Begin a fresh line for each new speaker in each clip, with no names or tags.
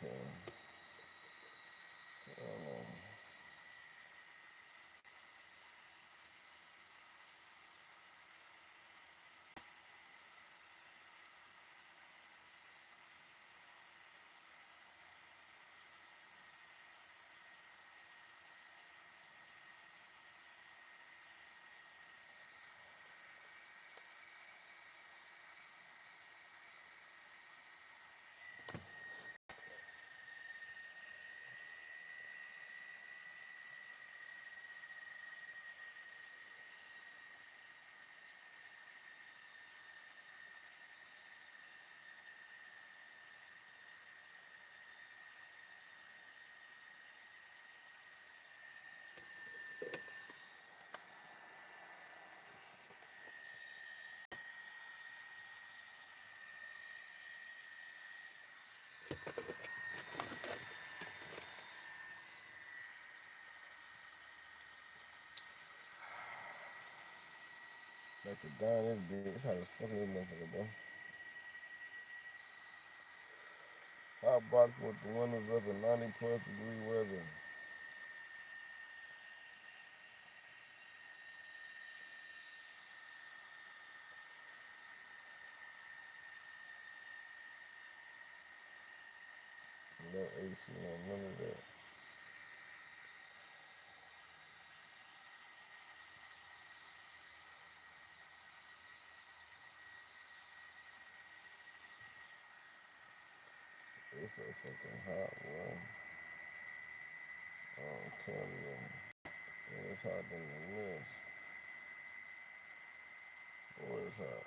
Okay. Like the down this bitch, it's hot as fuck in this motherfucker, bro. Hot box with the windows up in 90 plus degree weather. No AC, no none of that. It's so fucking hot, boy. I'm telling you. It's hot than this. Boy, it's hot.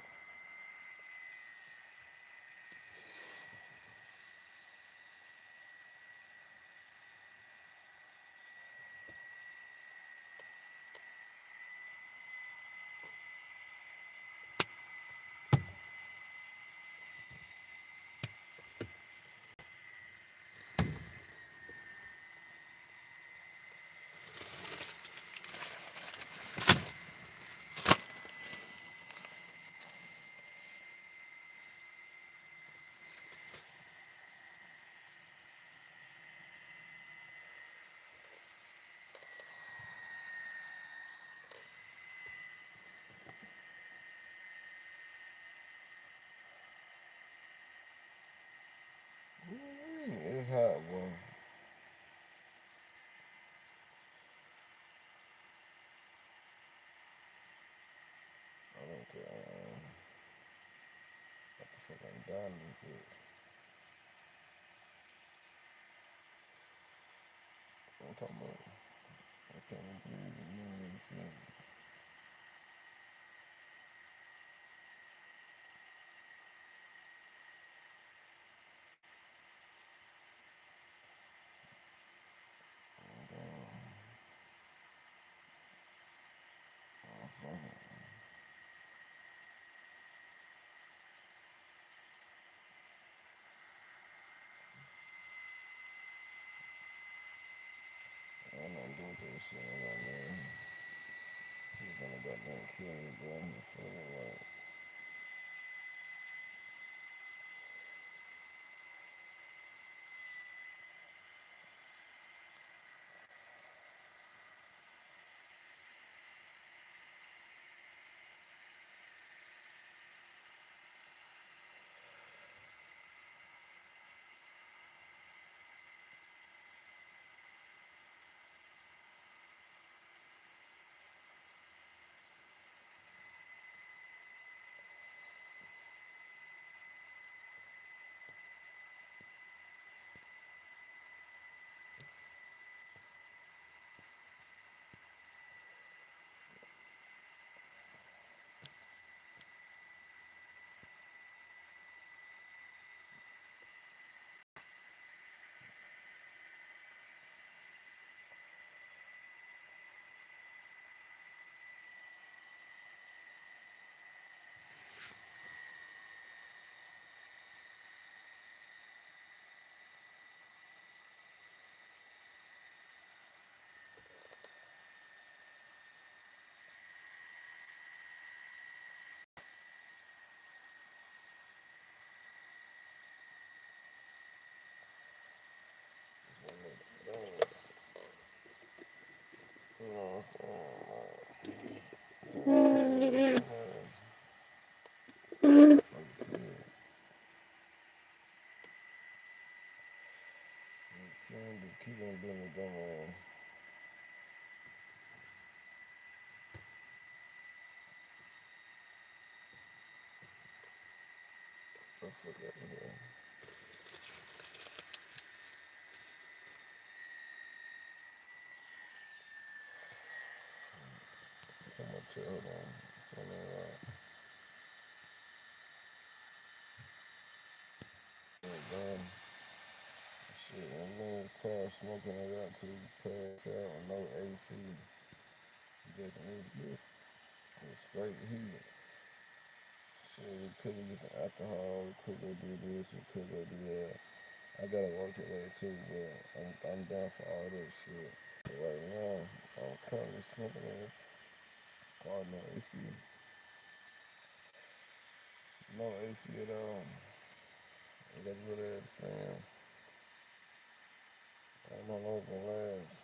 It's hot, boy. I don't care. What the fuck I'm dying this bitch. I'm talking about. I can't believe it. You ain't see. I'm not doing this shit. I'm not, man. He's on the goddamn kill me, bro. I'm feeling like. Keep on doing the dumbass. I forgot here. So much chill on. So done. Shit, I'm in the car smoking it out till you pass out with no AC. Just good. With straight heat. Shit, we could get some alcohol, we could go do this, we could go do that. I gotta work today too, but I'm down for all that shit. But right now, I'm currently smoking in this car, no AC. No AC at all. I got a little ass fan. I don't know if it lasts.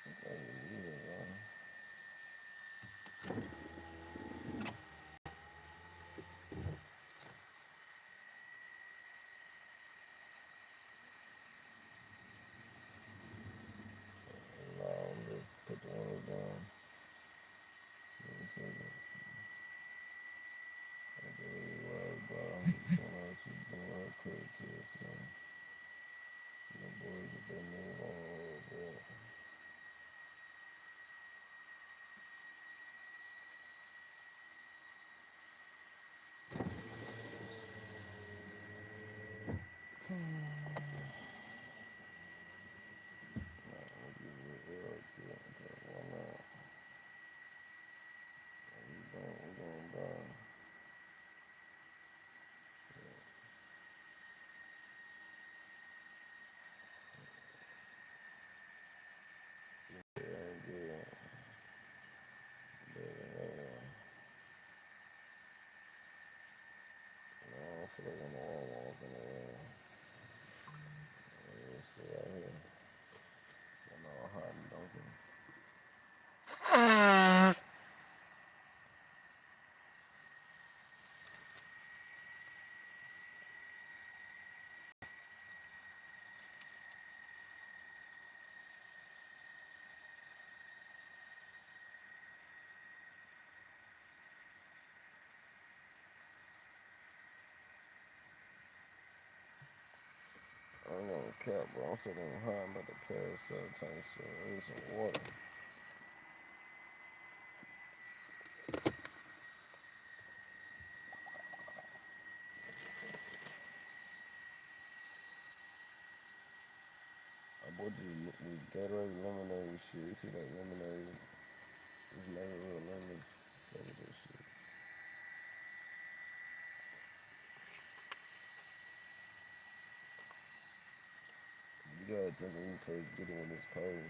It's like weird, man. No, I'm just put the window down. Give me a second. I get really worried about she's doing her quick too, so the boys get their move on a little bit. I'll give you a real quick. Okay, why not? We going down. Yeah, good. Yeah. No, I feel like I'm walking around. Let's see out here. I'm all hot and dunking. I ain't gonna cap, bro. I'm sitting high. I'm about to pass out. Type shit. I need some water. I bought this Gatorade lemonade shit. See that lemonade? It's made with real lemons. Fuck with that shit. You gotta drink it when you first get it when it's cold.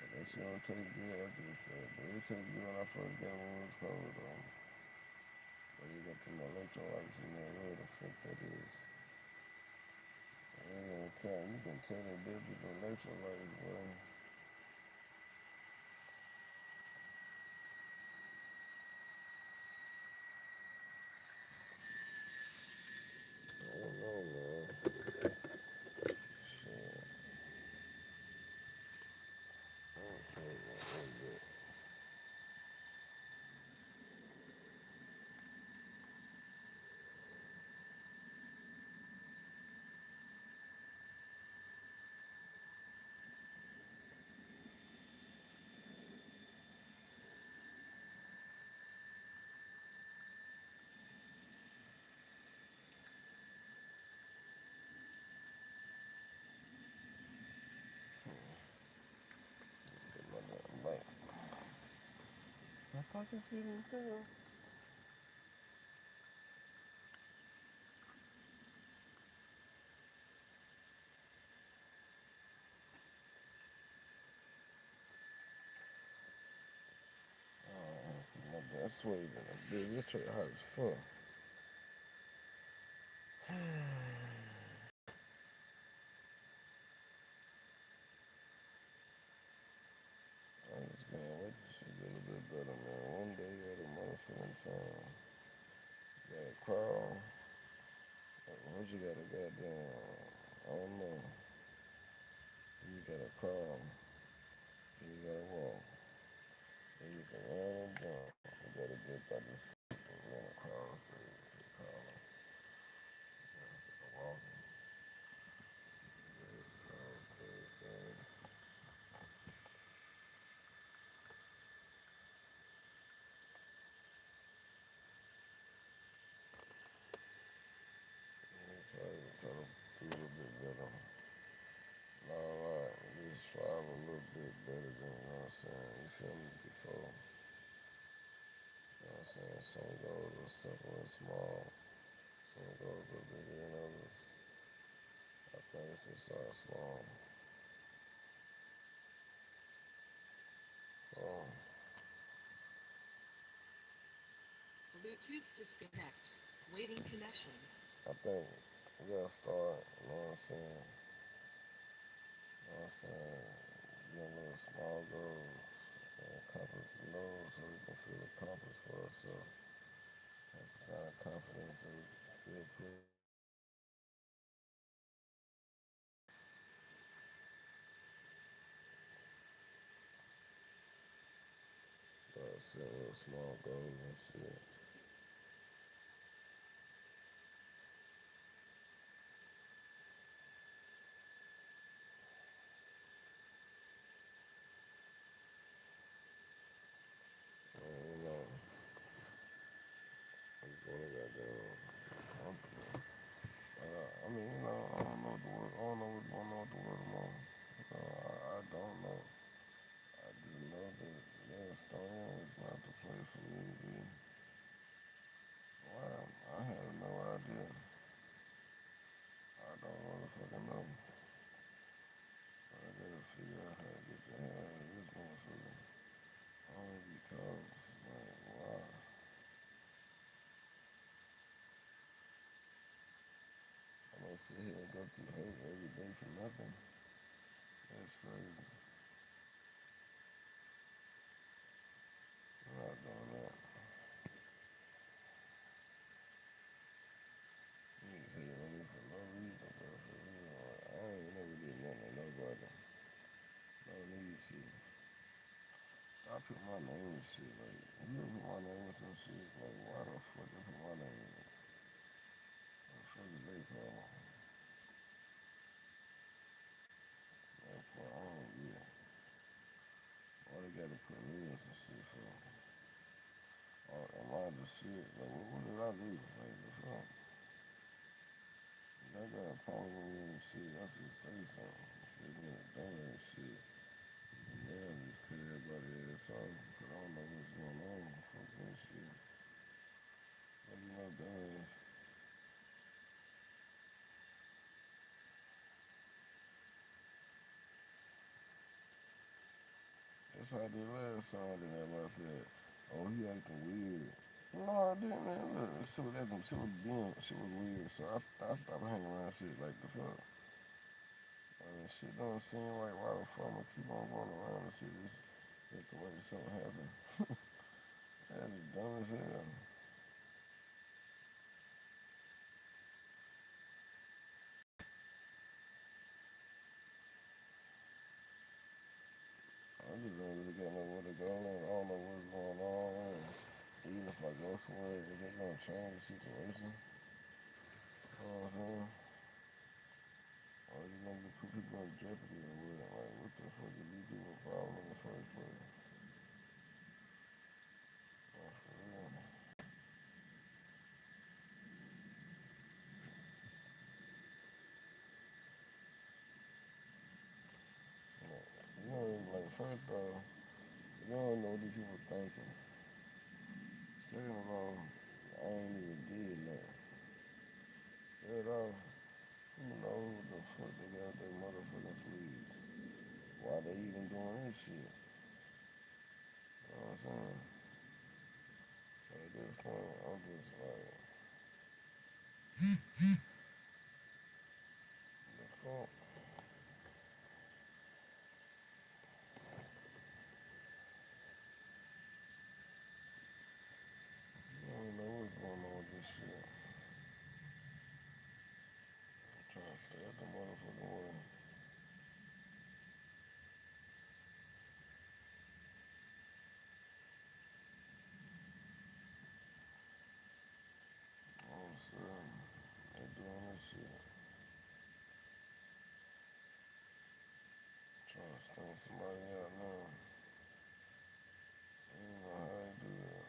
That shit don't taste good after the fact, but it tastes good when I first got it when it was cold though. But you got them electrolytes in there, whatever the fuck that is. I ain't gonna count. You can tell that this is electrolytes, bro. I don't know, man. Shit. I don't feel like that. Pockets getting thinner. I swear you been this shirt hot as fuck. I just can't wait to shit get a little bit better, man. One day at a motherfucking time. You gotta crawl. Once you gotta goddamn, I don't know. Then you gotta crawl. Then you gotta walk. Then you can run and jump. You gotta get by this stuff and then crawl straight. Keep crawling. Walking. Just crawl straight, man. Try to do a little bit better. Alright, just strive a little bit better than, you know what I'm saying? You feel me? Before, you know what I'm saying? Some goals are simple and small. Some goals are bigger than others. I think it should start small. Um,
Bluetooth disconnect. Waiting connection.
I think we gotta start, you know what I'm saying? You know what I'm saying? Getting little small goals and accomplish those so we can feel accomplished for ourselves. Have some kind of confidence that we can still put. Set little small goals and shit. And, you know, I just wanna goddamn accomplish. I mean, you know, I don't know the word. I don't know what's going on with the word tomorrow. You know, I don't know. I do know that Yellowstone is not the place for me to be. Wow, I have no idea. I don't motherfucking know. I gotta figure out how to get the hell out of this motherfucker. Only because, like, wow. I'm gonna sit here and go through hate every day for nothing. That's crazy. I'm not doing that. Niggas hate on me for no reason, bro. For real. Like, I ain't never did nothing to nobody. No need to. I put my name in shit. Like, you ever put my name in some shit? Like, why the fuck they put my name in it? What the fuck is they problem? That part, I don't get. Why they gotta put me in some shit for? Am I the shit? Like, what did I do? Like, the fuck? I got a problem with me and shit. I should say something. Shit, man, dumbass shit. And then I just cut everybody ass off because I don't know what's going on. Fuck that shit. I be no dumbass. That's how I did last time. Then everybody said, "Oh, he acting weird." No, I didn't, man. Look, shit was acting, shit was weird. So I stopped hanging around shit like the fuck. I mean, shit don't seem right. Why the fuck I'ma keep on going around and shit? Just the way something happened. That's dumb as hell. I just don't really got nowhere to go. I don't know what's going on. And even if I go somewhere, is they gonna change the situation? You know what I'm saying? Or are they gonna put people in jeopardy or what? Like, what the fuck did these people problem in the first place? Like, for real. Like, you know, like, first off, you don't know what these people thinking. Second of all, I ain't even did nothing. Third off, who knows the fuck they got their motherfucking sleeves? Why they even doing this shit? You know what I'm saying? So at this point, I'm just like, the fuck? I don't even know what's going on with this shit. I'm trying to stay out the motherfucking way. All of a sudden, they doing this shit. Trying to sting somebody out now. I don't know how they do that.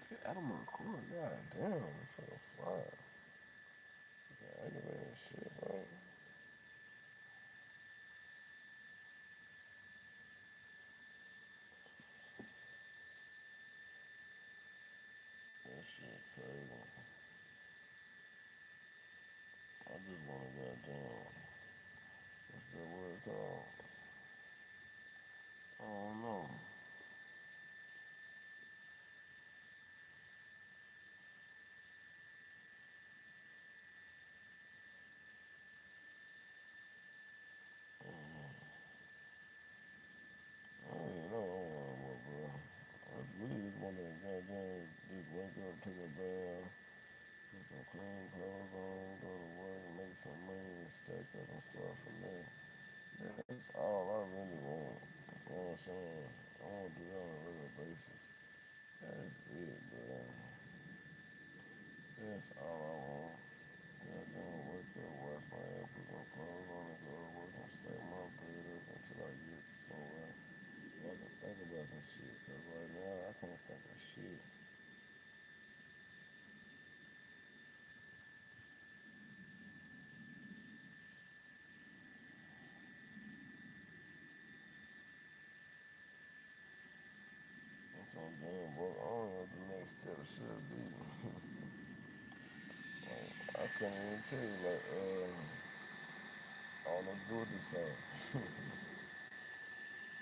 Get out of my car, god damn, I'm fucking fire. Yeah, aggravating shit, bro. That shit crazy. I just wanna goddamn, what's that word called? I don't know. I don't even know what, bro. I really just wanna goddamn just wake up, take a bath, put some clean clothes on, go to work, make some money, and stack up and start from there. That's all I really want. You know what I'm saying? I want to do that on a regular basis. That's it, bro. That's all I want. Goddamn, wake up, wash my ass, put some clothes on, and go to work and stack my bread up until I get to somewhere. I can think about some shit, cause right now I can't think of shit. I'm so damn broke. I don't know what the next step should be. Like, I couldn't even tell you, like, I don't know do with this time.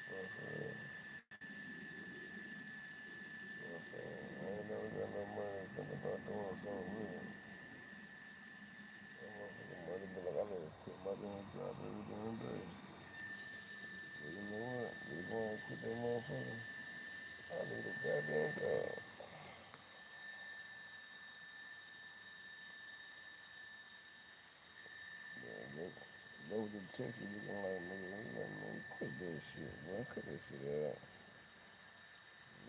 But for real, you know what I'm saying? I ain't never got no money to think about doing something real. That motherfucking money be like, I never quit my damn job every damn day. But you know what? These want to quit that motherfucker. I need a goddamn job. Yeah, that was the text me looking like, nigga, he like, man, quit that shit, man. Cut that shit out.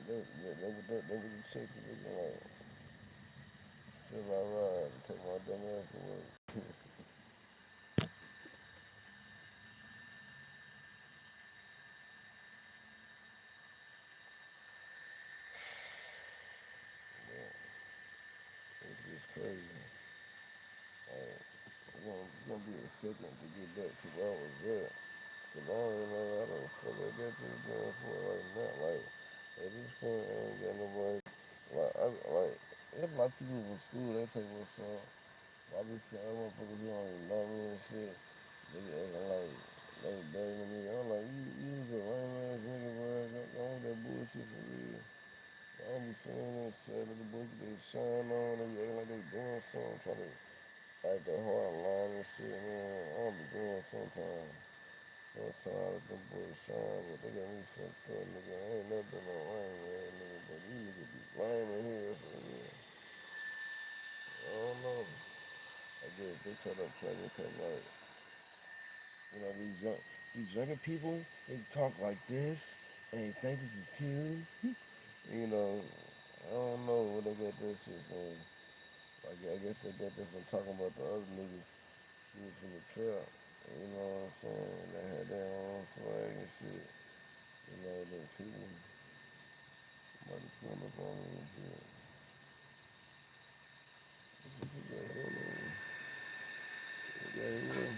That was the text me looking like, still I ride and take my dumb ass to work. Yeah, it's just crazy. Like, it's gonna be a second to get back to where I was at. Cause I don't even know how the fuck I got this going for right now. Like, at this point, I ain't got nobody. Like, it's like people from school, they say what's up. I be saying, motherfuckers who don't even know me and shit. They be acting like they better than me. I'm like, you was a lame ass nigga, bro. Don't want that bullshit for real. I don't be saying that shit. Let the boys get their shine on. They be acting like they doing something, trying to act that hard line and shit, man. I don't be doing sometimes. Sometimes I let them boys shine, but they got me fucked up, nigga. I ain't never been no lame ass nigga, but these niggas be lame in here for real. I don't know. I guess they try to play me because, like, you know, these younger people, they talk like this, and they think this is cute. You know, I don't know where they got that shit from. Like, I guess they got that from talking about the other niggas who was from the trap. You know what I'm saying? They had their own swag and shit. You know, the people might have pulled up on me and shit. What you got going on? What you got here?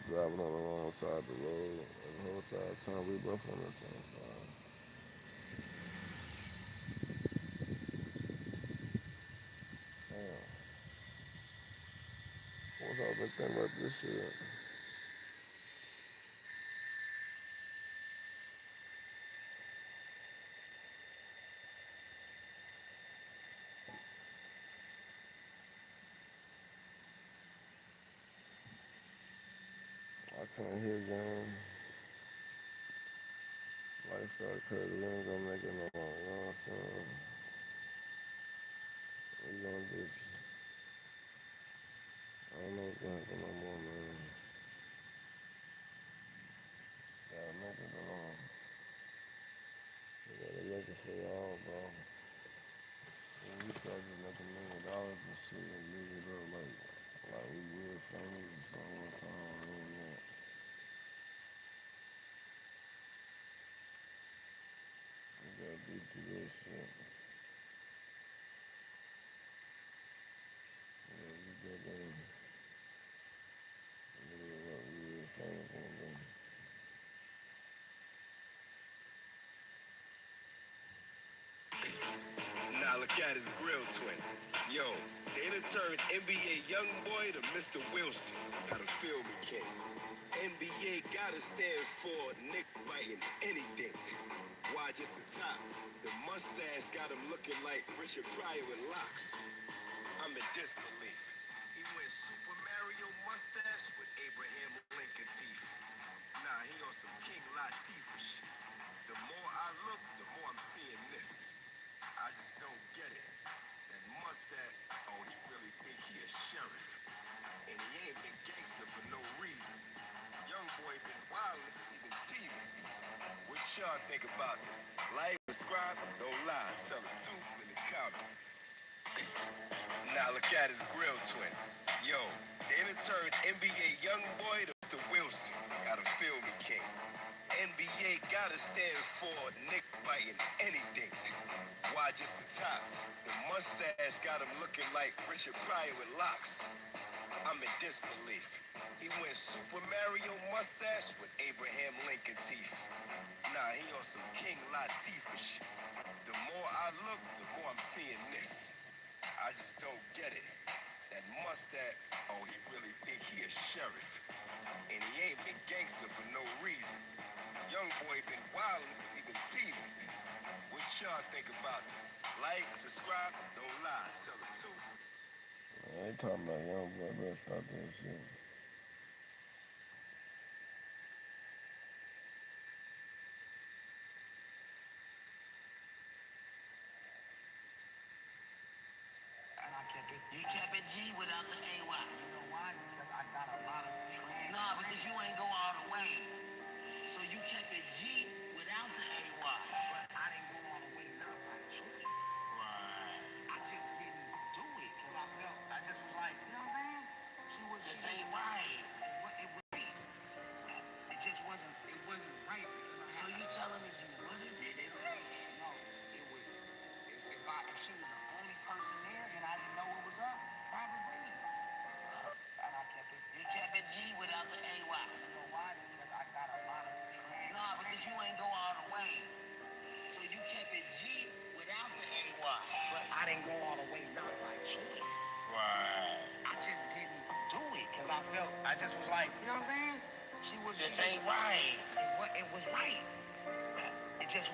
driving on the wrong side of the road, and the whole time we both on the same side. Damn. What's all been thinking about this shit? I can't hear game. Lifestyle crazy. We ain't gonna make it no more. You know what I'm saying? We gonna just. I don't know what's gonna happen no more, man. Gotta make it alone. We gotta make it for y'all, bro. When we start just making $1 million and shit and leave it up like we real famous or something one time. I don't know. We gotta get through that shit. Yeah, we gotta live like we real famous one day.
Now look at his grill twin. Yo, they done turned NBA young boy to Mr. Wilson. Gotta feel me, kid. NBA gotta stand for Nick biting anything. Why just the top? The mustache got him looking like Richard Pryor with locks. I'm in disbelief. He went Super Mario mustache with Abraham Lincoln teeth. Nah, he on some King Latifah shit. The more I look, the more I'm seeing this. I just don't get it. That mustache, oh, he really think he a sheriff. And he ain't been gangster for no reason. Young boy been wildin' because he been teething. What y'all think about this? Like, subscribe, don't lie. Tell the truth in the comments. Now look at his grill twin. Yo, they done turned NBA young boy to Mr. Wilson. Gotta feel me, king. NBA gotta stand for Nick biting anything. Why just the top? The mustache got him looking like Richard Pryor with locks. I'm in disbelief. He went Super Mario mustache with Abraham Lincoln teeth. Nah, he on some King Latifah shit. The more I look, the more I'm seeing this. I just don't get it. That mustache, oh, he really think he a sheriff. And he ain't been gangster for no reason. Young boy been wildin' because he been teething. What y'all think about this? Like, subscribe, don't lie, tell the truth.
I ain't talking about young boy, better stop that shit.
And I kept it. You kept it G without the AY. You know why? Because I got a lot of trans. Nah, because you ain't go all the way. So you kept it G without the AY. But I didn't go all the way, not by choice. Right. I just didn't do it because I just was like, you know what I'm saying? She was the same right. It was right. It wasn't right because I. So you telling me you would have did it? No, it was. If she was the only person there and I didn't know what was up, probably. And I kept it. You kept it G without the AY. You know why? Because I got a lot of trans. Nah, because you ain't go all the way. So you kept it G without the AY. But I didn't go all the way, not by choice. Right. I just didn't do it because I just was like, you know what I'm saying? She was. This ain't right. It was right. It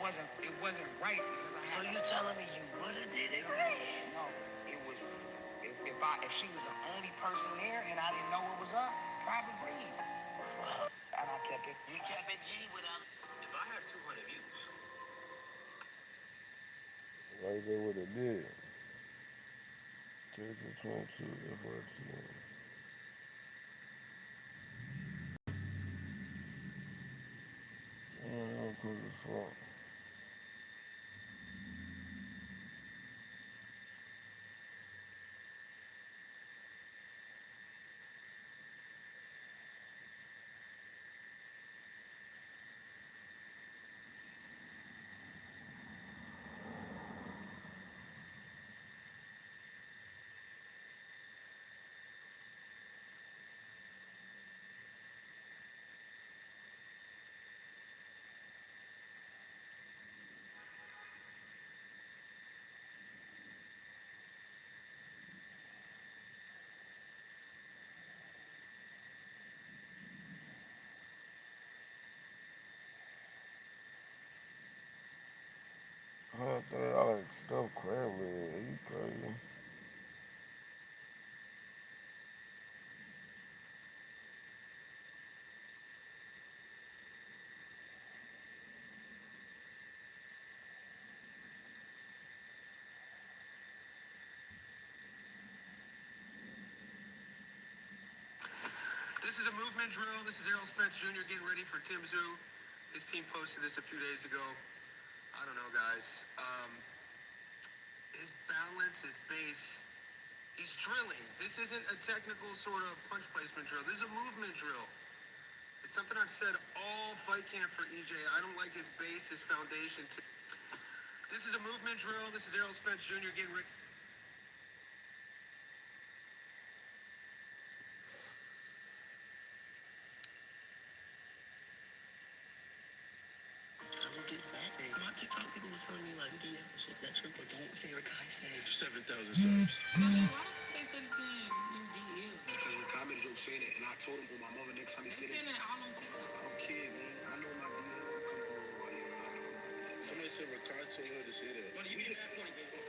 wasn't right because I. So you telling me you would have did it? No, it was. If she was the only person there and I didn't know what was up, probably. And I kept it. You kept it G without. If I have 200 views.
Right there what it did. Texas 22, FR2. I'm cool as fuck.
movement drill. This is Errol Spence Jr. getting ready for Tim Zoo. His team posted this a few days ago. I don't know, guys. His balance, his base, he's drilling. This isn't a technical sort of punch placement drill. This is a movement drill. It's something I've said all fight camp for EJ. I don't like his base, his foundation. This is a movement drill. This is Errol Spence Jr. getting ready. My TikTok people was telling me like, yeah, shit, that trip, but don't say your guy said 7,000 subs.
Why they started saying you DM?
Because the comedy joke saying it, and I told him on my mother next time he said it.
Saying that all on TikTok.
I don't care, man. I know my DM. I'm coming over right here, and I know my DM.
Somebody said Ricard told her to say that.
What do you mean? That point, baby.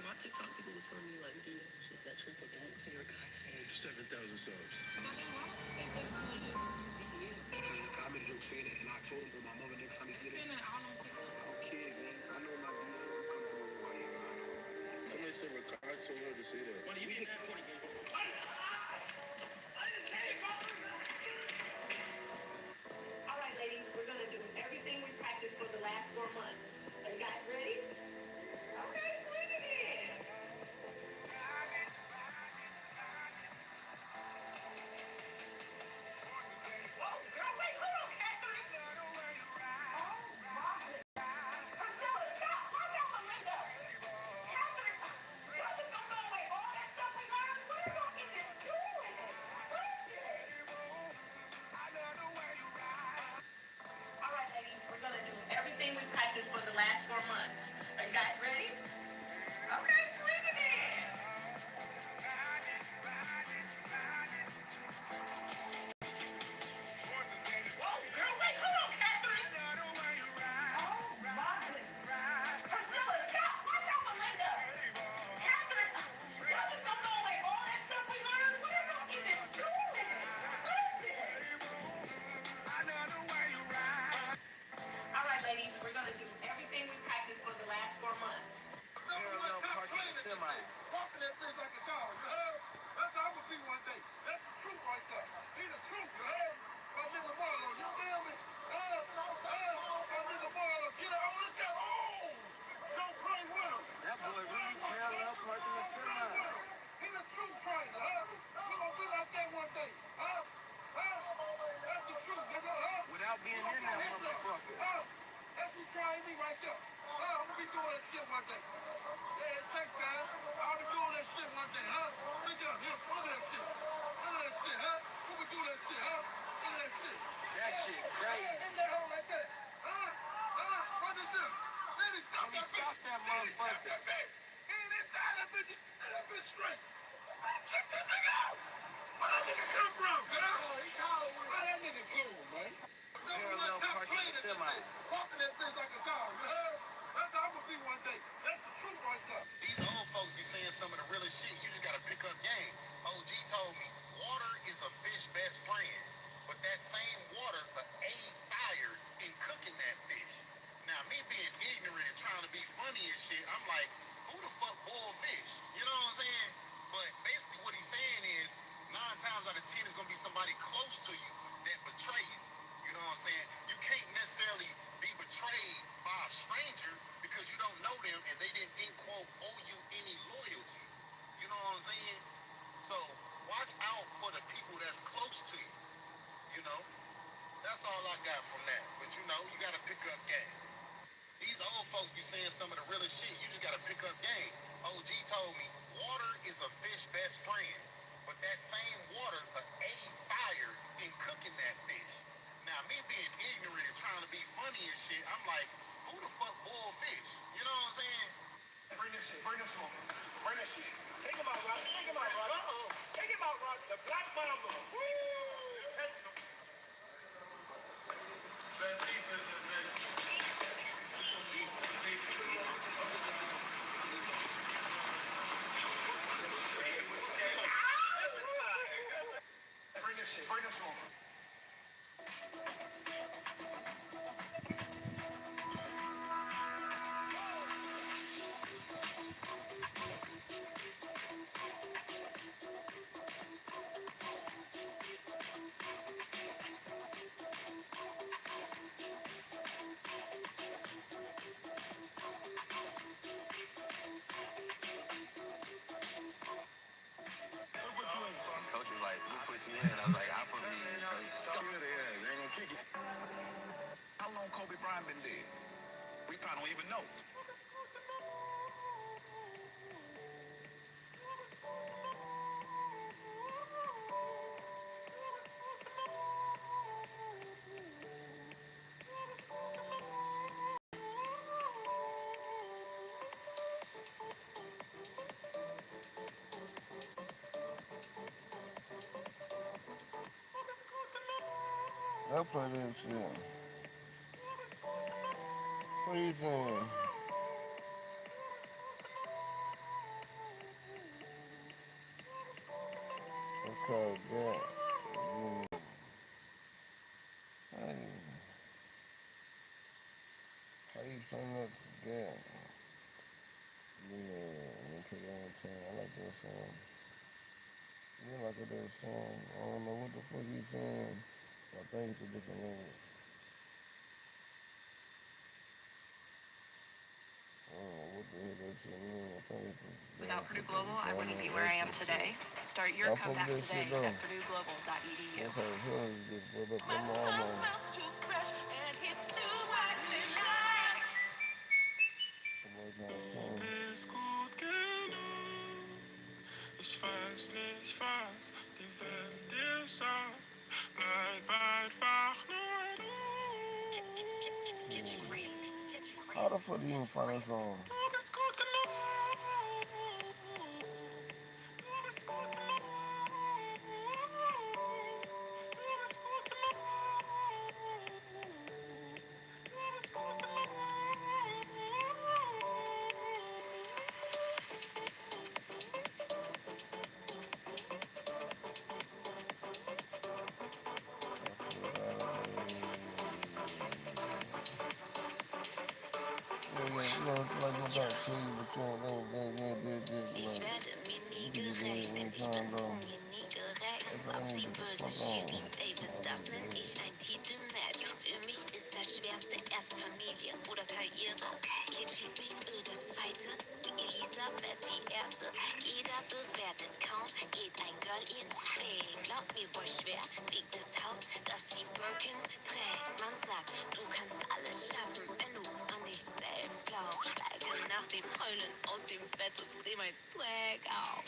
My TikTok people was telling me like, yeah, shit, that trip, but don't say your guy said
7,000 subs.
So then why they started saying you DM?
because the comedy joke saying it, and I told him on my mother next time he said it.
Saying that all on TikTok.
I don't care, man. I know my DM. I'm coming over right here, and I know my DM.
Somebody said Ricard told her to say that.
What do you mean? That point, baby.
All right, ladies, we're gonna do everything we practiced for the last 4 months. Are you guys ready? Okay, swing it in. Whoa, girl, wait, hold on, Catherine. Oh, my goodness. Priscilla, stop. Watch out the window. Catherine, y'all just don't throw away all that stuff we learned. What are y'all even doing? What is this? All right, ladies, we're gonna do everything we practiced for the last 4 months. Are you guys ready? Okay, swing it in. Whoa, girl, wait, hold on, Catherine. Oh, my goodness. Priscilla, stop. Watch out the window. Catherine, y'all just don't throw away all that stuff we learned. What are y'all even doing? What is this? All right, ladies, we're gonna do everything we practiced for the last 4 months.
Parallel parking semi.
Walking that thing like a dog, you heard? That's how I'm gonna be one day. That's the truth right there. He the truth, you heard? My nigga Marlo, you feel me? My nigga Marlo, get it on the go. Oh! Don't play with him.
That boy really parallel parking the semi.
He the truth trainer, huh? We gonna be like that one day, huh? That's the truth, nigga, huh?
Without being in that motherfucker.
That's you trying me right there. I'm gonna be doing that shit one day. Yeah, it takes time. I'll be doing that shit one day, huh? Look at him. Look at that shit. Look at that shit, huh? Who would do that shit, huh? Look at that shit.
That shit crazy.
In that hole like that. What is this? Let me stop
Let me stop that motherfucker.
that bitch. He ain't inside that bitch. That bitch straight. Man, check that nigga out. Where that nigga come from, girl? Where that nigga cool, man?
Parallel parking the semi.
Walking that thing like a dog, you heard? That's how I'm gonna be one day. That's the truth right there.
These old folks be saying some of the realest shit. You just gotta pick up game. OG told me water is a fish best friend, but that same water will aid fire in cooking that fish. Now me being ignorant and trying to be funny and shit, I'm like, who the fuck boil fish? You know what I'm saying? But basically what he's saying is 9 times out of 10 is gonna be somebody close to you that betray you. You know what I'm saying? You can't necessarily be betrayed by a stranger because you don't know them and they didn't, in quote, owe you any loyalty. You know what I'm saying? So watch out for the people that's close to you. You know? That's all I got from that. But you know, you gotta pick up game. These old folks be saying some of the realest shit. You just gotta pick up game. OG told me water is a fish best friend, but that same water will aid fire in cooking that fish. Now, me being ignorant and trying to be funny and shit, I'm like, who the fuck boil fish? You know what I'm saying?
Bring this shit. Bring this one. Bring this shit. Take him out, Rocky. Take him out, Rocky. Take him out, Rocky. The Black Mamba. Woo! Best defense in the Bring this shit. Bring this one.
let you in. I was like, I'll put me in first. Yeah, they ain't gonna kick it.
How long Kobe Bryant been dead? We probably don't even know.
I play that shit. Freezing. It's called that. Hey, tapes on that. That. Let me put it on the I like that song. You like that song. I don't know what the fuck he's saying. I think it's a different language. I don't know what the hell that shit mean. I think it's
Without Purdue Global, I wouldn't be where I am today. Start your comeback today at purdueglobal.edu.
That's how the hell is this, brother.
My
Come
sun
on.
smells too fresh and it's too hot tonight.
Es gut genug. Ich weiß nicht was, die Welt dir sagt. Bleib einfach nur du.
How the fuck do you even find that song?
Du bist gut genug. Du bist gut genug. Du bist gut genug. Du bist gut genug.
Ich werde mir nie gerecht, denn ich bin so mir nie gerecht. Babsi böse Shirin, Baby, das nenn ich ein Titelmatch. Für mich ist das Schwerste erst Familie oder Karriere. Ich entschied mich für das Zweite, wie Elisabeth die Erste. Jeder bewertet, kaum geht ein Girl in Weg. Glaub mir, wohl schwer wiegt das Haupt, das die Birkin trägt. Man sagt, du kannst alles schaffen, wenn du an dich selbst glaubst. Steige nach dem Heulen aus dem Bett und dreh mein Swag auf.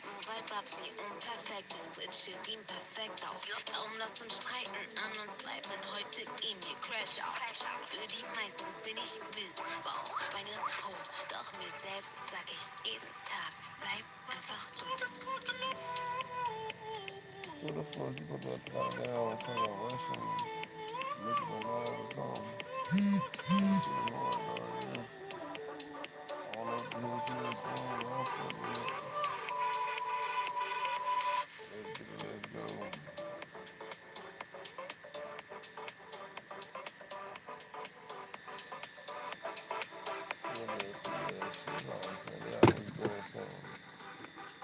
Nur weil Babsi unperfekt ist, tritt Shirin perfekt auf. Darum lass uns streiten, an uns zweifeln, heute gehen wir Crash auf. Für die meisten bin ich Missbauch, Beine Po, doch mir selbst sag ich jeden Tag, bleib einfach du.
Du bist gut genug.
Who the fuck you put that goddamn fucking Russian Nicki Minaj or something? Shit hard, dog, I guess. I don't know what the hell she was saying, but I'm fucking with it. Let's get it, let's go. That shit, you know what I'm saying? They always doing something.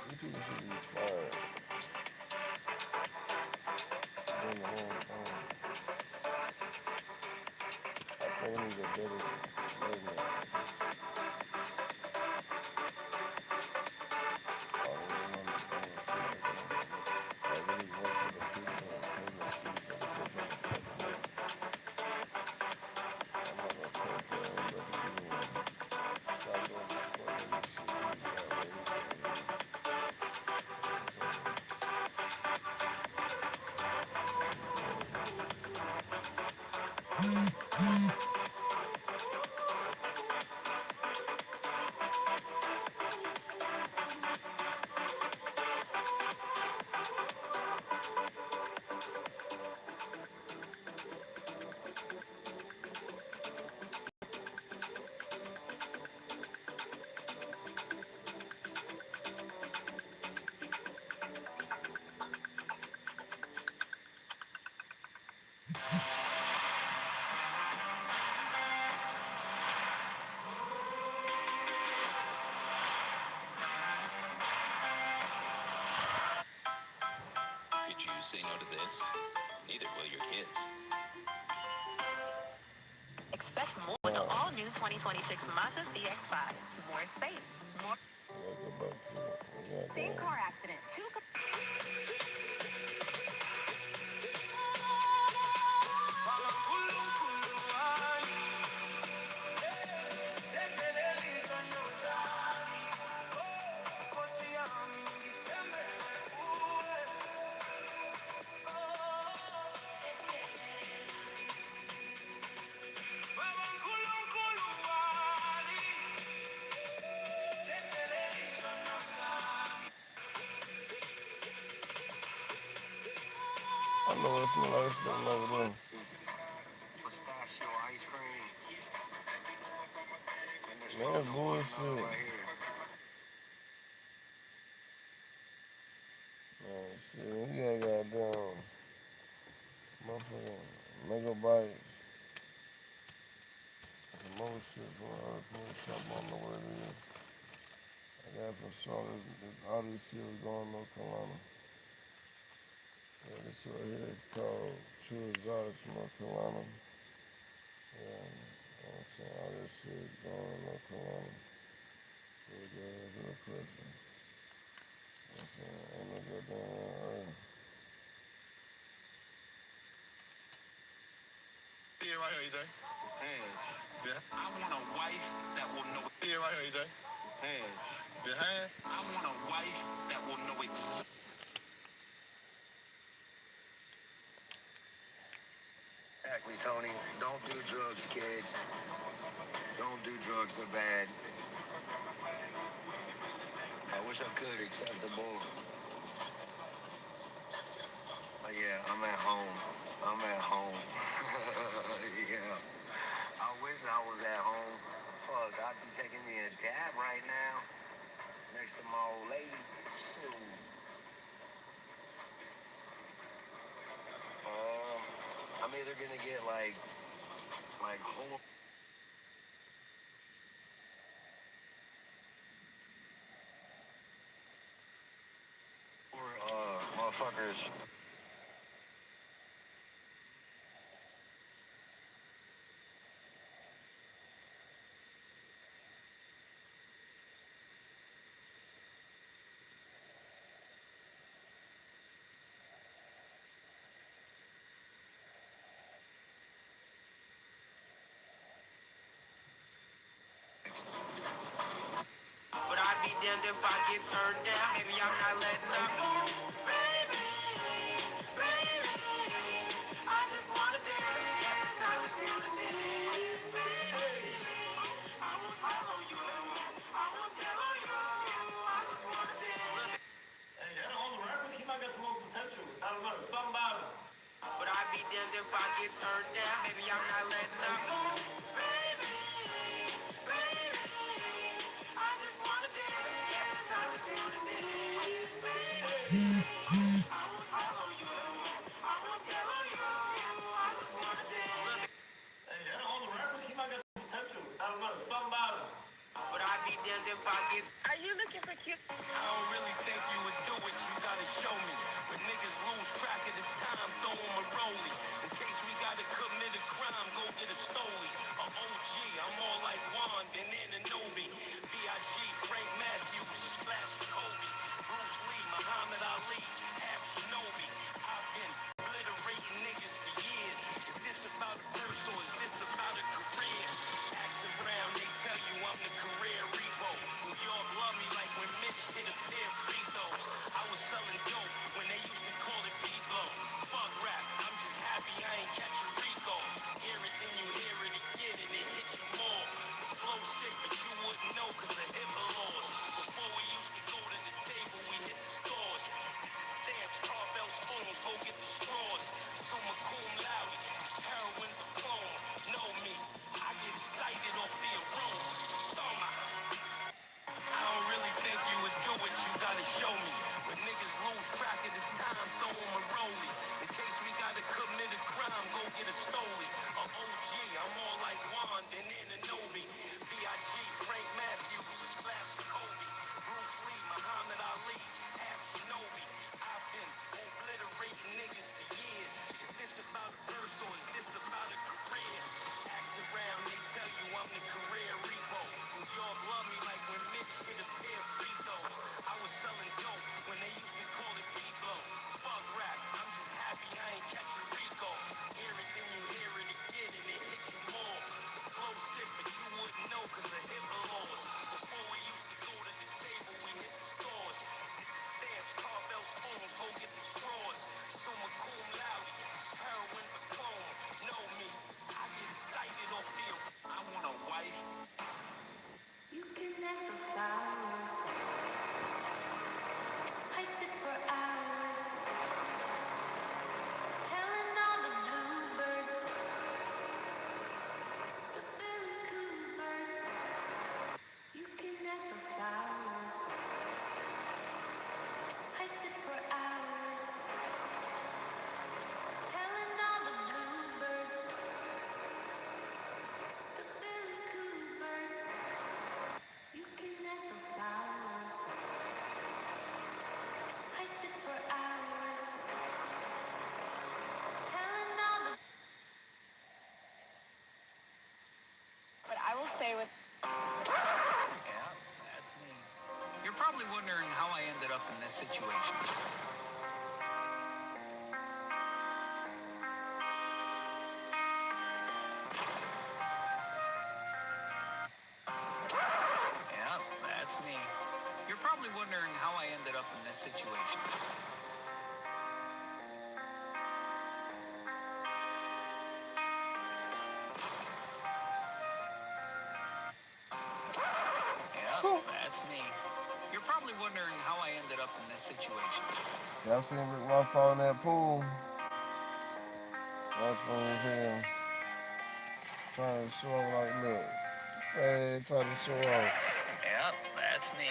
These people should be fired for doing the wrong thing. I think we need a better movement. All the way around the thing, too, like we need one for the people and clean the streets up if they're trying to fuck them up. I'm not gonna take that. I'm about to do one. Stop doing this fucking this shit. This is outrageous right here. What's happening?
Could you say no to this? Neither will your kids.
Expect more with the all-new 2026 Mazda CX-5. More space, more...
I gotta go back to it.
Same
Goddamn.
car accident.
know what smell like something over there.
Pistachio ice cream. And this
Man, that's
frozen watermelon
bullshit.
right here.
Man, shit, when we had goddamn motherfucking megabytes, some more shit from our smoke shop, I don't know what it is. I got for sure all this shit was going on North Carolina. Yeah, this shit right here called True Exotics from North Carolina. Yeah, you know what I'm saying? All this shit going on North Carolina. Real gas, real pressure. You know what I'm saying? Ain't no goddamn
Yeah, right here, EJ. Hands. Yeah. I want a wife that will know. Yeah, right here, EJ. Hands. Your hand. I want a wife that will know exactly.
Exactly, Tony. Don't do drugs, kids. Don't do drugs. They're bad. I wish I could accept the bull. Yeah, I'm at home. I'm at home. Yeah. I wish I was at home. Fuck, I'd be taking me a dab right now next to my old lady. Shoot. I'm either gonna get like whole or motherfuckers. But I'd be damned if I get turned down. Maybe I'm not letting up. Baby, baby, I just wanna dance. I just wanna dance, baby. I won't tell on you. I won't tell on you. I just wanna dance. Hey, out of all the rappers, he might got the most potential. I don't know, something about him. But I'd be damned if I get turned down. Maybe I'm not letting up. Baby, baby, I just wanna dance. I just wanna dance, baby. I won't tell on you. I won't tell on you. I just wanna dance. Hey, out of all the rappers, he might got the potential. I don't know, something about him. But I'd be damned if I get. Are you looking for cute? I don't really think you would do it, you gotta show me. When niggas lose track of the time, throw 'em a rollie. In case we gotta commit a crime, go get a stoley. A OG, I'm more like Juan than Ananobi. B.I.G., Frank Matthews, a splash of Kobe. Bruce Lee, Muhammad Ali, half Shinobi. I've been obliterating niggas for years. Is this about a verse or is this about a career? Ask around, they tell you I'm the career repo. New York love me like when Mitch hit a pair of free throws. I was selling dope when they used to call it P-Blow. Fuck rap, I'm just happy I ain't catch a Rico. Hear it, then you hear it again and it hits you more. The flow sick, but you wouldn't know cause of HIPAA laws. Before we used to go to the table, we hit the stores. Get the stamps, Carvel spoons, go get the straws. Summa cum laude, heroin diploma. Know me, I get excited off the aroma. Toma. I don't really think you would do it, you gotta show me. When niggas lose track of the time, throw 'em a rollie. In case we gotta commit a crime, go get a stoley. A OG, I'm more like Juan than Ananobi. B.I.G., Frank Matthews, a splash of Kobe. Bruce Lee, Muhammad Ali, half Shinobi. I've been obliterating niggas for years. Is this about a verse or is this about a career? Ask around, they tell you I'm the career repo. New York love me like when Mitch hit a pair of free throws. I was selling dope when they used to call it P-Blow. Fuck rap, I'm just happy I ain't catch a Rico. Hear it, then you hear it again and it hits you more. The flow sick, but you wouldn't know cause of HIPAA laws. Before we used to go to the table, we hit the stores. Get the stamps, Carvel spoons, go get the straws. Summa cum laude, heroin diploma. Know me, I get excited off the. I want a wife. You can ask the flowers. I sit for hours. Tell
say with
Yeah, that's me. You're probably wondering how I ended up in this situation. Yeah, that's me. You're probably wondering how I ended up in this situation. Yeah, that's me. You're probably wondering how I ended up in this situation.
Y'all seen Rick Ross fall in that pool? That's funny as hell. Trying to show off like, look. Hey, trying to show off.
Yeah, that's me.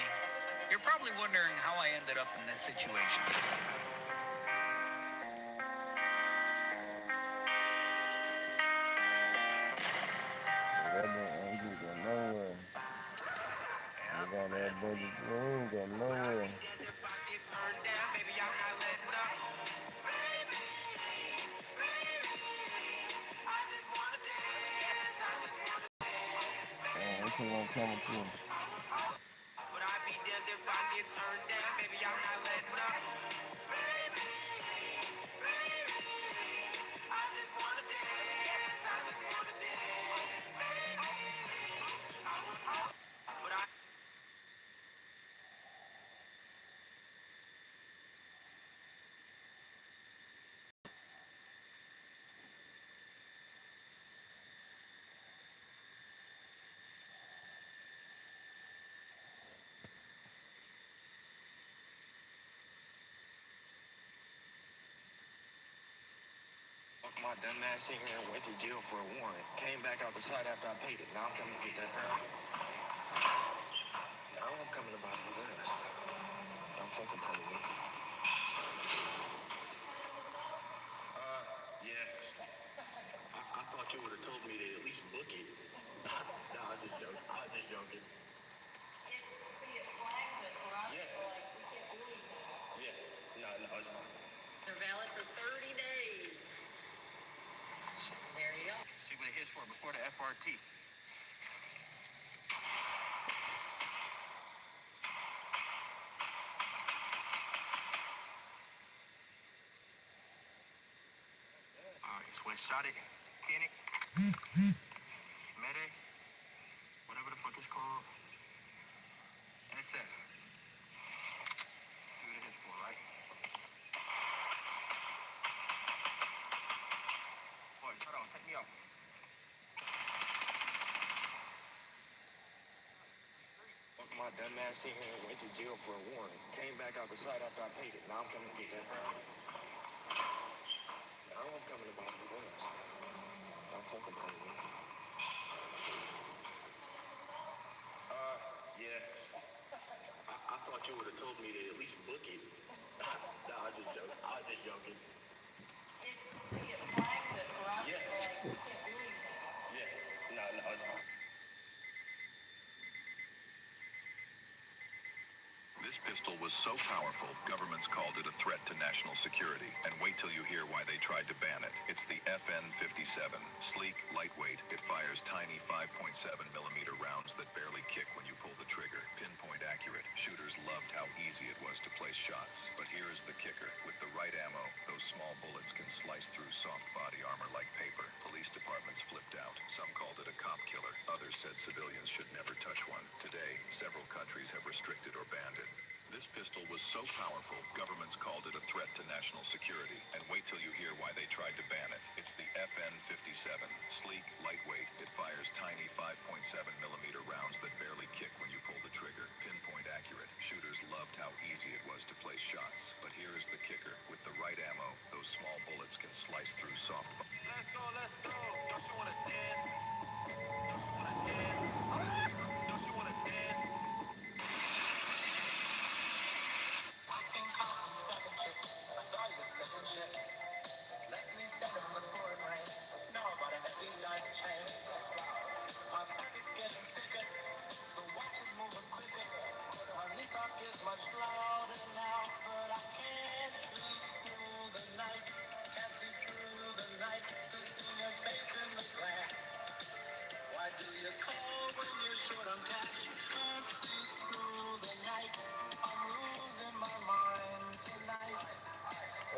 You're probably wondering how I ended up in this situation.
That ain't going nowhere. They got that budget. We ain't going nowhere. I'm putting on camera too.
Would I be damned if I get turned down? Baby, I'm not letting up. Baby, baby, I just wanna dance. I just wanna dance. Baby, would I?
My dumb ass in here and went to jail for a warrant. Came back out the side after I paid it. Now I'm coming to get that back. Now I'm coming to buy new guns. Don't fucking play with me. Yeah. I thought you would have told me to at least book it. No, I was just joking. I was just joking. Yeah. Yeah. No, it's fine.
They're valid for 30 days. There you go.
See what it hits for before the FRT. Alright, so I shot it. Kenny. Mayday. Whatever the fuck it's called. SF. See what it hits for, right? Boy, hold on, take me off. My dumb ass in here and went to jail for a warrant. Came back out the side after I paid it. Now I'm coming to get that back. Now I'm coming to buy new guns. Don't fucking play with me. Yeah. I thought you would have told me to at least book it. No, I was just joking. I was just joking. Yeah. Yeah. No, it's fine.
This pistol was so powerful, governments called it a threat to national security. And wait till you hear why they tried to ban it. It's the FN-57. Sleek, lightweight, it fires tiny 5.7mm rounds that barely kick when you pull the trigger. Pinpoint accurate. Shooters loved how easy it was to place shots. But here is the kicker. With the right ammo, those small bullets can slice through soft body armor like paper. Police departments flipped out. Some called it a cop killer. Others said civilians should never touch one. Today, several countries have restricted or banned it. This pistol was so powerful, governments called it a threat to national security. And wait till you hear why they tried to ban it. It's the FN-57. Sleek, lightweight, it fires tiny 5.7mm rounds that barely kick when you pull the trigger. Pinpoint accurate. Shooters loved how easy it was to place shots. But here is the kicker. With the right ammo, those small bullets can slice through soft...
Let's go, let's go. Don't you wanna dance? Don't you wanna dance? Don't you wanna dance?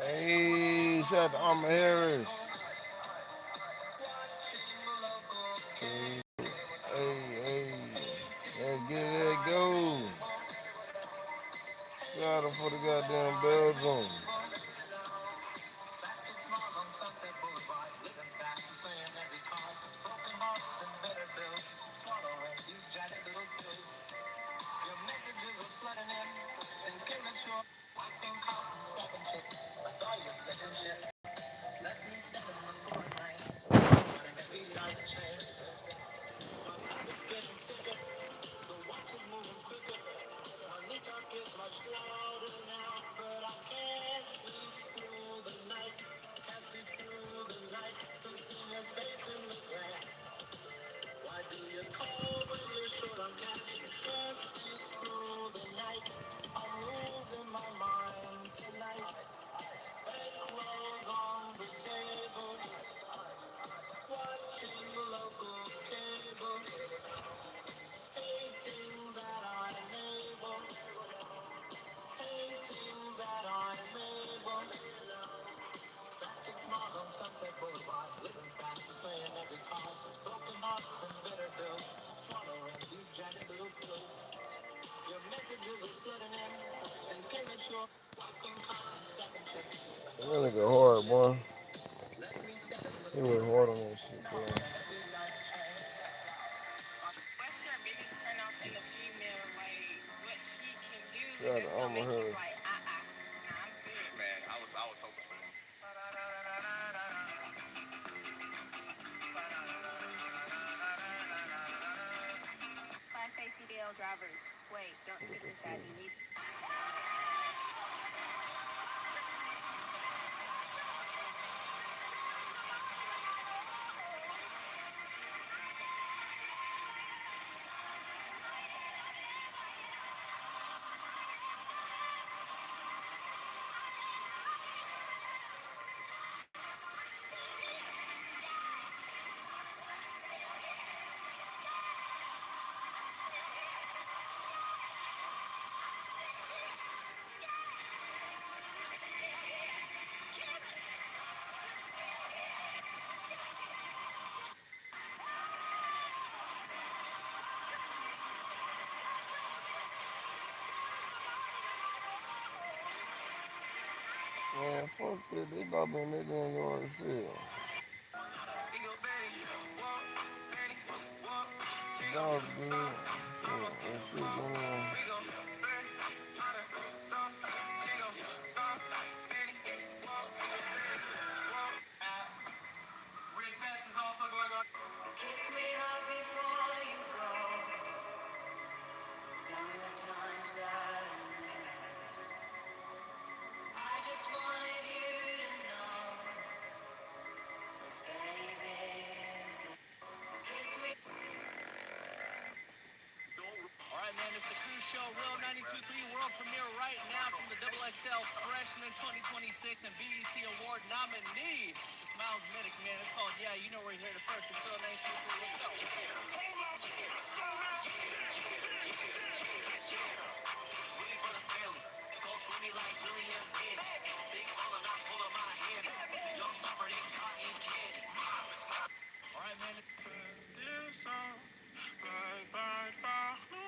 Hey, shout out to Armor Harris. Hey, hey, let's get it go. Shout out for the goddamn Belgium. That nigga hard, boy. He went hard on that shit, bro.
What's your biggest turn off in a female? Like what she can do
Shout out
that's
to
gonna
Armor
make you
Harris.
like, nah, I'm good.
Man, I was hoping for this.
Class A CDL drivers. Wait, don't skip this ad. You need.
Man, fuck that. They about been that damn yard as hell. Dog, dude. That shit going on.
Kiss me hard before you go. Summertime sadness. I just wanted you to know that, baby. Kiss me.
All right, man, it's the Cruise Show, Real 92.3 world premiere right now from the Double XL Freshman 2026 and BET Award nominee. It's Miles Middick, man. It's called Yeah, you know where you heard it first. It's Real 92.3. Let's go. All right, man.
This song, bleibt einfach nur.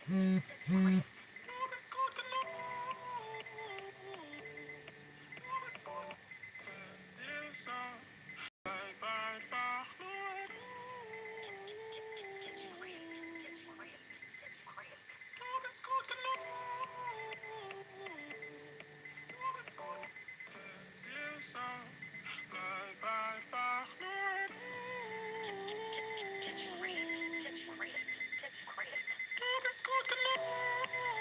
Du bist gut genug. Du bist gut. This song, bleibt einfach nur du bist gut genug. Du bist gut. This song, bleibt einfach nur du bist gut genug.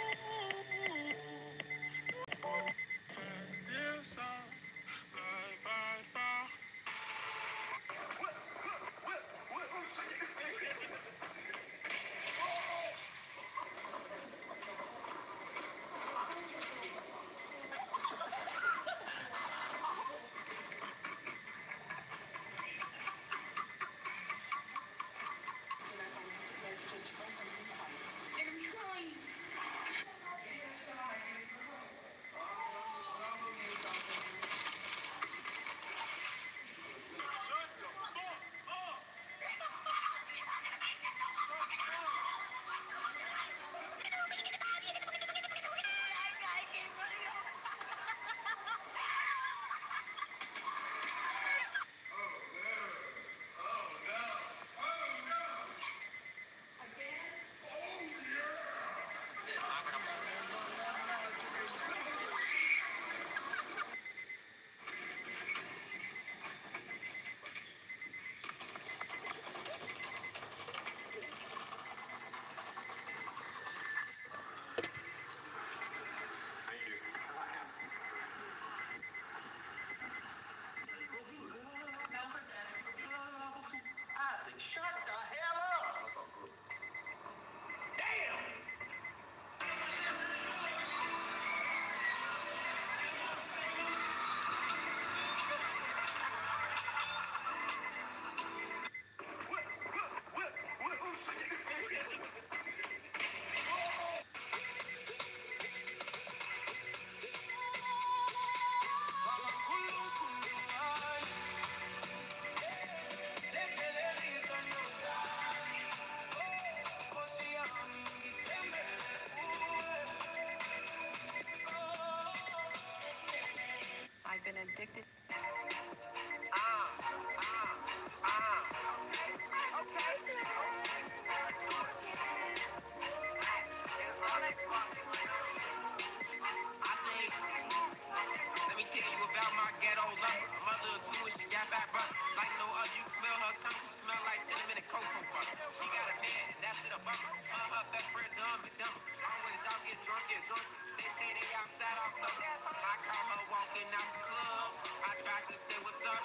Like no other, you can smell her tongue, she smell like cinnamon and cocoa butter. She got a man, and that's it a bummer. Her best friend dumb and dumb. Always out get drunk, get drunk. They say they outside off summer. I caught her walking out the club. I tried to say what's up.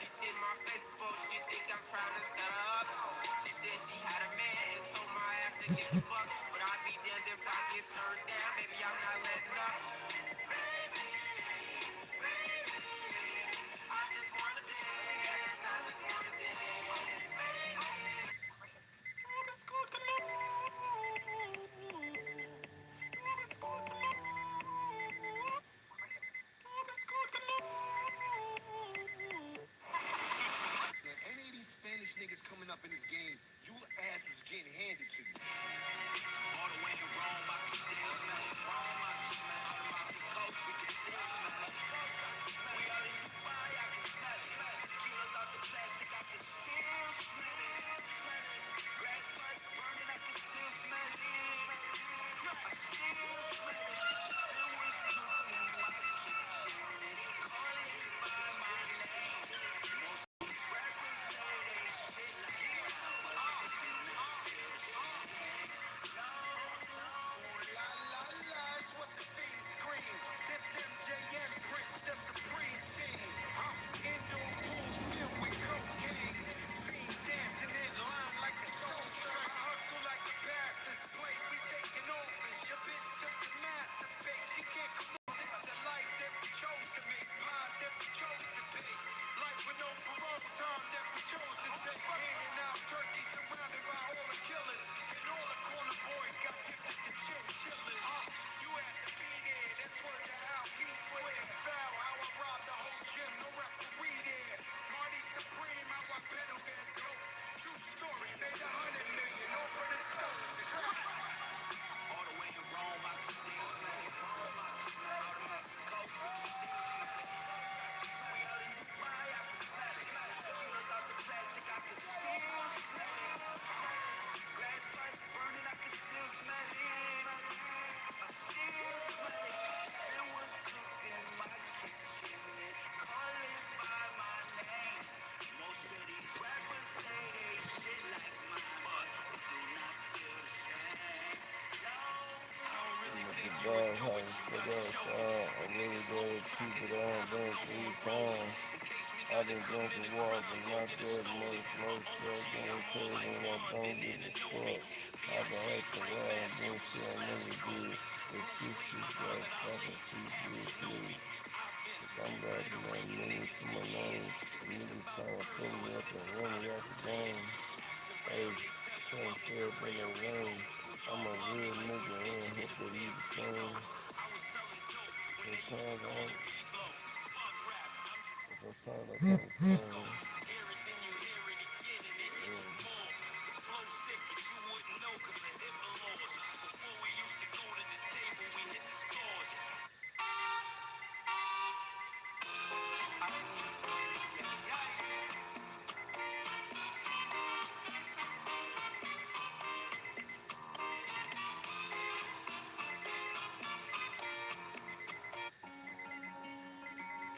She see my face before she think I'm trying to set her up. She said she had a man and told my ass to get fucked. But I'd be damned if I get turned down. Baby, I'm not letting up. I just wanna dance. I just wanna dance.
Any of these Spanish niggas coming up in this game, you ass was getting handed to you.
All the way in Rome, I can still smell it. Rome, I can smell it. All the way to the coast, we can still smell it. We out in Dubai, I can smell it. Kilos out the plastic, I can still smell it. Grass pipes burning, I can still smell it. I still smell it. It was cooked in my kitchen. Call it by my name. Most of these rappers say they shit like that, but I do not feel the same.
La la la is what the fiends scream. This MJN Prince, the supreme team. Indoor pools filled with cocaine. Fiends dancing in line like a soul train. I hustle like a bastard's plate. We taking offers. Your bitch took the masturbate. She can't come on. This is a life that we chose to make. Pies that we chose to pay. Life with no parole time that we chose to take. Handing out turkeys surrounded by all the killers. And all the corner boys got gifted to chinchillas. You had to be there. That's word to how peace swears foul. How I robbed the whole gym. No referee there. Marty Supreme. How I pedal that dope. True story. Made 100 million over the stove.
All the way in Rome, I can still smell it. All the way to the coast, we can still smell it. We out in Dubai, I can smell it. Kilos out the plastic, I can still smell it. Glass pipes burning, I can still smell it. I still smell it. It was cooked in my kitchen. And call it by my name. Most of these rappers say they shit like mine, but they do not feel the same. No, I don't
I'm
really
at the
think you would
bar,
do
hot
what
as
you
fuck
gotta show me.
outside. I
And
really
niggas lose
gotta
track
keep
of
it
the
on,
time to
been
go on
3 times.
rolling. In case we
I've
gotta
been
come in
drinking
the
water,
crowd
but
and go
not
get a
that
story.
much. Most
OG,
goddamn
I'm more like
crazy, and I
Bud than
don't give a
Ananobi.
fuck. I've
B.I.G.
been acting
Frank
wild and doing
Matthews
shit
is
I never
classic
did.
Kobe.
But
Bruce
shit
Lee,
just got
Muhammad Ali,
stopping CG,
Shinobi.
please.
I've been
Cause I'm rapping that
obliterating
millions
niggas
to
for
my
years.
name.
Is
And
this
niggas
about a
trying to
verse
fill
or
me
is
up
this
and run
about
me
a
out the
career?
game.
Ask around,
Hey,
they tell you
can't
of your
say it, but
career
it
reload.
rain.
We
I'm
all
a
love
real
it like when
nigga,
bitches
ain't
hit
hip
it
that
big
need the same.
speedos. I was selling dope when they used to
Sometimes
call
I,
it weed blow. Fuck rap, I'm just
sometimes I can't
go.
stand.
Hear it, then you hear it again, and it hits you
Yeah.
more. The flow sick, but you wouldn't know cause of HIPAA laws. Before we used to go to the table, we hit the stores.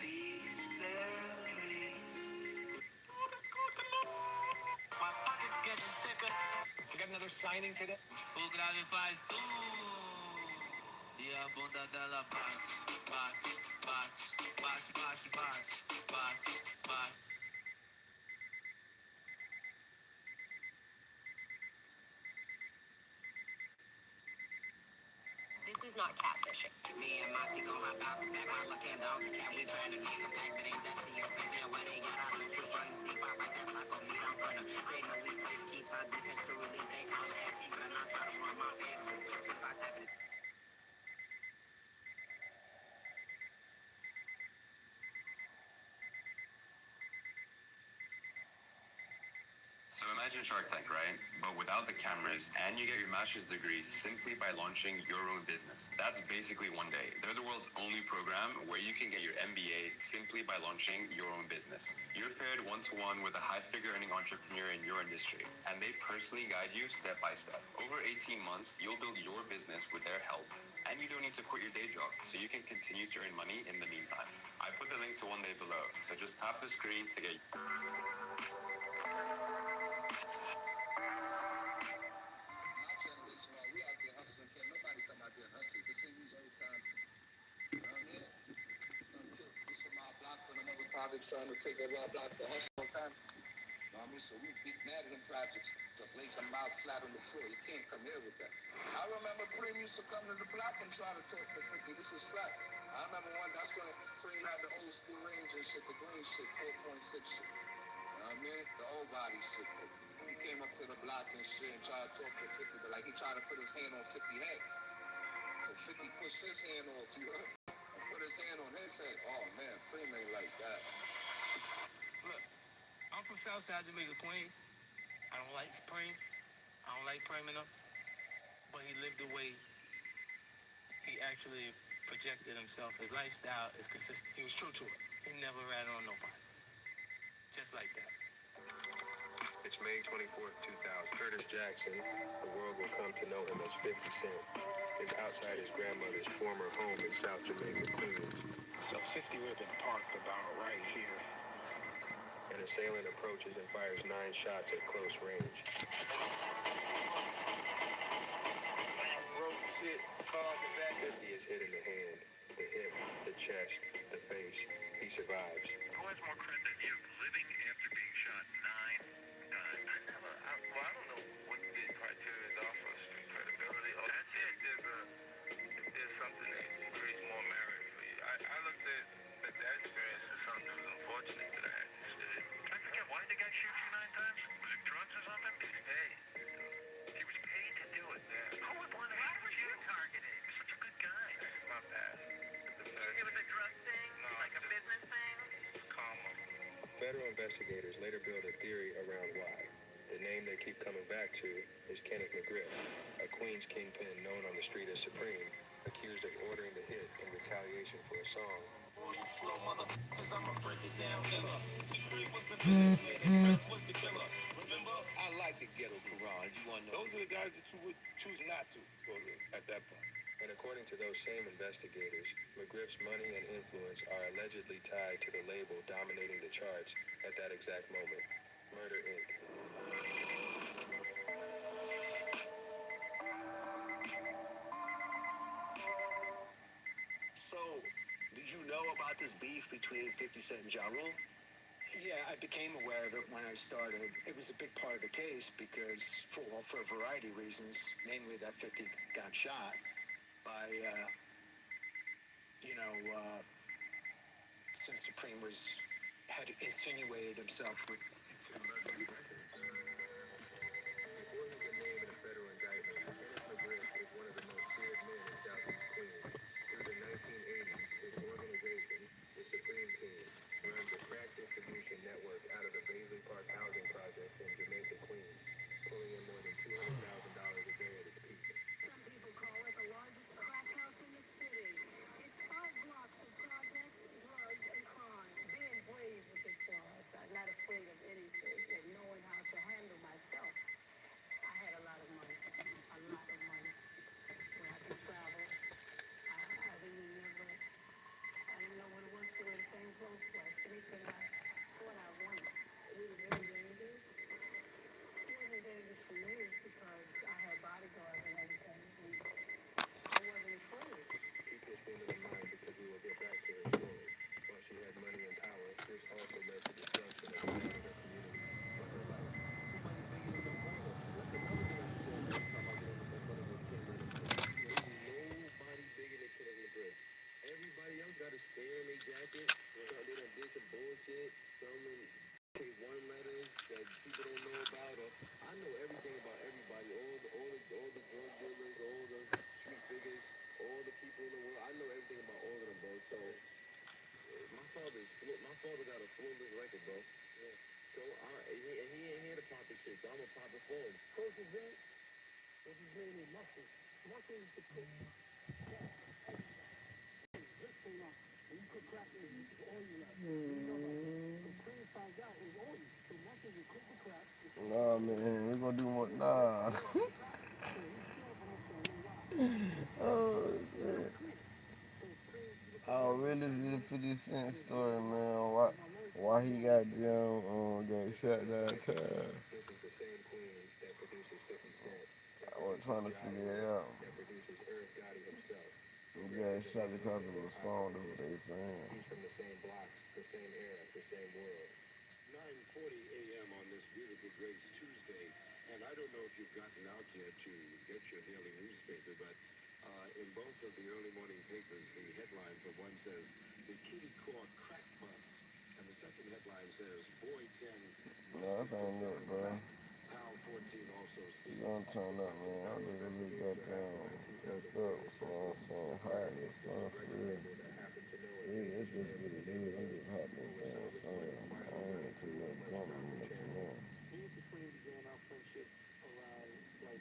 These memories. My pocket's getting thicker. We got another signing today. O grave faz tu e a bunda dela bate, bate, bate, bate, bate, bate, bate, bate.
This is not catfishing.
Me and Monty gon' hop out the back while looking down. Yeah, we trying to make a pack, but ain't that see your face, man? Why they got our loose front deep out like that taco meat I'm front of. They know we play keeps our defense to relief. They call it FC, but I'm not trying to run my payroll. Just by tapping it.
So imagine Shark Tank, right? But without the cameras, and you get your master's degree simply by launching your own business. That's basically One Day. They're the world's only program where you can get your MBA simply by launching your own business. You're paired one-to-one with a high-figure earning entrepreneur in your industry, and they personally guide you step by step. Over 18 months, you'll build your business with their help, and you don't need to quit your day job, so you can continue to earn money in the meantime. I put the link to One Day below, so just tap the screen to get...
My generation, while we out there hustling, can't nobody come out there and hustle. This ain't these old time. You know what I mean? This from our block, from them other projects trying to take over our block for hustle all the time. You know what I mean? So we beat mad at them projects to lay them out flat on the floor. You can't come here with that. I remember Preem used to come to the block and try to talk to 50. This is fact. I remember that's when Preem had the old school range and shit, the green shit, 4.6 shit. You know what I mean? The old body shit. He came up to the block and shit and tried to talk to 50, but like he tried to put his hand on 50's head. So 50 pushed his hand off, you heard? And put his hand on his head. Oh man, Preem ain't like that.
Look, I'm from Southside Jamaica, Queens. I don't like Preem. I don't like Preem enough. But he lived the way he actually projected himself. His lifestyle is consistent. He was true to it. He never ratted on nobody. Just like that.
It's May 24th, 2000. Curtis Jackson, the world will come to know him as 50 Cent, is outside his grandmother's former home in South Jamaica, Queens.
So 50 would have been parked about right here.
An assailant approaches and fires 9 shots at close range.
Broke shit, cars and back.
50 is hit in the hand, the hip, the chest, the face. He survives.
Who has more cred than you, living after being shot 9 times? I don't know what the criteria are for street credibility. That's it. If there's something that creates more merit for you. I looked at that experience as something that was unfortunate that I had to do. I forget, why did the guy shoot you 9 times? Was it drugs or something? He was paid. He was paid to do it. Yeah. Who would want to have you targeted? You're such a good guy. That's my past. It was a drug thing? No, like a business thing? Karma.
Federal investigators later build a theory around why. The name they keep coming back to is Kenneth McGriff, a Queens kingpin known on the street as Supreme, accused of ordering the hit in retaliation for a song.
Slow motherfuckers, I'ma break it down, nigga. Supreme was the businessman and Chris was the killer. Remember?
I like the ghetto Quran. You want to know?
Those are the guys that you would choose not to go with at that point.
And according to those same investigators, McGriff's money and influence are allegedly tied to the label dominating the charts at that exact moment, Murder Inc.
So, did you know about this beef between 50 Cent and Ja Rule?
Yeah, I became aware of it when I started. It was a big part of the case because, for a variety of reasons, namely that 50 got shot by, since Supreme had insinuated himself with
Before he's a name in a federal indictment, Kenneth McGriff is one of the most feared men in Southeast Queens. Through the 1980s, his organization, the Supreme Team, runs a crack distribution network out of the Baisley Park housing projects in Jamaica, Queens, pulling in more than $200,000 a day at its peak.
Some people call it the largest crack house in the city. It's 5 blocks of projects, drugs, and crime. Being brave with this boss, I'm not afraid of anything, and knowing how to handle myself. I had a lot of money. When I could travel, I didn't know what it was to wear the same clothes twice. Anything I thought I wanted. It was very dangerous. It wasn't dangerous for me because I had bodyguards and everything. And I wasn't afraid.
Keep this woman in mind because we will get back to her story. While she had money and power, this also led to destruction of the rest of her community for her life. Nobody bigger than Kenneth McGriff. Everybody else got a stain on their jacket. They done did some bullshit. Some take one letters that people don't know about. Or I know everything about everybody. All the drug dealers, all the street figures, all the people in the world. I know everything about all of them, bro. So my father got a flawless record, bro. So he ain't here to popping shit, so I'm gonna pop it for him.
Coach is great, but his name is Muscle. Muscle is the cook. Just so you know, when you cook crack, it's all you left. You know that. So Cream found out it was all you. So Muscle will cook the crack.
Nah, man, we gonna do more. Nah. Oh shit. Oh, really? This is the 50 Cent story, man. Why he got them got shot downtown?
This is the same Queens that produces 50 Cent.
I was trying to figure it out.
That produces Irv Gotti himself.
He got shot because of a song. That's what they saying.
He's from the same blocks, the same era, the same world.
9:40 a.m. on this beautiful Grace Tuesday, and I don't know if you've gotten out yet to get your daily newspaper, but in both of the early morning papers, the headline for one says, "The Kitty Caught Crack Bust," and the second headline says, "Boy 10
No, that's ain't it, bro.
Pal 14 also
You
seized."
don't turn up, man. I look a little goddamn fucked up. You know what I'm saying? Hot in the sun for real. It's just what it is. I'm just hot in the damn sun. I ain't too much drunk much more.
Me and Supreme began our friendship around like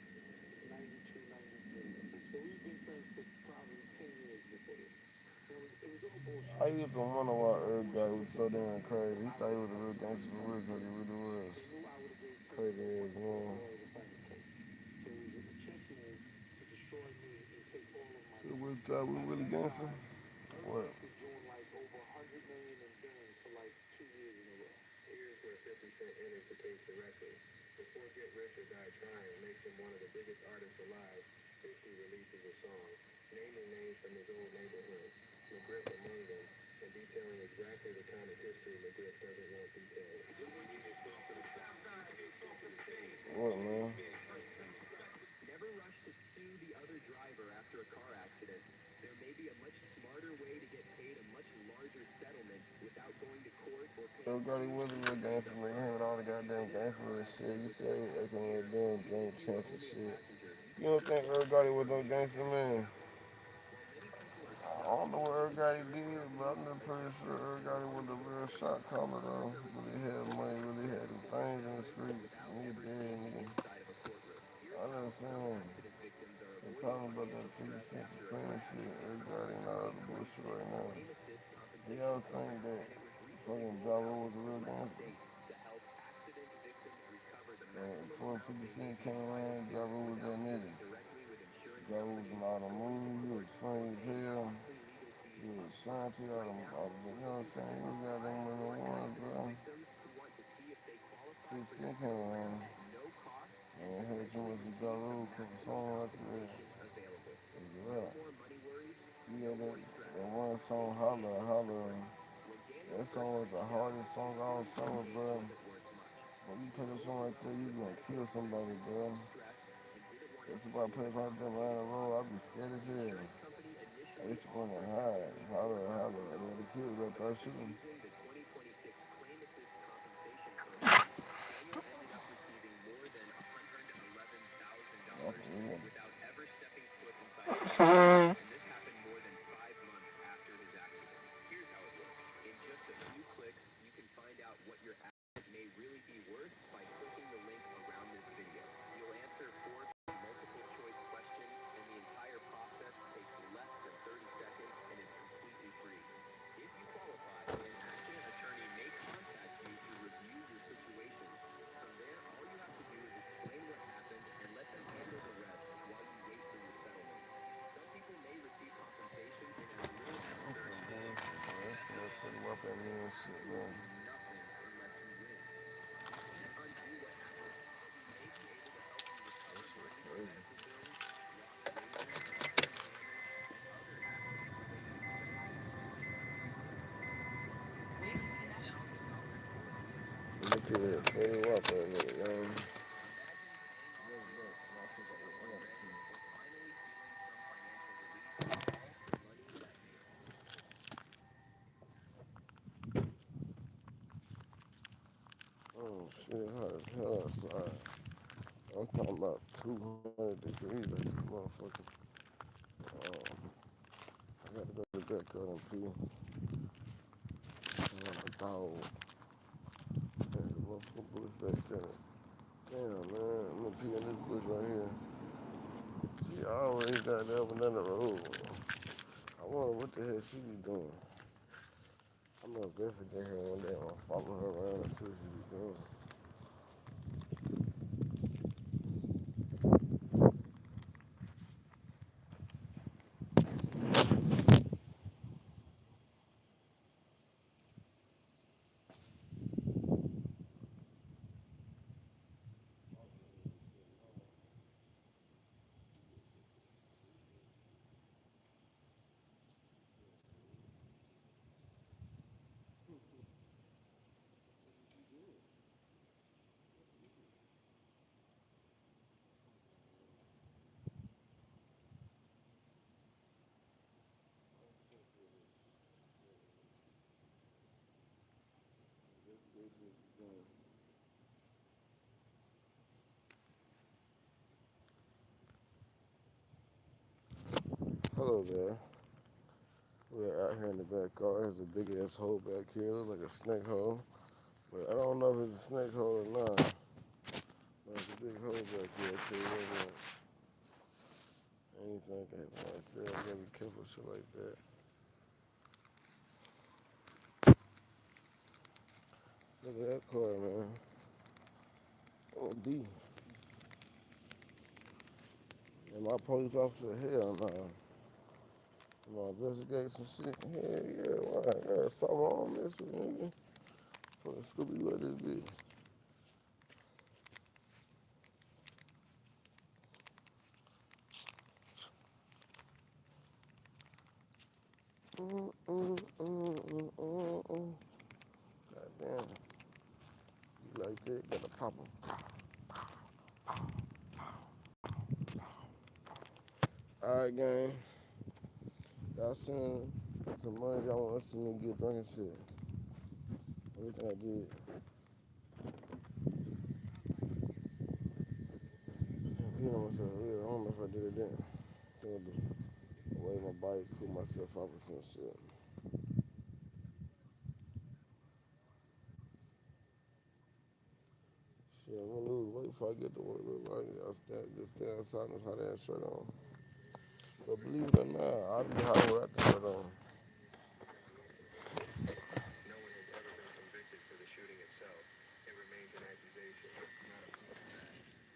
92, 93. So we've been friends for probably 10 years before this. It was all bullshit.
I used to wonder why Earl guy was so damn crazy. He thought he was a real gangster for real because he really was. Crazy ass man.
So it was a chess move to destroy me and take all of my
So what time we really gangster? What?
was doing like over 100 million in billing for like 2 years in a row.
Here's where 50 Cent enters the case directly. Before Get Rich or Die Trying makes him one of the biggest artists alive, 50 releases a song, naming names from his old neighborhood, McGriff among them, and detailing exactly the kind of history McGriff doesn't want detailed.
What, man?
Never rush to sue the other driver after a car accident. There may be a much smarter way to get paid a much larger settlement without going to court or paying.
Earl Gotti was a real gangster, man. Him with all the goddamn gangsters and shit. You say acting like damn drink champs and shit. You don't think Earl Gotti was no gangster, man? I don't know what Earl Gotti did, but I'm just pretty sure Earl Gotti was a real shot caller, though. Really had money, really had them things in the street. Nigga dead, nigga. I understand. They're talking about that 50 Cent Supreme shit. Earl Gotti and all the bullshit right now. Do y'all think that fucking Ja Rule was a real gangster? Before 50 Cent came around, Ja Rule was that nigga. Ja Rule was in all the movies, he was funny as hell. He was trying to all the, you know what I'm saying? He got them one of the ones, bro. 50 Cent came around. Man, I heard too much from Ja Rule, couple songs after that. It was right. He had that one song, Holla, Holla. That song was the hardest song all summer, bro. When you play a song like that, you gonna kill somebody, bro. If somebody plays like that around the road, I'd be scared as hell. They spun it high, holler, holler, and then the kids got that shooting.
Without ever stepping foot inside the car. And this happened more than 5 months after his accident. Here's how it works. In just a few clicks, you can find out what your accident may really be worth by clicking the link around this video. You'll answer 4 multiple choice questions, and the entire process takes less than 30 seconds and is completely free. If you qualify, an accident attorney may contact you to review your situation. From there, all you have to do is explain what happened and let them handle the rest while you wait for your settlement. Some people may receive compensation in as little as 30 days.
That shit up at me and shit, man.
Nothing unless you win. You can't undo what happened, but we may be able to help you recover money for medical bills, lost wages, brain damage, and other accident-related expenses using our network.
Look at that, fade up that nigga, man. Oh shit, hot as hell outside. I'm talking about 200 degrees like this motherfucker. I gotta go to the backyard and pee. I'm a dog. There's a motherfucking bush back there. Damn, man. I'm gonna pee in this bush right here. She always got that up and down the road. I wonder what the hell she be doing. I'm gonna investigate her one day. I'm gonna follow her around and see what she be doing. Hello there. We're out here in the backyard. There's a big ass hole back here. Looks like a snake hole. But I don't know if it's a snake hole or not. But it's a big hole back here. I tell you what, anything can happen right there. You gotta be careful with shit like that. Look at that car, man. Oh, D. And my police officer, hell no. I'm gonna investigate some shit. Hell yeah, why? I got something on this with nigga. Fucking Scooby, what this bitch? God damn. You like that? Gotta pop 'em. Alright, gang. Y'all send some money y'all want to see me get drunk and shit. Everything I did. Being on myself real. I don't know if I did it then. I think I just weigh my bike, cool myself out with some shit. Shit, I'm gonna lose weight before I get to work. Right? I'll just stand outside in this hot ass shirt on. But believe it or not, I'll be hot without the shirt on.
No one has ever been convicted for the shooting itself. It remains an accusation, not a proof of that.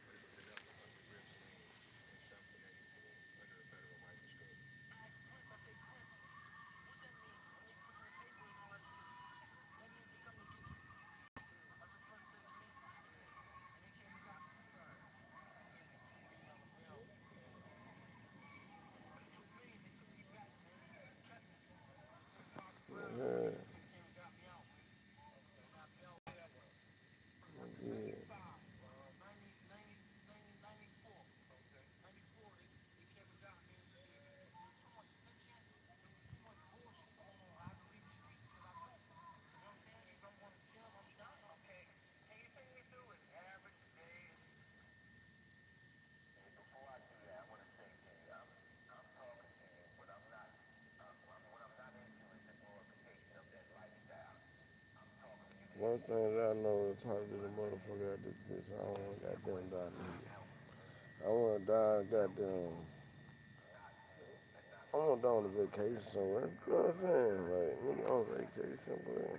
But it was enough to put the Grips name in some connected to him under a federal microscope.
I asked Prince, I said, Prince, what that mean when they put you in paper and all that shit? That means he coming to get you. That's what Prince said to me. And they came and got me. Gave me $2 million on the bail. For the $2 million, they took me back, man. They kept me. Took me out the ground.
Yeah.
They came and got me out, man. And that bail,
Yeah.
95, 94. 94, they came and got me and shit. There was too much snitching. There was too much bullshit going on. I had to leave the streets because I knew. You know what I'm saying? Either I'm going to jail or I'm done. Okay. Can you take me through an average day? Before I do that, I want to say to you, I'm talking to you, but I'm not, what I'm not into is the glorification of that lifestyle. I'm talking to you.
One thing that I know is how to do the motherfucker at this bitch. I don't want to goddamn die in here. I want to die goddamn. I want to die on a vacation somewhere. You know what I'm saying? Like, nigga on vacation, bro.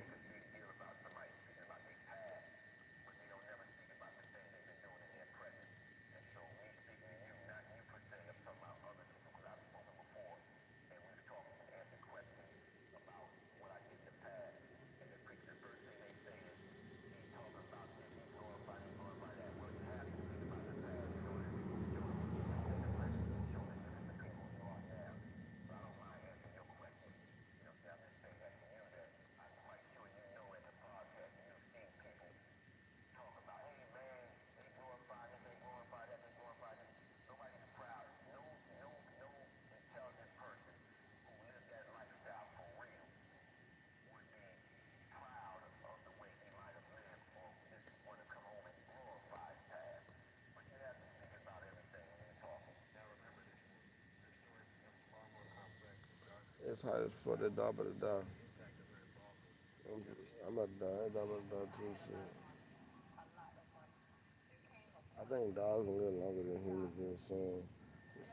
It's hot as fuck. That dog better die. I'm about to die. That dog better die too. Shit. I think dogs can live longer than humans been saying.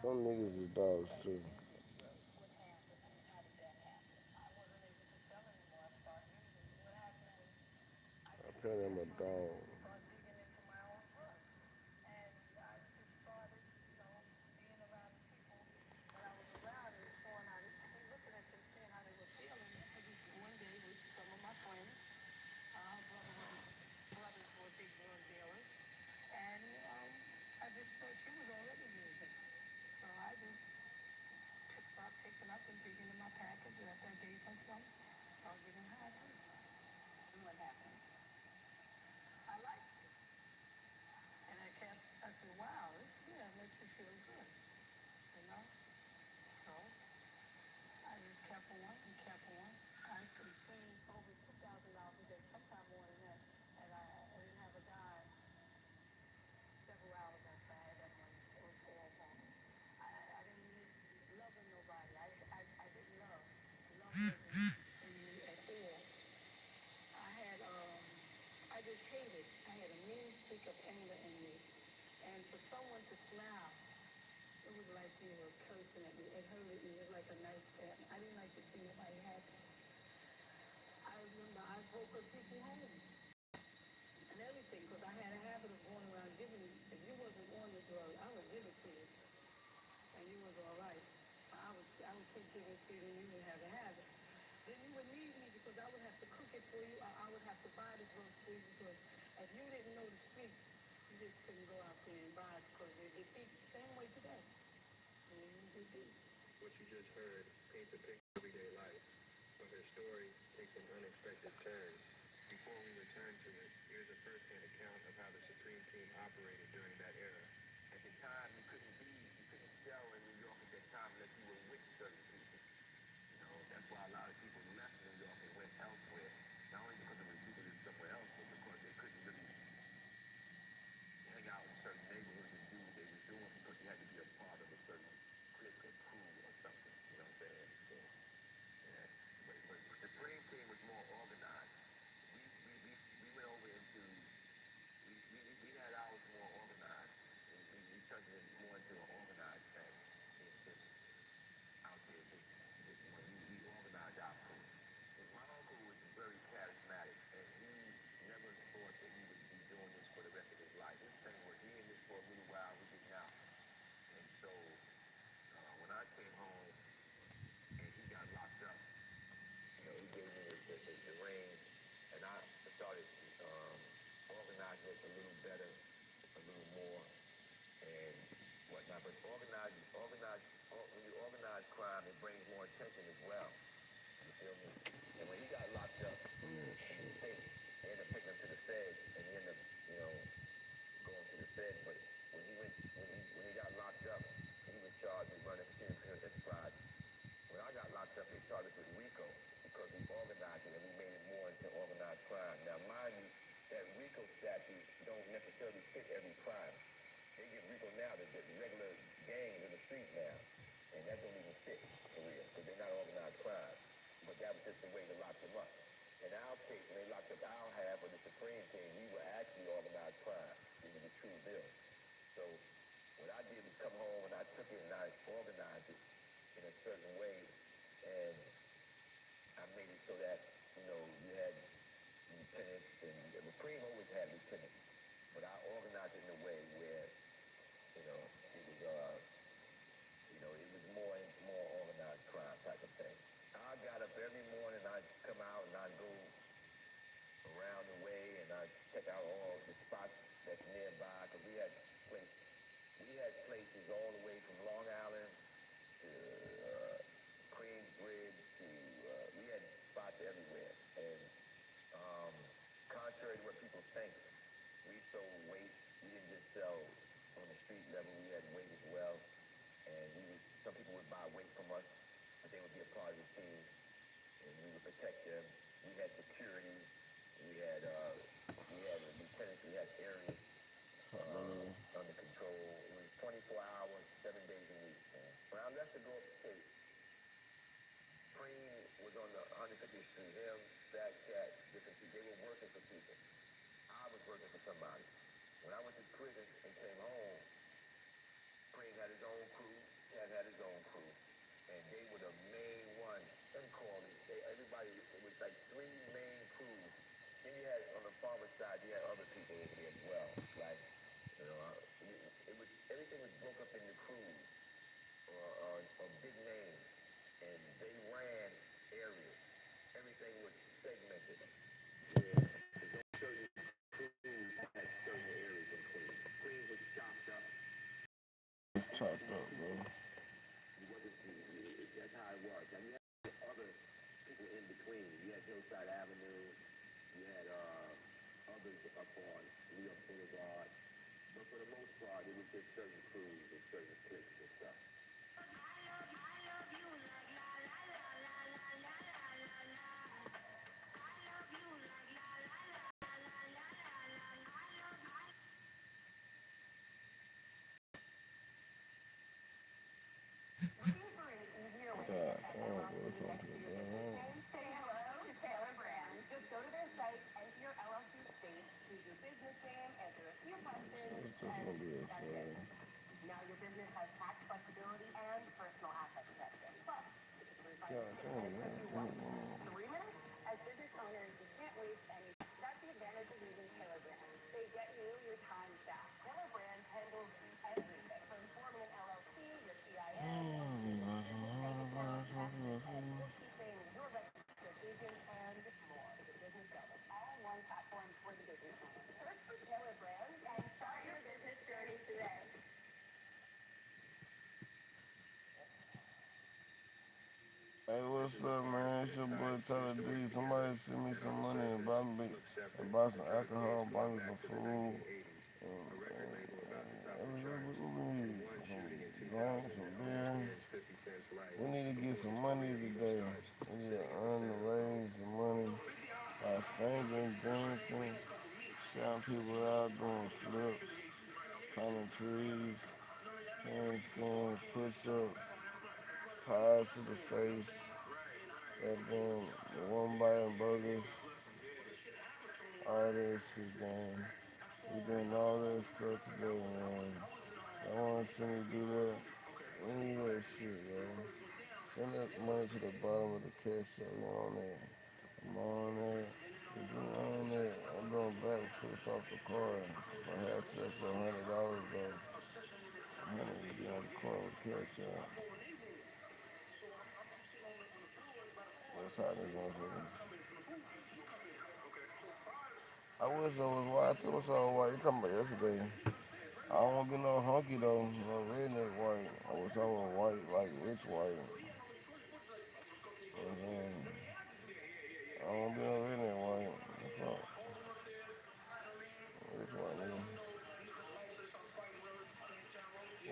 Some niggas is dogs too. I pet him a dog.
What you just heard paints a picture of everyday life, but her story takes an unexpected turn. Before we return to it, here's a first-hand account of how the Supreme Team operated during that era.
At the time, you couldn't sell in New York at that time unless you were with certain people. You know, that's why a lot of people left New York and went elsewhere. Not only because it was cheaper than somewhere else, but because they couldn't really hang out in certain neighborhoods and do what they were doing because you had to be a part of a certain clique or crew or something. You know what I'm saying? So, yeah. But the Supreme Team was more organized. We went over into we had ours more organized. We turned it more into an organized thing. It's just out there, just when we organized our crew. My uncle was very charismatic, and he never thought that he would be doing this for the rest of his life. His thing was he in this for a little while, we get out. And so when I came home and he got locked up, you know, he gave me the reins, and I started organizing it a little better, a little more, and whatnot. But when you organize crime, it brings more attention as well. You feel me? And when he got locked up in the state, they ended up taking him to the feds, and he ended up, you know, going to the feds. But when he got locked up, he was charged with running continuous enterprise. When I got locked up, they charged us with RICO because we organized it and we made it more into organized crime. Now, mind you, that RICO statute don't necessarily fit every crime. They give RICO now to the regular gangs in the street now, and that don't even fit for real because they're not organized crime. But that was just the way to lock them up. In our case, when they locked up our half of the Supreme Team, we were actually organized crime. We were the true deal. So what I did was come home and I took it and I organized it in a certain way, and I made it so that, you know, you had lieutenants, and the Supreme always had lieutenants, but I organized it in a way where, you know, it was more organized crime type of thing. I got up every morning, I'd come out and I'd go around the way and I'd check out all the spots that's nearby, because we had places all the way from Long Island to Queensbridge to, we had spots everywhere. And contrary to what people think, we sold weight. We didn't just sell on the street level, we had weight as well. And some people would buy weight from us, but they would be a part of the team, and we would protect them. We had security. We had lieutenants. We had areas under control. It was 24 hours, 7 days a week. Man. When I left to go upstate, Preem was on the 150th Street. Him, Fat Cat, different people. They were working for people. I was working for somebody. When I went to prison and came home, Preem had his own crew, Kev had his own crew, and they were the main ones. Them called it. Everybody, it was like three main crews. Then you had on the farmer side, you had other people over there as well. Like, you know, it was everything was broke up into crews or big names, and they ran areas. Everything was segmented. Yeah, certain crews had certain areas in Queens. Queens was chopped up.
It's chopped up, bro.
That's how it was. And you had other people in between. You had Hillside Avenue. You had others up on New York Boulevard. But for the most part, it was just certain crews and certain cliques and stuff.
God damn, bro. It's on to the ground.
Say hello to Taylor Brands. Just go to their site, enter your LLC state, choose your business name, answer a few questions,
It's just gonna be a
that's it. Now your business has tax flexibility and personal asset protection. Plus, it's a
God damn, man.
3 minutes? As business owners, you can't waste any. That's the advantage of using Taylor Brands. They get you your time back. Taylor Brands handles everything from forming an LLC, your PIN, bookkeeping, your registered agent, and more. The business double. All one platform for the business owner. Search for Taylor Brands and start your business journey today.
Hey, what's up, man? It's your boy Tyla Dee. Somebody send me some money and buy some alcohol, buy me some food. We need some drinks, some beer. We need to get some money today. We need to earn and raise some money by singing, dancing, shouting people out, doing flips, climbing trees, handstands, push-ups, pies to the face, goddamn one biting burgers, all that shit, gang. We doing all that stuff today, man. Y'all wanna see me do that? We need that shit, yo. Send that money to the bottom of the cash app. We on that. I'm on that. If you on that, I'm doing backflips off the car. If I had to, for $100 though. I'm gonna be on the corner with cash app. That's how they motherfucker. I wish I was white. I wish I was white. You talking about yesterday? I don't want to be no hunky though, no redneck white. I wish I was white, like rich white. You know what I'm saying? I don't want to be no redneck white. What's up? Rich white nigga.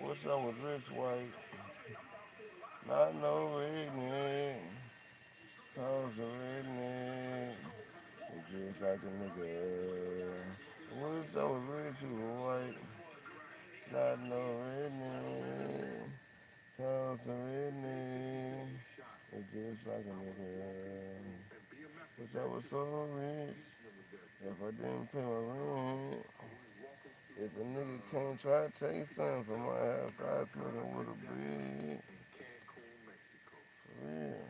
Wish I was rich white, not no redneck. Cause a redneck is just like a nigga. Wish I was rich people white, not no redneck. Cause a redneck is just like a nigga. Wish I was so rich if I didn't pay my rent. If a nigga can't try to take something from my house, I'd smoke him with a brick. For real.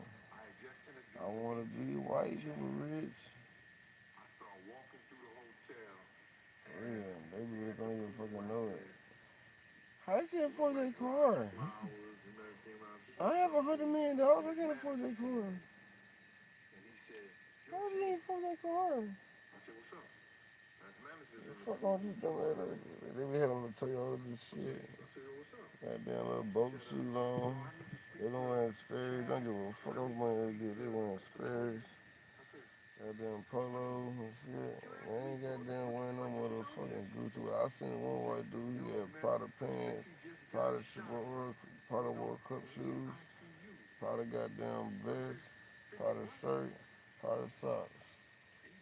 I wanna be white people rich. For real. They really don't even fucking know it. How you can't afford their car? I have $100 million. I can't afford their car. How do you afford that car? The fuck all this dumb ass. They be having the Toyotas and shit. Goddamn little boat shoes on. They don't wear Sperry's. Don't give a fuck how much money they get. They wearing Sperry's. Goddamn polo and shit. They ain't goddamn wearing no motherfucking Gucci. I seen one white dude. He had Prada pants, Prada World Cup shoes, Prada goddamn vest, Prada shirt, Prada socks.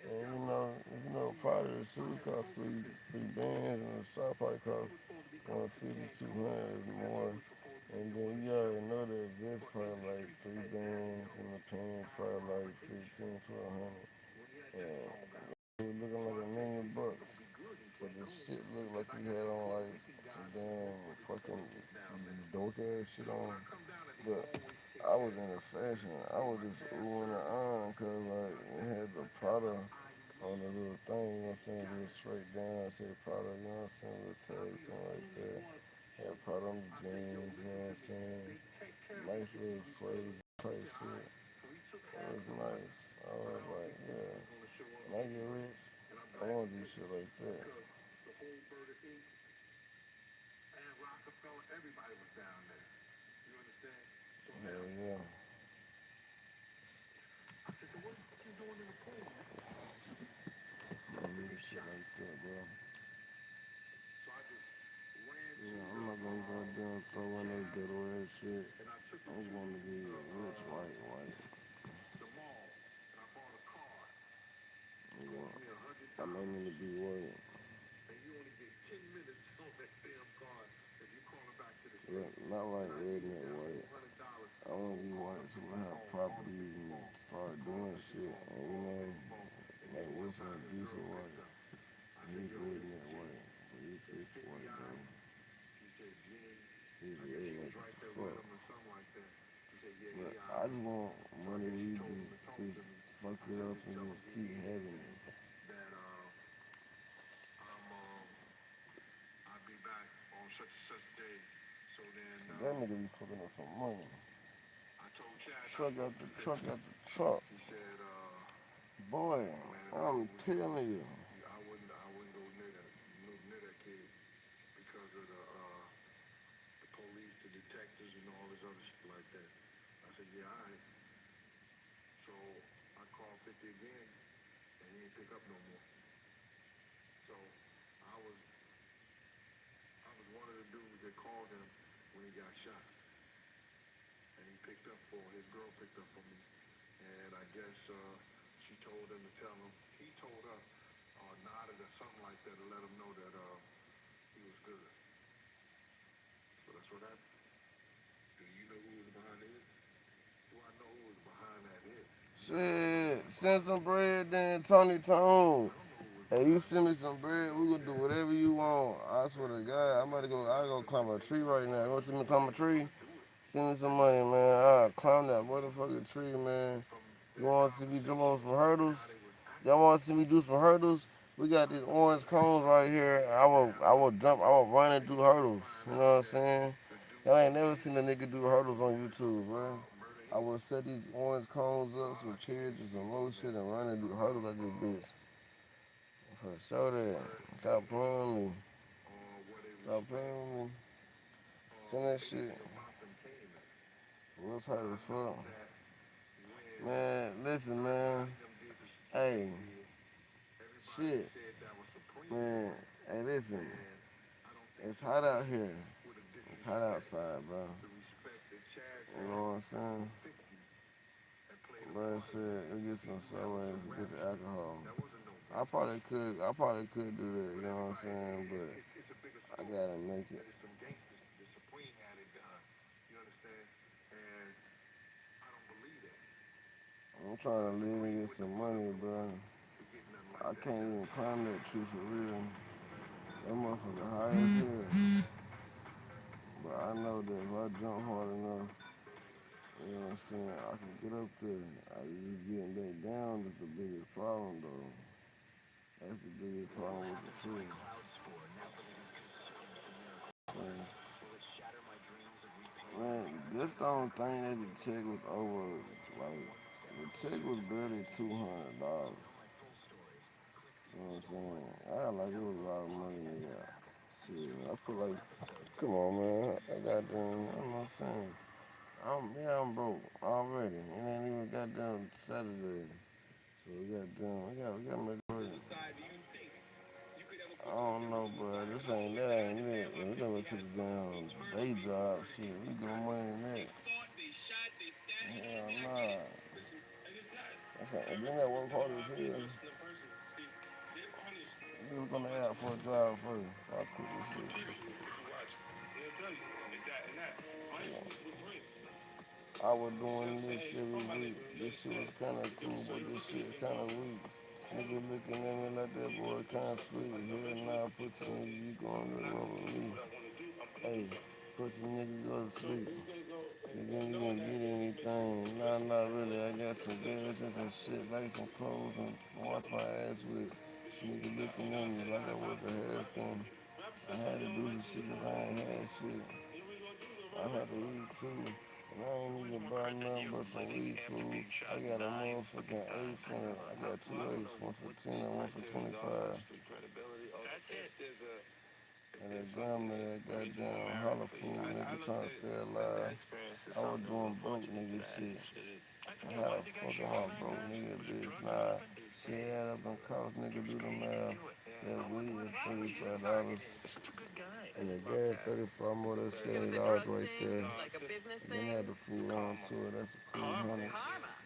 And Prada the shoes cost three bands, and the sock probably cost 150, 200 more. And then you already know that vest probably like three bands, and the pants probably like 15, 1200. Yeah, he was looking like $1 million. But the shit looked like he had on like some damn fucking dork ass shit on. But I was in the fashion. I was just oohing and on because like it had the Prada on the little thing, you know what I'm saying? It was straight down. I said Prada, you know what I'm saying? Little tag thing right there. Had Prada on the jeans, you know what I'm saying? Nice little suede type shit. It was nice. I was like, yeah. When I get rich, I want to do shit like that.
The whole Burger Inc. and Rockefeller, everybody was down there. You understand? So
Hell yeah.
I said, so what you doing in the pool, man?
I do shit like that, bro.
So I just ran to
Yeah, I'm not gonna go down and throw in no ghetto ass shit. I'm gonna be rich, white.
the mall and I bought a car.
You
It
know,
cost me
I might
$100.
need to be white.
And you only get 10 minutes on that damn car if you call it back to the
Yeah,
States.
not like
And I used
redneck
that
white.
whole $100
I want to be white so I have properties and start doing shit. And you know, like Wilson and Diesel white. He's redneck white. But he's rich white though.
She said, Gene,
He's
I guess he was
redneck
right
as
there with
fuck.
him or something like that. He said, yeah,
But
he
I just want
so I
money
guess
where
she
you
told him to talk
just
to me.
fuck
I
it
said,
up
just
and
tell him
just keep having it.
that I'll be back on such and such day. So then
That nigga be fucking up some money.
I told Chad I
Truck out
smoked
the
the 50.
truck out the truck.
He said,
Boy,
man, if I
I'm
was you,
telling you.
I wouldn't go near that kid because of the police, the detectives, and all this other shit like that. I said, yeah, all right. So I called 50 again, and he didn't pick up no more. So I was one of the dudes that called him when he got shot. And he picked up his girl picked up for me. And I guess she told him to tell him, he told her, or nodded or something like that to let him know that he was good. So that's what happened. Do you know who was behind it? Do I know who was behind that hit?
Shit, send some bread then, Tony Tone. Hey, you send me some bread, we gonna do whatever you want. I swear to God, I go climb a tree right now. You want to see me climb a tree? Send me some money, man. I'll climb that motherfucking tree, man. You want to see me jump on some hurdles? Y'all want to see me do some hurdles? We got these orange cones right here. I will jump, I will run and do hurdles. You know what I'm saying? Y'all ain't never seen a nigga do hurdles on YouTube, bro. I will set these orange cones up, some chairs and some low shit and run and do hurdles like this bitch. For sure that. Stop playing with me. Stop playing with me. Send that shit. What's hot as fuck? Man, listen, man. Hey. Shit. Man, hey, listen. It's hot out here. It's hot outside, bro. You know what I'm saying? But shit, we get some subways, we get the alcohol. I probably could do that, you know what I'm saying? But I gotta make it.
Some gangsters, the Supreme had it done. You understand? And I don't believe that.
I'm trying to live and get some money, bro. I can't even climb that tree for real. That motherfucker high as hell. But I know that if I jump hard enough, you know what I'm saying, I can get up there. I just getting back down is the biggest problem, though. That's the biggest problem with the tree. Man, just don't think that the check was over. Like, the check was barely $200. You know what I'm saying? I got like it was a lot of money, nigga. Shit, I put like, come on, man. I got them, you know what I'm saying? I'm broke already. It ain't even goddamn Saturday. So we got to make it work. I don't know, bro. That ain't it. We gotta to the damn day job. Shit, we get more money than that. Hell nah. And then that work hard as hell. You was gonna ask for a job first. So I quit this shit. I was doing this shit every week. This shit was kinda cool, but this shit kinda weak. Nigga looking at me like that boy kinda sweet. Hell nah, pussy nigga, you gonna remember me. Hey, pussy nigga, go to sleep. You gonna get anything? Nah, not really. I got some gas and some shit, like some clothes and wash my ass with. Nigga looking at me like I was a has been. I had to do some shit 'cause I ain't had shit. I had to eat too. And I ain't even buy nothing but some weed food. I got a motherfucking eighth in it. I got two eighths, one for 10 and one for 25.
That's it.
And that grandma that goddamn holler food nigga trying to stay alive. I was doing broke nigga shit. And how the fuck am I broke nigga bitch? Nah, shit add up and cost nigga do the math. That weed is $35. And the gas 35 more, that's $70 right there. And then add the food on to it, that's a cool 100.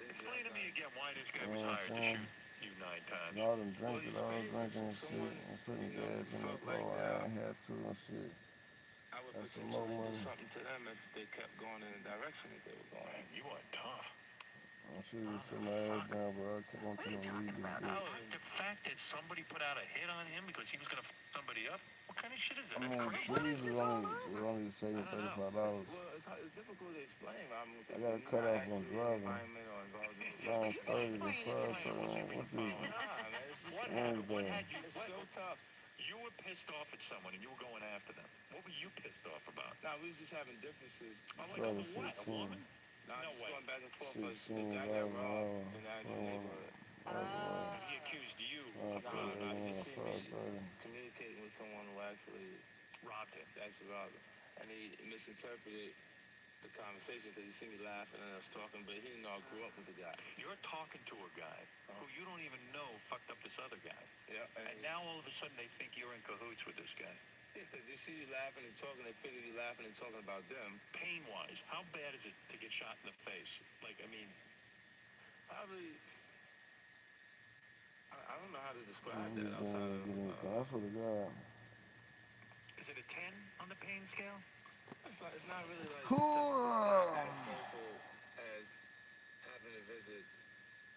Explain to me again why this guy
You
was
know what
hired
I'm
to
saying?
shoot you 9 times.
And all them drinking, and shit, and putting gas in the car, I ain't had to and shit.
I would
That's some more
potentially do
money.
something to them if they kept going in the direction that they were going.
You are tough.
I should have sit my ass down, but I kept on trying to read this bitch.
The fact that somebody put out a hit on him because he was going to somebody up, what kind of shit is that?
I
That's
mean,
crazy.
trees was only saving $35.
Well, it's difficult to explain.
I got a cut off on driving. Lines 30 to 5, what this?
What had you?
It's so tough.
You were pissed off at someone and you were going after them. What were you pissed off about?
Nah, we was just having differences.
Like over what? A woman?
Nah,
No
just
way.
going back and forth.
16
The guy got robbed in our neighborhood.
He accused you
Nah,
of robbing
you
him.
see me communicating with someone who actually
Robbed him.
robbed him. And he misinterpreted the conversation because he seen me laughing and us talking, but he didn't know I grew up with the guy.
You're talking to a guy who you don't even know fucked up this other guy.
Yeah.
And now all of a sudden they think you're in cahoots with this guy.
Yeah, because you see you laughing and talking, they figure you laughing and talking about them.
Pain-wise, how bad is it to get shot in the face? Like, I mean...
Probably... I don't know how to describe that outside of...
I swear to God.
Is it a 10 on the pain scale?
It's not really like...
Cool.
It's not as painful as having to visit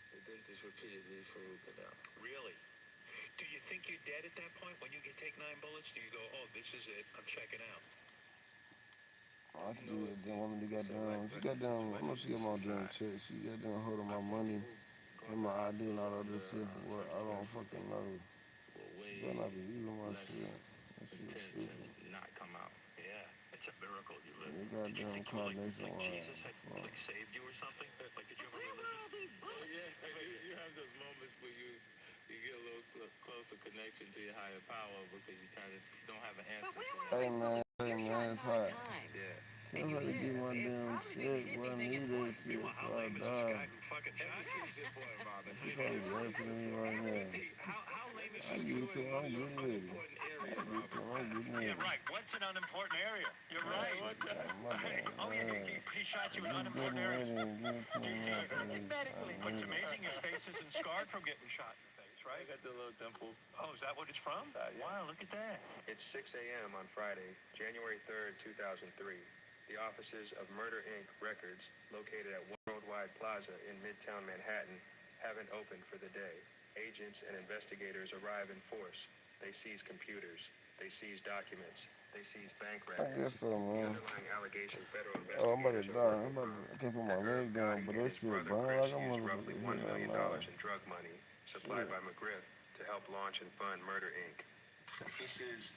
the dentist repeatedly for root canal.
Really? Do you think you're dead at that point when you take 9 bullets? Do you go, oh, this is it, I'm checking out?
I have to do that damn woman. I know she got my damn check. She got damn holding my money and my ID and all of this shit for what I don't fucking know. Better not be using my shit. That shit stupid.
And not come out.
Yeah, it's a miracle you live.
You
Did you
goddamn
think
call
like
nationwide.
Jesus had like saved you or something? Like, did you ever realize this?
Yeah, you have those moments where you get a little closer connection to your higher power because you kind of don't have an answer.
Hey man, it's hot.
Yeah.
Tell her to get my damn check, boy. I need that shit before I die. She probably laughing at me right now. I get it to her, I'm getting ready.
Yeah, right. What's an unimportant area? You're right. Oh, yeah, he shot you in an unimportant area. What's amazing, his face isn't scarred from getting shot in the face, right?
I got the little dimple.
Oh, is that what it's from? Wow, look at that.
It's 6 a.m. on Friday, January 3rd, 2003. The offices of Murder Inc. Records, located at Worldwide Plaza in Midtown Manhattan, haven't opened for the day. Agents and investigators arrive in force. They seize computers. They seize documents. They seize bank records.
I guess so, man.
The underlying allegation federal
Oh, I'm about to
investigators
die. I can't put my leg down, but that shit burn like a
roughly
motherfucker.
$1 million in drug money supplied by McGriff to help launch and fund Murder Inc.
This is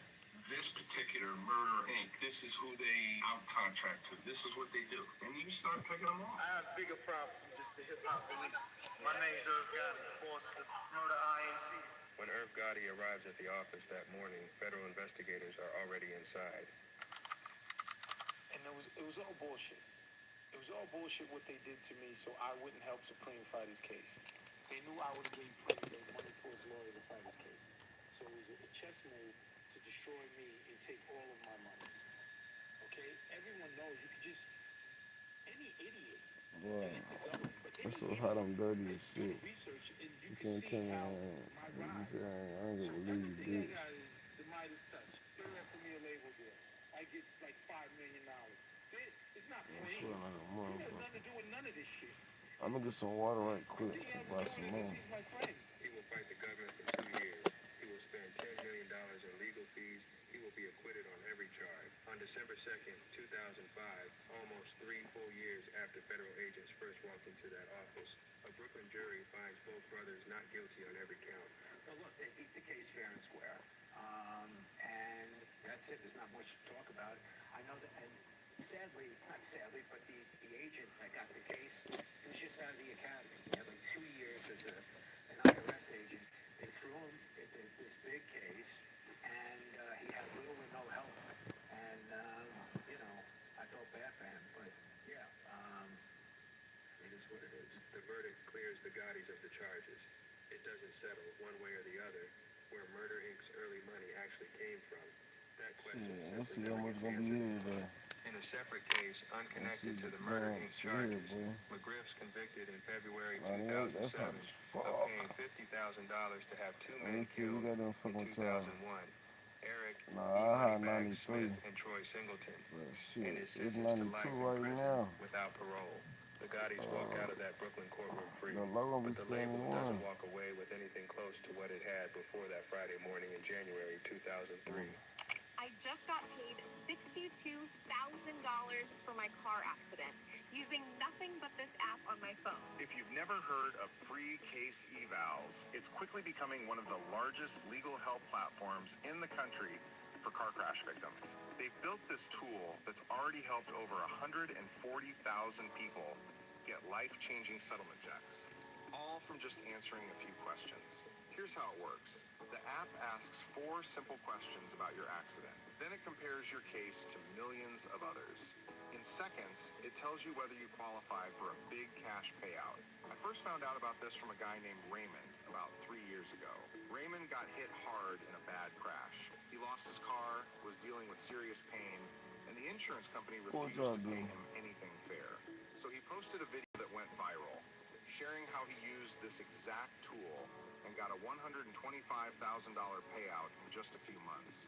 this particular Murder Inc. This is who they out-contract to. This is what they do. And you start picking them off.
I have bigger problems than just the hip-hop release. My name's Irv Gotti, boss of the Murder INC.
When Irv Gotti arrives at the office that morning, federal investigators are already inside.
And it was all bullshit. It was all bullshit what they did to me so I wouldn't help Supreme fight his case. They knew I would have gave President money for his lawyer to fight his case. So it was a chess move to destroy me and take all of my money. Okay? Everyone knows you could just, any idiot,
Boy, I'm so hot, I'm dirty as shit. You can't tell me you say I ain't gonna believe you, bitch.
That is the Midas touch. They're for me a label deal. I get like $5 million. It's not free. It has nothing to do with none of this shit.
I'm gonna get some water right quick to buy some more.
He will fight the government for 2 years. He will spend $10 million in legal
On December 2nd, 2005, almost 3 full years after federal agents first walked into that office, a Brooklyn jury finds both brothers not guilty on every count.
Well, look, they beat the case fair and square. And that's it. There's not much to talk about. I know that, and sadly, not sadly, but the agent that got the case, he was just out of the academy. He had like 2 years as an IRS agent. They threw him into this big case, and he had little or no help. And, I felt bad for him, but yeah, it is what it is.
The verdict clears the Gaudis of the charges. It doesn't settle one way or the other where Murder Inc.'s early money actually came from. That question
Let's
simply
see how
never
much
gets
gonna be
answered.
here today.
In a separate case, unconnected to the Murder Inc. charges, McGriff's convicted in February 2007 of paying $50,000 to have 2 men killed in 2001. Eric, Moneybags Smith, and Troy Singleton, and is sentenced to life in prison without parole. The Gaudis walk out of that Brooklyn courtroom free, but the label doesn't walk away with anything close to what it had before that Friday morning in January 2003.
I just got paid $62,000 for my car accident using nothing but this app on my phone.
If you've never heard of free case evals, it's quickly becoming one of the largest legal help platforms in the country for car crash victims. They've built this tool that's already helped over 140,000 people get life-changing settlement checks, all from just answering a few questions. Here's how it works. The app asks 4 simple questions about your accident. Then it compares your case to millions of others. In seconds, it tells you whether you qualify for a big cash payout. I first found out about this from a guy named Raymond about 3 years ago. Raymond got hit hard in a bad crash. He lost his car, was dealing with serious pain, and the insurance company refused to pay him anything fair. So he posted a video that went viral, sharing how he used this exact tool and got a $125,000 payout in just a few months.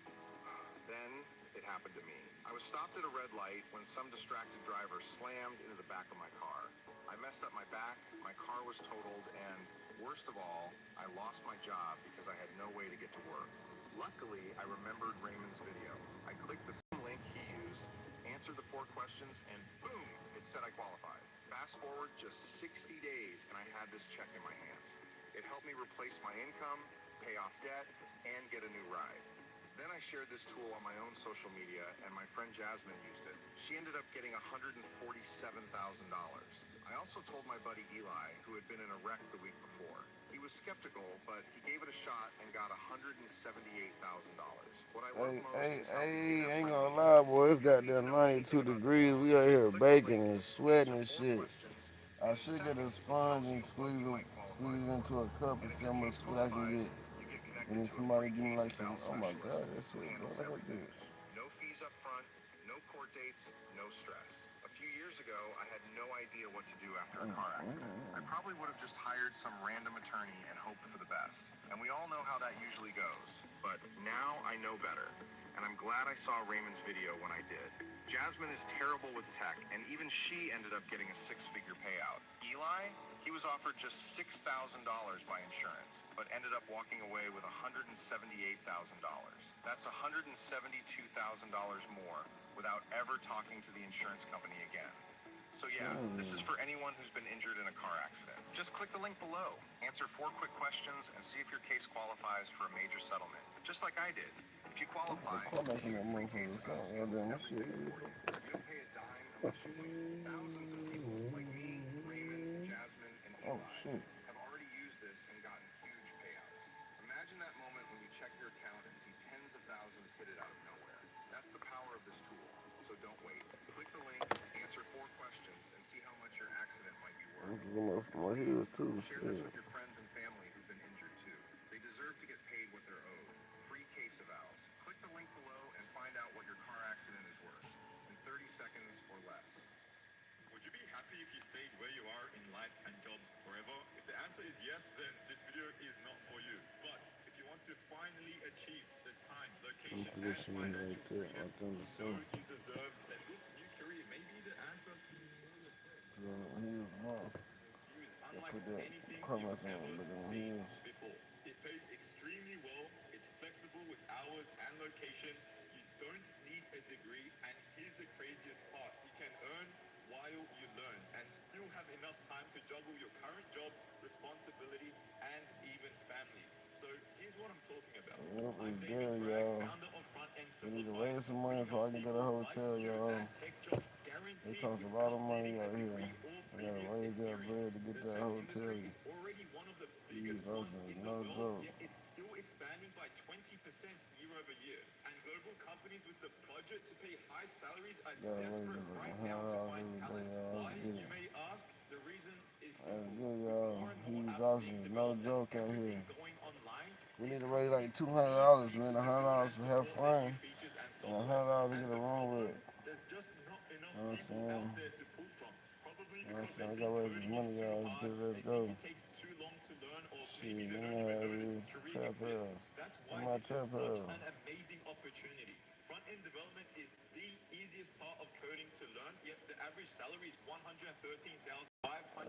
Then it happened to me. I was stopped at a red light when some distracted driver slammed into the back of my car. I messed up my back, my car was totaled, and worst of all, I lost my job because I had no way to get to work. Luckily, I remembered Raymond's video. I clicked the same link he used, answered the 4 questions, and boom, it said I qualified. Fast forward just 60 days and I had this check in my hands. It helped me replace my income, pay off debt, and get a new ride. Then I shared this tool on my own social media, and my friend Jasmine used it. She ended up getting $147,000. I also told my buddy Eli, who had been in a wreck the week before. He was skeptical, but he gave it a shot and got $178,000. What I love most is how
ain't gonna lie, boy, it's goddamn 92 degrees. We out here baking and sweating and shit. I should get a sponge and squeeze into a cup and see how much sweat I can get. And then somebody give me like some, oh my god, that shit, bro, look at this.
No fees up front, no court dates, no stress. A few years ago, I had no idea what to do after a car accident. I probably would have just hired some random attorney and hoped for the best. And we all know how that usually goes. But now I know better. And I'm glad I saw Raymond's video when I did. Jasmine is terrible with tech, and even she ended up getting a 6-figure payout. Eli? He was offered just $6,000 by insurance, but ended up walking away with $178,000. That's $172,000 more without ever talking to the insurance company again. So yeah, this is for anyone who's been injured in a car accident. Just click the link below, answer 4 quick questions, and see if your case qualifies for a major settlement, just like I did. If you qualify, take a free case of us. You don't pay a dime unless you win. Thousands of people like me, Raymond, Jasmine, and Eli have already used this and gotten huge payouts. Imagine that moment when you check your account and see tens of thousands hit it out of nowhere. That's the power of this tool. So don't wait. Click the link, answer 4 questions, and see how much your accident might be worth. Please share this with your friends and family who've been injured too. They deserve to get paid what they're owed. Free case evals. Click the link below and find out what your car accident is worth in 30 seconds or less.
Would you be happy if you stayed where you are in life and job forever? If the answer is yes, then this video is not for you. But if you want to finally achieve the time, location, and financial freedom you deserve, then this new career may be the answer to unlike anything you've ever seen before. It pays extremely well, it's flexible with hours and location, you don't need a degree, and here's the craziest part. You can earn while you learn and still have enough time to juggle your current job, responsibilities, and even family. So here's what I'm talking about.
Yep,
I'm
it's
David
good,
Bragg,
y'all.
founder of Front End
We need to
Simplified.
raise some
We
money so
help
I can get a
people like
hotel,
you
y'all.
land tech jobs
It
guaranteed
costs a lot
without
of
needing
money
a
out here.
degree or
I gotta
previous
raise that bread
experience.
to get
The
that
tech
hotel.
industry is already one of the
These
biggest ones
hustlers,
in the
no
world,
joke.
yet it's still expanding by 20% year over year. And global companies with the budget to pay high salaries are
Gotta raise
desperate
it like
right now to
$100
find
every day,
talent.
y'all.
Why,
Let's get
you
it.
may ask? The reason is
That's
simple.
good,
With
y'all.
more and more
These
apps being
hustlers, no
developed and
joke out
everything
here.
going online,
We
these
need to raise like
companies
$200
need
and then
people to build
$100
and
to have
support their new
fun
features and
and
softwares.
$100 to
And
get
the
along
problem,
with.
there's just not enough
You know what I'm
people out
saying?
there to pull from. Probably
You know what I'm
because they
saying? We
think
gotta raise this
coding is
money,
too
y'all. Let's
hard,
get ready
they
to
think
go.
it takes too long to learn, or
Shit,
maybe
you
they don't
know
even
how
know
it
this
is.
career
Trap hell.
exists. That's
I'm
why
not
this is
trap
such
hell.
an amazing opportunity. Front-end development is the easiest part of coding to learn, yet the average salary is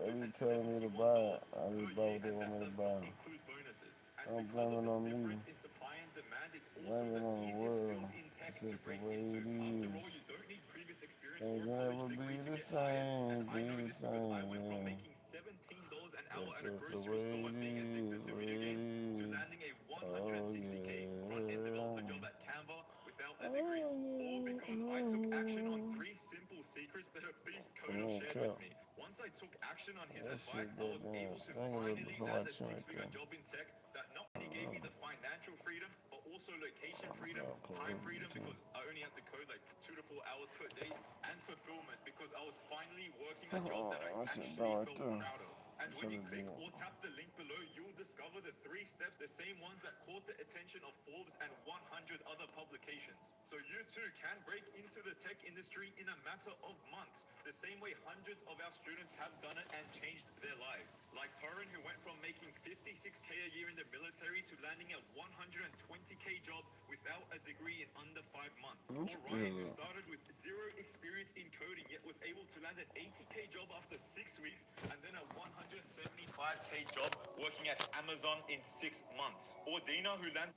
They be telling me to buy it.
$113,571
I
per
just buy
year,
what they
and
want
that
me to
does not
buy.
include bonuses. And
Don't
because
blame
of
it
this
on me.
difference in supply and demand, it's also
Blame
the
it on the
easiest
world.
field in tech
It's
to
just the
break
way
into.
it
After
is.
all, you don't need previous experience
Things
or a
will
college
never
degree
be
to
the
get hired. And
same.
I know
Be the
this because I
same,
went from
man.
making $17 an hour
That's
at a
just the
grocery
way
store
it
and being
is.
addicted to
Way
video
it
games to
is.
landing a
Oh
160K front-end development
yeah.
job at Canva without a degree. All because I took action on
Oh
3 simple secrets that a beast
yeah.
coder
Man,
shared with
cap.
me. Once I took action on his
That shit
advice, I was
goddamn
able to
sting a little bit
finally
from my
land a
chin right
six-figure
there.
job in tech that not only gave me the financial freedom, but also location
I
freedom,
forgot to put
time
it
freedom
too.
because I only had to code like 2 to 4 hours per day, and fulfillment because I was finally working a job that I
That shit
actually
done right
felt
there.
proud of. And when
Should
you
have
click
did.
or tap the link below, you'll discover the 3 steps, the same ones that caught the attention of Forbes and 100 other publications. So you too can break into the tech industry in a matter of months, the same way hundreds of our students have done it and changed their lives. Like Torrin, who went from making 56K a year in the military to landing a 120K job without a degree in under 5 months. Or Ryan, who started with zero experience in coding, yet was able to land an 80K job after 6 weeks, and then a 175K job working at Amazon in 6 months. Or Dina, who landed...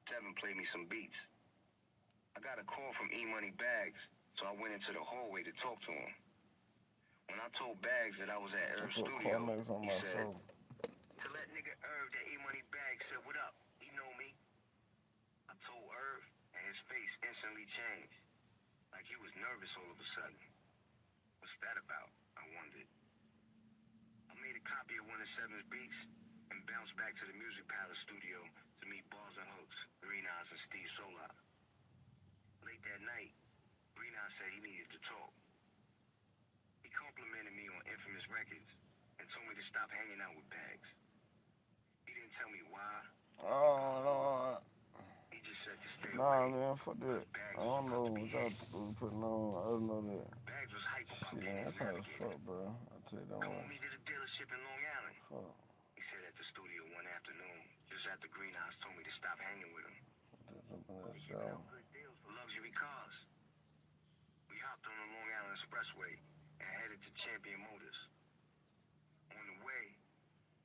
Seven played me some beats. I got a call from E-Money Bags, so I went into the hallway to talk to him. When I told Bags that I was at Irv's studio, he said, to let nigga Irv that E-Money Bags said, what up? He know me. I told Irv, and his face instantly changed. Like he was nervous all of a sudden. What's that about? I wondered. I made a copy of one of Seven's beats and bounced back to the Music Palace studio to meet Balls and Hooks, Green Eyes, and Steve Solar. Late that night, Green Eyes said he needed to talk. He complimented me on Infamous Records and told me to stop hanging out with Bags. He didn't tell me why.
Oh Lord.
He just said to stay
Nah,
away.
man, fuck that. I don't know what y'all putting on. I don't know that.
Bags was hype about
Shit,
getting
man,
his
that's hot as
navigator.
fuck, bro. I'll tell you that
Come
much.
with me to the dealership in Long Island.
Fuck.
He said at the studio one afternoon, just after Green Eyes told me to stop hanging with him.
That show.
Good deals for luxury cars. We hopped on the Long Island Expressway and headed to Champion Motors. On the way,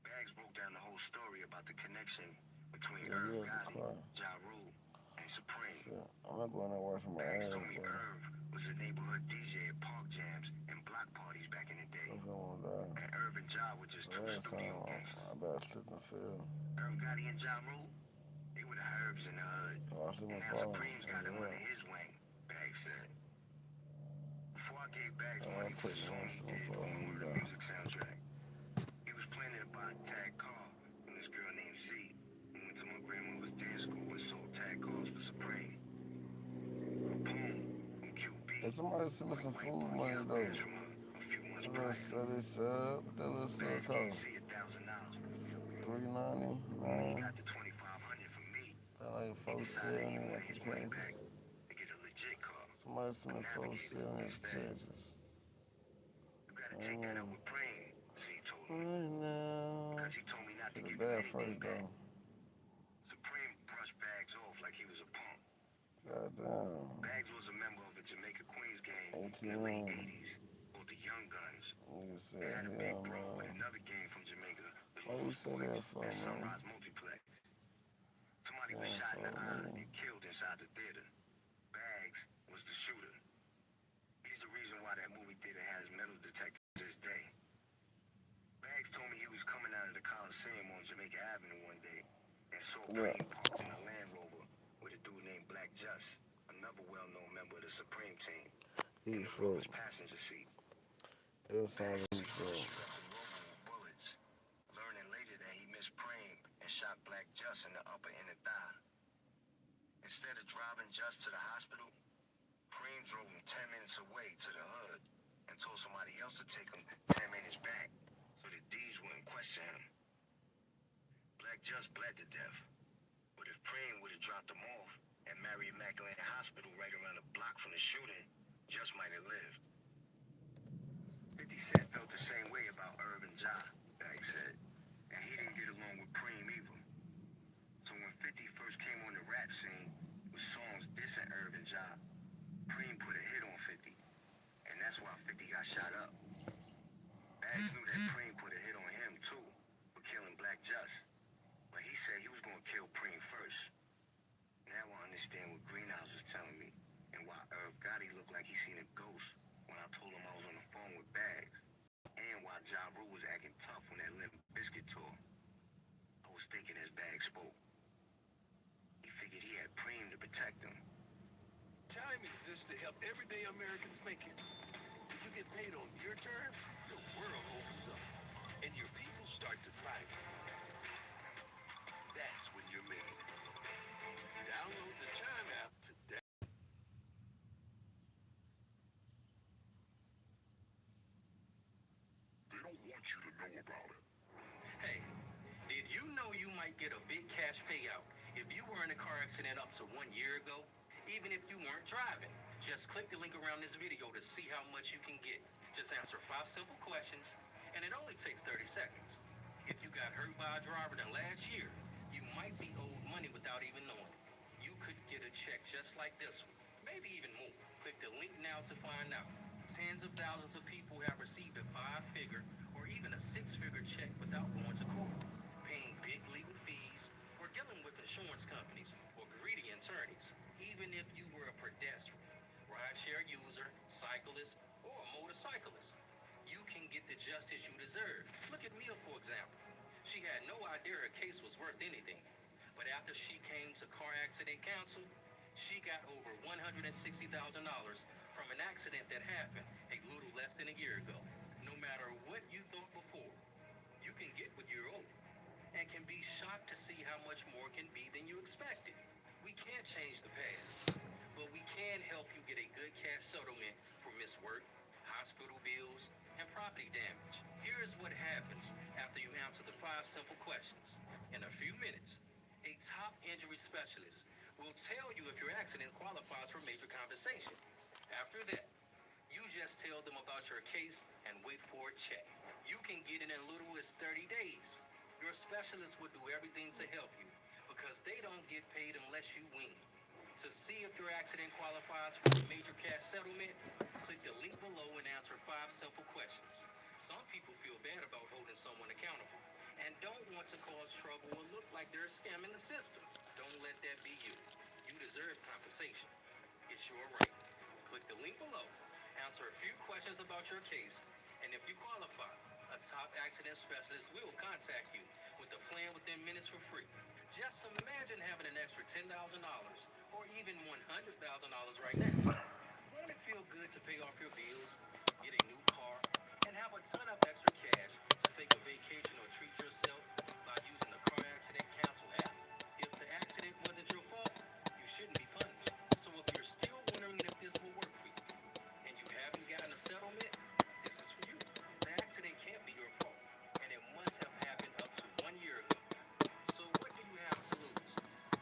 Bags broke down the whole story about the connection between Irv Gotti, Ja Rule, and Supreme.
Shit. I'm not going to watch my
Bags
ass,
told me
bro.
Irv was a neighborhood DJ at park jams and block parties back in the day. And Irv and Ja were just two studio gangsters.
I better slip and feel.
Irv Gotti and Ja Rule, they were the herbs in the hood. And now Supreme's got him under his wing, Bags said. Before I gave Bags money for the song he did for Memorial the Music soundtrack, he was planning to buy a tag car from this girl named Z, who went to my grandmother's dance school and sold tag cars for Supreme. A poem from QB.
If somebody send me some food money, though. That little sub, that little sub cost $3.99.
He got the $2,500 from me.
That like $4.70 at the Texas. Somebody send me $4.70 at the Texas.
You gotta take that up with Prane, Z told me.
Right now.
Because he told me not to
Get
give
a
him
bad
anything
first,
back.
though.
Supreme brushed Bags off like he was a punk.
Goddamn.
Bags was a member of a Jamaica Queens gang in the late 80s called the Young Guns.
Nigga said,
They had a big
hell
brawl with
no.
another gang from Jamaica, the
Why you
Lost
say
Boys,
that for,
at
man?
Sunrise Multiplex. Somebody was shot in the eye and killed inside the theater. Bags was the shooter. He's the reason why that movie theater has metal detectors to this day. Bags told me he was coming out of the Coliseum on Jamaica Avenue one day and saw Preem parked in a Land Rover with a dude named Black Just, another well-known member of the Supreme team, in the Rover's passenger seat.
It sounds like he's from.
Bullets, learning later that he missed Preem and shot Black Just in the upper inner thigh. Instead of driving Just to the hospital, Preem drove him 10 minutes away to the hood and told somebody else to take him 10 minutes back so the D's wouldn't question him. Black Just bled to death, but if Preem would have dropped him off at Mary Immaculate Hospital right around the block from the shooting, Just might have lived. 50 Cent felt the same way about Irv and Ja, Bag said, and he didn't get along with Preem either. So when 50 first came on the rap scene with songs dissing Irv and Ja, Preem put a hit on 50, and that's why 50 got shot up. Bags knew that Preem put a hit on him too for killing Black Just, but he said he was gonna kill Preem first. Now I understand what Greenhouse was telling me and why Irv Gotti looked like he seen a ghost when I told him I was on the phone with Bags, and why Ja Rule was acting tough on that Limp Bizkit tour. I was thinking as Bags spoke. He figured he had Preem to protect him.
Time exists to help everyday Americans make it. If you get paid on your terms, your world opens up, and your people start to find it. That's when you're making it. Download the Chime app today.
They don't want you to know about it.
Hey, did you know you might get a big cash payout if you were in a car accident up to 1 year ago? Even if you weren't driving. Just click the link around this video to see how much you can get. Just answer 5 simple questions, and it only takes 30 seconds. If you got hurt by a driver in the last year, you might be owed money without even knowing. You could get a check just like this one, maybe even more. Click the link now to find out. Tens of thousands of people have received a 5-figure or even a 6-figure check without going to court, paying big legal fees, or dealing with insurance companies or greedy attorneys. Even if you were a pedestrian, rideshare user, cyclist, or a motorcyclist, you can get the justice you deserve. Look at Mia, for example. She had no idea her case was worth anything. But after she came to car accident counsel, she got over $160,000 from an accident that happened a little less than a year ago. No matter what you thought before, you can get what you're owed, and can be shocked to see how much more can be than you expected. We can't change the past, but we can help you get a good cash settlement for missed work, hospital bills, and property damage. Here's what happens after you answer the 5 simple questions. In a few minutes, a top injury specialist will tell you if your accident qualifies for major compensation. After that, you just tell them about your case and wait for a check. You can get it in as little as 30 days. Your specialist will do everything to help you because they don't get paid unless you win. To see if your accident qualifies for a major cash settlement, click the link below and answer 5 simple questions. Some people feel bad about holding someone accountable and don't want to cause trouble or look like they're scamming the system. Don't let that be you. You deserve compensation. It's your right. Click the link below, answer a few questions about your case, and if you qualify, a top accident specialist will contact you with a plan within minutes for free. Just imagine having an extra $10,000 or even $100,000 right now. Won't it feel good to pay off your bills, get a new car, and have a ton of extra cash to take a vacation or treat yourself by using the Car Accident Cancel app? If the accident wasn't your fault, you shouldn't be punished. So if you're still wondering if this will work for you, and you haven't gotten a settlement, this is for you. The accident can't be your fault, and it must have happened up to 1 year ago. So what do you have to lose?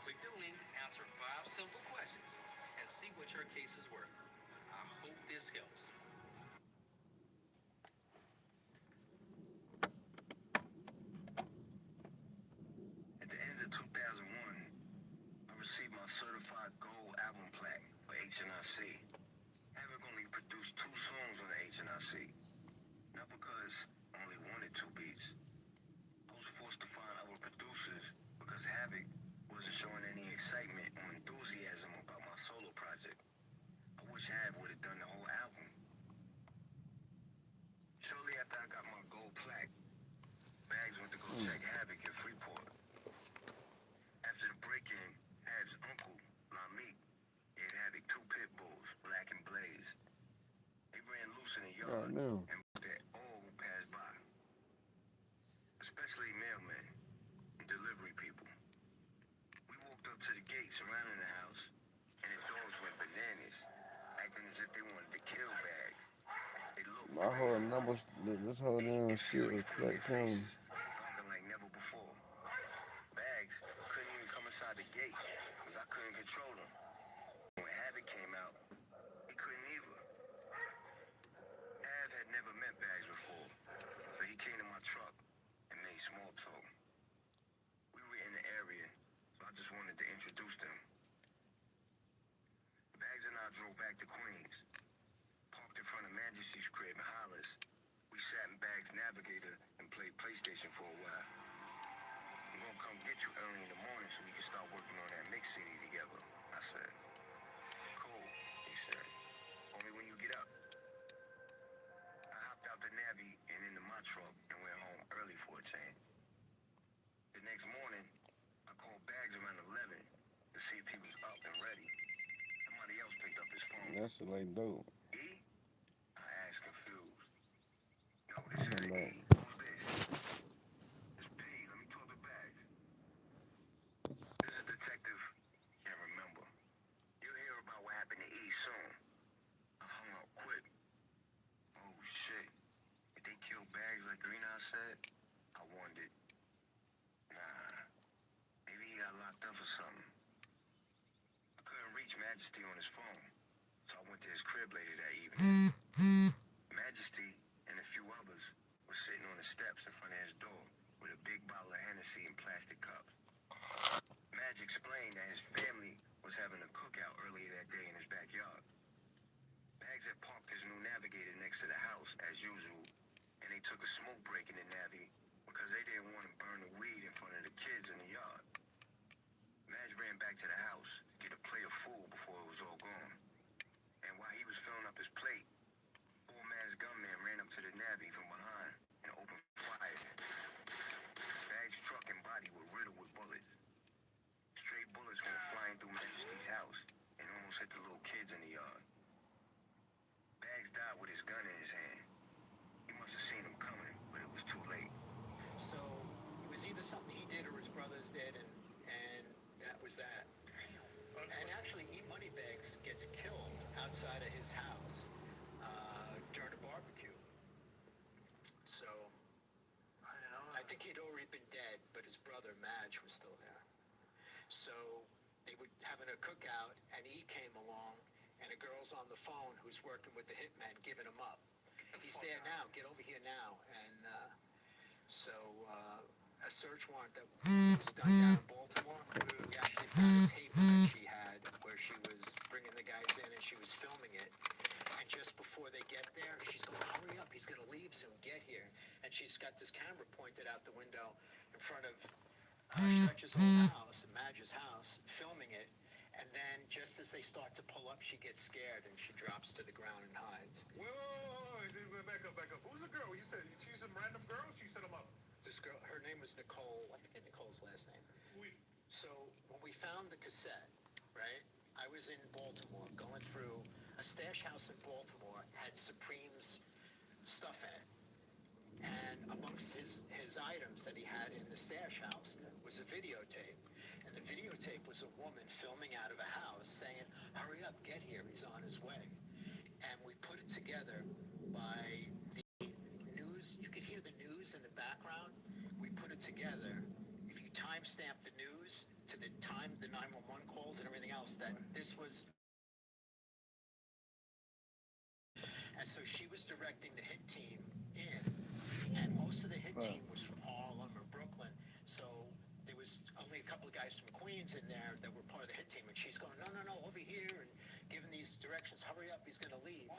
Click the link, answer 5 simple questions, and see what your case is worth. I hope this helps.
At the end of 2001, I received my certified gold album plaque for HNIC. Havoc only produced 2 songs on the HNIC. Not because I only wanted 2 beats. I was forced to find other producers because Havoc wasn't showing any excitement or enthusiasm in the
God
yard
damn.
and that all who pass by, especially mailmen and delivery people. We walked up to the gate surrounding the house, and the dogs went bananas, acting as if they wanted to kill Bags. They looked
My whole
crazy,
number, this whole damn
and
shit
fury
was
from
Black
their
Panther.
faces, barking like never before. Bags couldn't even come inside the gate, because I couldn't control them. When Havoc came out, he couldn't either. Av had never met Bags before, so he came to my truck and made small talk. We were in the area, so I just wanted to introduce them. Bags and I drove back to Queens, parked in front of Majesty's crib in Hollis. We sat in Bags' Navigator and played PlayStation for a while. I'm gonna come get you early in the morning so we can start working on that mix CD together, I said. Cool, he said. Call me when you get up. I hopped out the Navy and into my truck and went home early for a change. The next morning, I called Bags around 11 to see if he was up and ready. Somebody else picked up his phone.
That shit like dope.
E? I asked, confused. No, this is
I'm
E.
like,
Who's this? It's P. Let me talk to Bags. This is Detective. Can't remember. You'll hear about what happened to E soon. I hung up quick. Oh, shit. Did they kill Bags like Greenhouse said? I wondered. Nah. Maybe he got locked up for something. I couldn't reach Majesty on his phone, so I went to his crib later that evening. Majesty and a few others were sitting on the steps in front of his door with a big bottle of Hennessy in plastic cups. Madge explained that his family was having a cookout earlier that day in his backyard. Bags had parked his new Navigator next to the house, as usual, and they took a smoke break in the Navy because they didn't want to burn the weed in front of the kids in the yard. Madge ran back to the house to get a plate of food before it was all gone. And while he was filling up his plate, four masked gunmen ran up to the Navy from behind and opened fire. Bags' truck and body were riddled with bullets. Stray bullets went flying through Majesty's house and almost hit the little kids in the yard. Bags died with his gun in his hand. He must have seen him coming, but it was too late.
So it was either something he did or his brothers did, and that was that. And actually, E Moneybags gets killed outside of his house during a barbecue. So I think he'd already been dead, but his brother Madge was still there. So they were having a cookout, and E came along, and a girl's on the phone who's working with the hitman, giving him up. He's there now. Get over here now. And so a search warrant that was done down in Baltimore, we actually found a tape that she had where she was bringing the guys in and she was filming it. And just before they get there, she's going, hurry up, he's going to leave soon, get here. And she's got this camera pointed out the window in front of Stretch's old house, Madge's house, filming it. And then just as they start to pull up, she gets scared and she drops to the ground and hides.
Whoa, back up. Who's the girl? You said she's a random girl? She set him up.
This girl, her name was Nicole. I forget Nicole's last name. So when we found the cassette, right, I was in Baltimore going through a stash house in Baltimore, had Supreme's stuff in it. And amongst his items that he had in the stash house was a videotape. And the videotape was a woman filming out of a house saying, hurry up, get here, he's on his way. And we put it together by the news. You could hear the news in the background. We put it together. If you timestamp the news to the time the 911 calls and everything else, that this was. And so she was directing the hit team in, and most of the hit team was from Harlem or Brooklyn. So there was only a couple of guys from Queens in there that were part of the hit team, and she's going, no, over here, and giving these directions, hurry up, he's going to leave.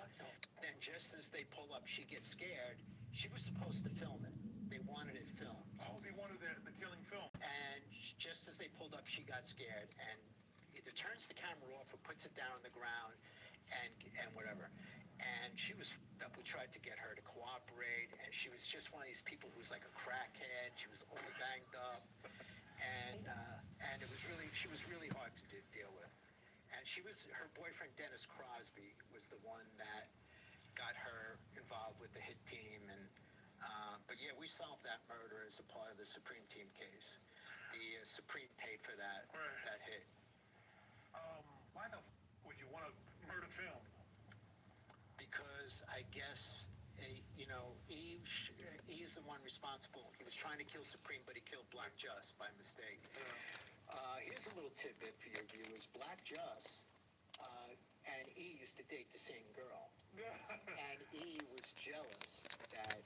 Then just as they pull up, she gets scared. She was supposed to film it. They wanted it filmed.
Oh, they wanted the killing film.
And just as they pulled up, she got scared and either turns the camera off or puts it down on the ground and whatever. And she was up. We tried to get her to cooperate, and she was just one of these people who was like a crackhead. She was all banged up, and she was really hard to deal with. And her boyfriend Dennis Crosby was the one that got her involved with the hit team, and but yeah, we solved that murder as a part of the Supreme Team case. The Supreme paid for that hit.
Why the would you want to murder film?
Because I guess E is the one responsible. He was trying to kill Supreme, but he killed Black Just by mistake. Here's a little tidbit for your viewers. Black Just and E used to date the same girl. And E was jealous that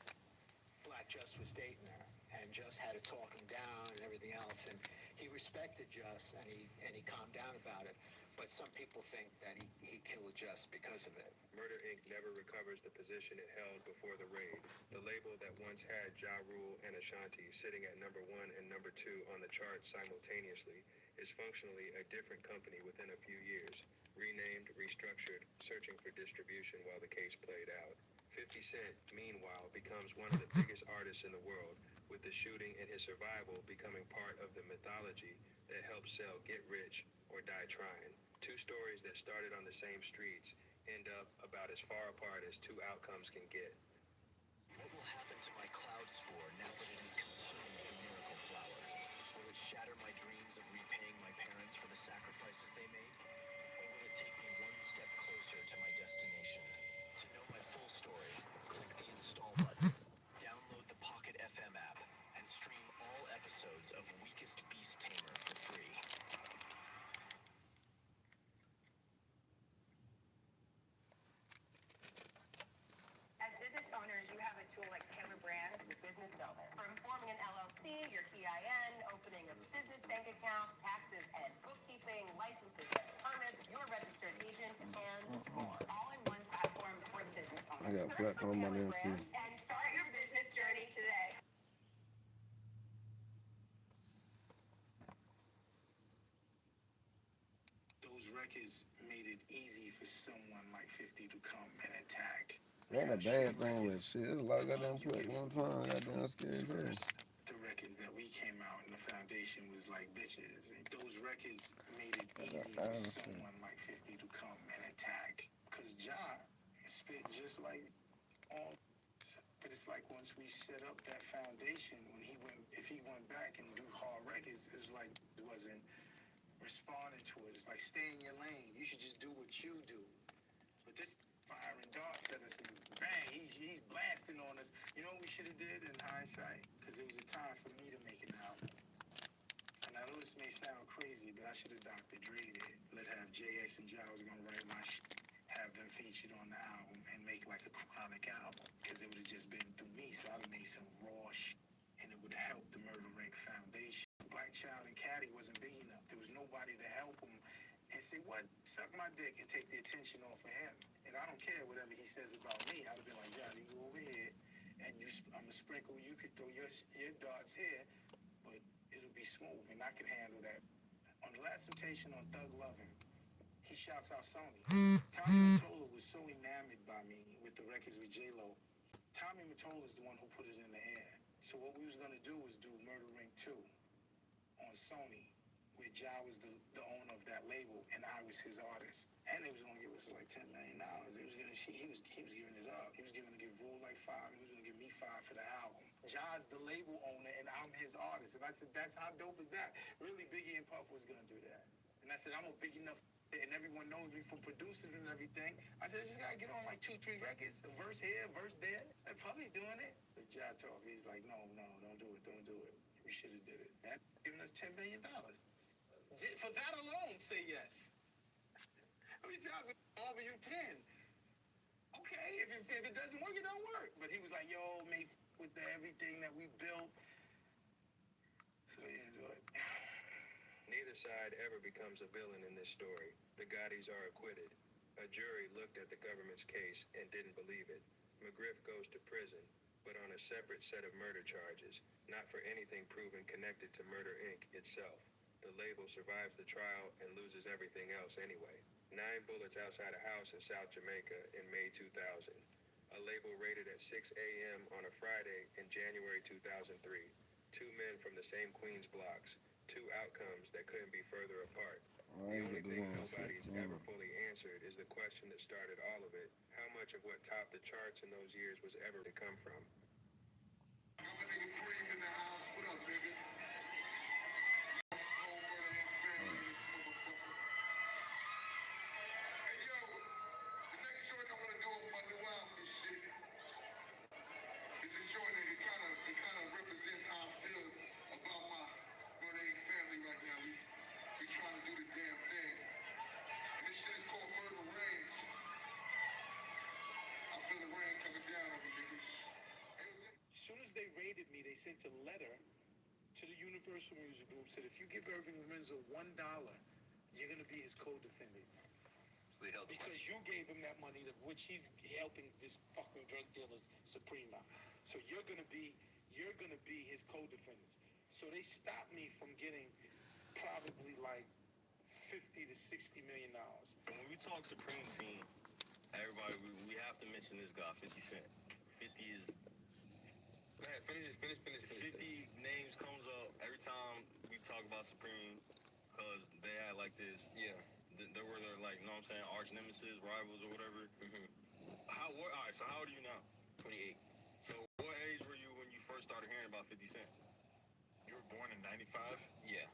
Black Just was dating her, and Just had to talk him down and everything else. And he respected Just, and he calmed down about it. But some people think that he killed Just because of it.
Murder Inc. never recovers the position it held before the raid. The label that once had Ja Rule and Ashanti sitting at number 1 and number 2 on the charts simultaneously is functionally a different company within a few years, renamed, restructured, searching for distribution while the case played out. 50 Cent, meanwhile, becomes one of the biggest artists in the world, with the shooting and his survival becoming part of the mythology that helped sell Get Rich or Die Trying. Two stories that started on the same streets end up about as far apart as two outcomes can get.
What will happen to my cloud spore now that it is consumed the miracle flower? Will it shatter my dreams of repaying my parents for the sacrifices they made? Or will it take me one step closer to my destination? To know my full story, click the install button, download the Pocket FM app, and stream all episodes of Weakest Beast Tamer for free.
As business owners, you have a tool like Taylor Brand as a business builder. From forming an LLC, your EIN, opening a business bank account, taxes and bookkeeping, licenses and permits, your registered agent, and more. All in one platform for the business owner.
I got a platform on there too.
And start your business journey today.
Those records made it easy for someone like 50 to come and attack.
Ain't a bad thing with shit. There's a lot of goddamn play one time. Goddamn scary shit.
The records that we came out and the foundation was like bitches. And those records made it easy for someone like 50 to come and attack. Because Ja spit just like all. But it's like once we set up that foundation, if he went back and do hard records, it was like it wasn't responding to it. It's like stay in your lane. You should just do what you do. But this firing darts at us and bang, he's blasting on us. You know what we should have did in hindsight? Because it was a time for me to make an album. And I know this may sound crazy, but I should have Dr. Dre'd it. Have JX and Ja was gonna write my shit, have them featured on the album, and make like a chronic album. Because it would have just been through me, so I'd have made some raw shit, and it would have helped the Murder Inc. Foundation. Black Child and Caddy wasn't big enough. There was nobody to help him and say, what? Suck my dick and take the attention off of him. And I don't care whatever he says about me. I'd have been like, John, you go over here, and I'm going to sprinkle. You could throw your darts here, but it'll be smooth, and I can handle that. On The Last Temptation on Thug Lovin', he shouts out Sony. Tommy Mottola was so enamored by me with the records with J-Lo. Tommy Mottola is the one who put it in the air. So what we was going to do was do Murder Inc. 2 on Sony, where Ja was the owner of that label, and I was his artist. And they was gonna give us like $10 million. He was giving it up. He was gonna give Rule like $5. He was gonna give me $5 for the album. Ja's the label owner, and I'm his artist. And I said, that's how dope is that? Really, Biggie and Puff was gonna do that. And I said, I'm a big enough, and everyone knows me from producing and everything. I said, I just gotta get on like 2-3 records, a verse here, a verse there. I said, Puff ain't doing it. But Ja talk, he's like, no, don't do it. We should have did it. That giving us $10 million. For that alone, say yes. How many times I offer you 10? Okay, if it doesn't work, it don't work. But he was like, yo, mate, with everything that we built. So he didn't do it.
Neither side ever becomes a villain in this story. The Gottis are acquitted. A jury looked at the government's case and didn't believe it. McGriff goes to prison, but on a separate set of murder charges, not for anything proven connected to Murder Inc. itself. The label survives the trial and loses everything else anyway. 9 bullets outside a house in South Jamaica in May 2000. A label raided at 6 a.m. on a Friday in January 2003. 2 men from the same Queens blocks. 2 outcomes that couldn't be further apart. The only thing nobody's ever fully answered is the question that started all of it. How much of what topped the charts in those years was ever to come from?
I'm a nigga Bream in the house. What up, nigga? Whole brother and family in this motherfucker. Hey, yo, the next joint I want to do with my new album and shit is a joint that it kind of represents how I feel about my brother and family right now. We trying to do the damn thing. And this shit is called Murder Reigns. I feel the rain coming down on me, niggas.
As soon as they raided me, they sent a letter to the Universal Music Group, said if you give Irving Lorenzo $1, you're going to be his co-defendants.
So they held the
Because
money.
you gave him that money, of which he's helping this fucking drug dealer Supreme out. So you're gonna be his co-defendants. So they stopped me from getting probably like $50 to $60 million.
When we talk Supreme Team, everybody, we have to mention this guy, 50 Cent. 50 is...
Go ahead, finish.
50 names comes up every time we talk about Supreme, because they had like this...
Yeah.
They were their, like, you know what I'm saying, arch nemesis, rivals or whatever.
Mm-hmm.
All right, so how old are you now?
28.
So what age were you when you first started hearing about 50 Cent?
You were born in 95?
Yeah.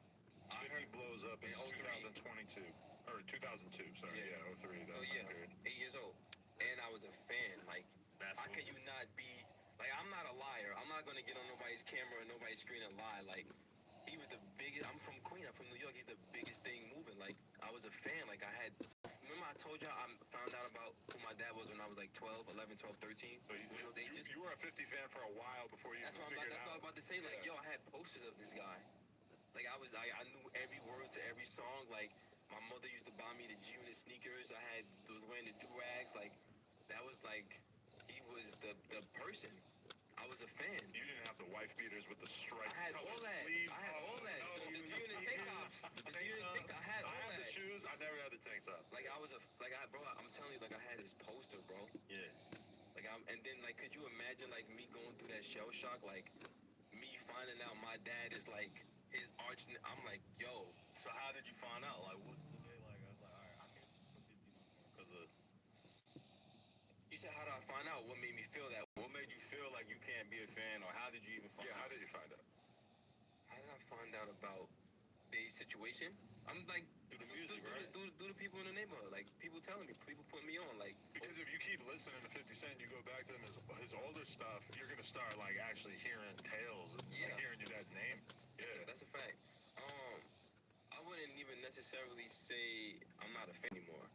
50 blows up in 2022. Or 2002, sorry. Yeah, 03.
So yeah, 8 years old. And I was a fan. Like, how can you not be... Like, I'm not a liar. I'm not going to get on nobody's camera or nobody's screen and lie. Like, he was the biggest... I'm from Queen. I'm from New York. He's the biggest thing moving. Like, I was a fan. Like, I had... Remember I told y'all I found out about who my dad was when I was like 12, 11, 12, 13?
So you were a 50 fan for a while before you
That's what I was about to say. Like, yo, I had posters of this guy. Like, I knew every word to every song. Like, my mother used to buy me the G-Unit sneakers. I was wearing the do-rags. Like, that was like, he was the person. I was a fan.
You didn't have the wife beaters with the striped
I had all that.
sleeves.
I had all that.
No,
The G-Unit tank tops. The G-Unit tank tops. I had all that.
I had the shoes. I never had the tank top.
Like, bro, I'm telling you, like, I had his poster, bro.
Yeah.
Like, and then, like, could you imagine, like, me going through that shell shock? Like, me finding out my dad is, like, his arch... I'm like, yo.
So how did you find out? Like, what's the day like? I was like, all right, I can't put 50 because of...
You said, how did I find out? What made me feel that?
What made you feel like you can't be a fan, or how did you even find out?
Yeah, how did you find out?
How did I find out about the situation? I'm like...
Through the music, right?
Through the people in the neighborhood. Like, people telling me, people putting me on. Like,
because if you keep listening to 50 Cent, you go back to his older stuff, you're going to start, like, actually hearing tales, like hearing your dad's name.
Yeah. That's a fact. I wouldn't even necessarily say I'm not a fan anymore.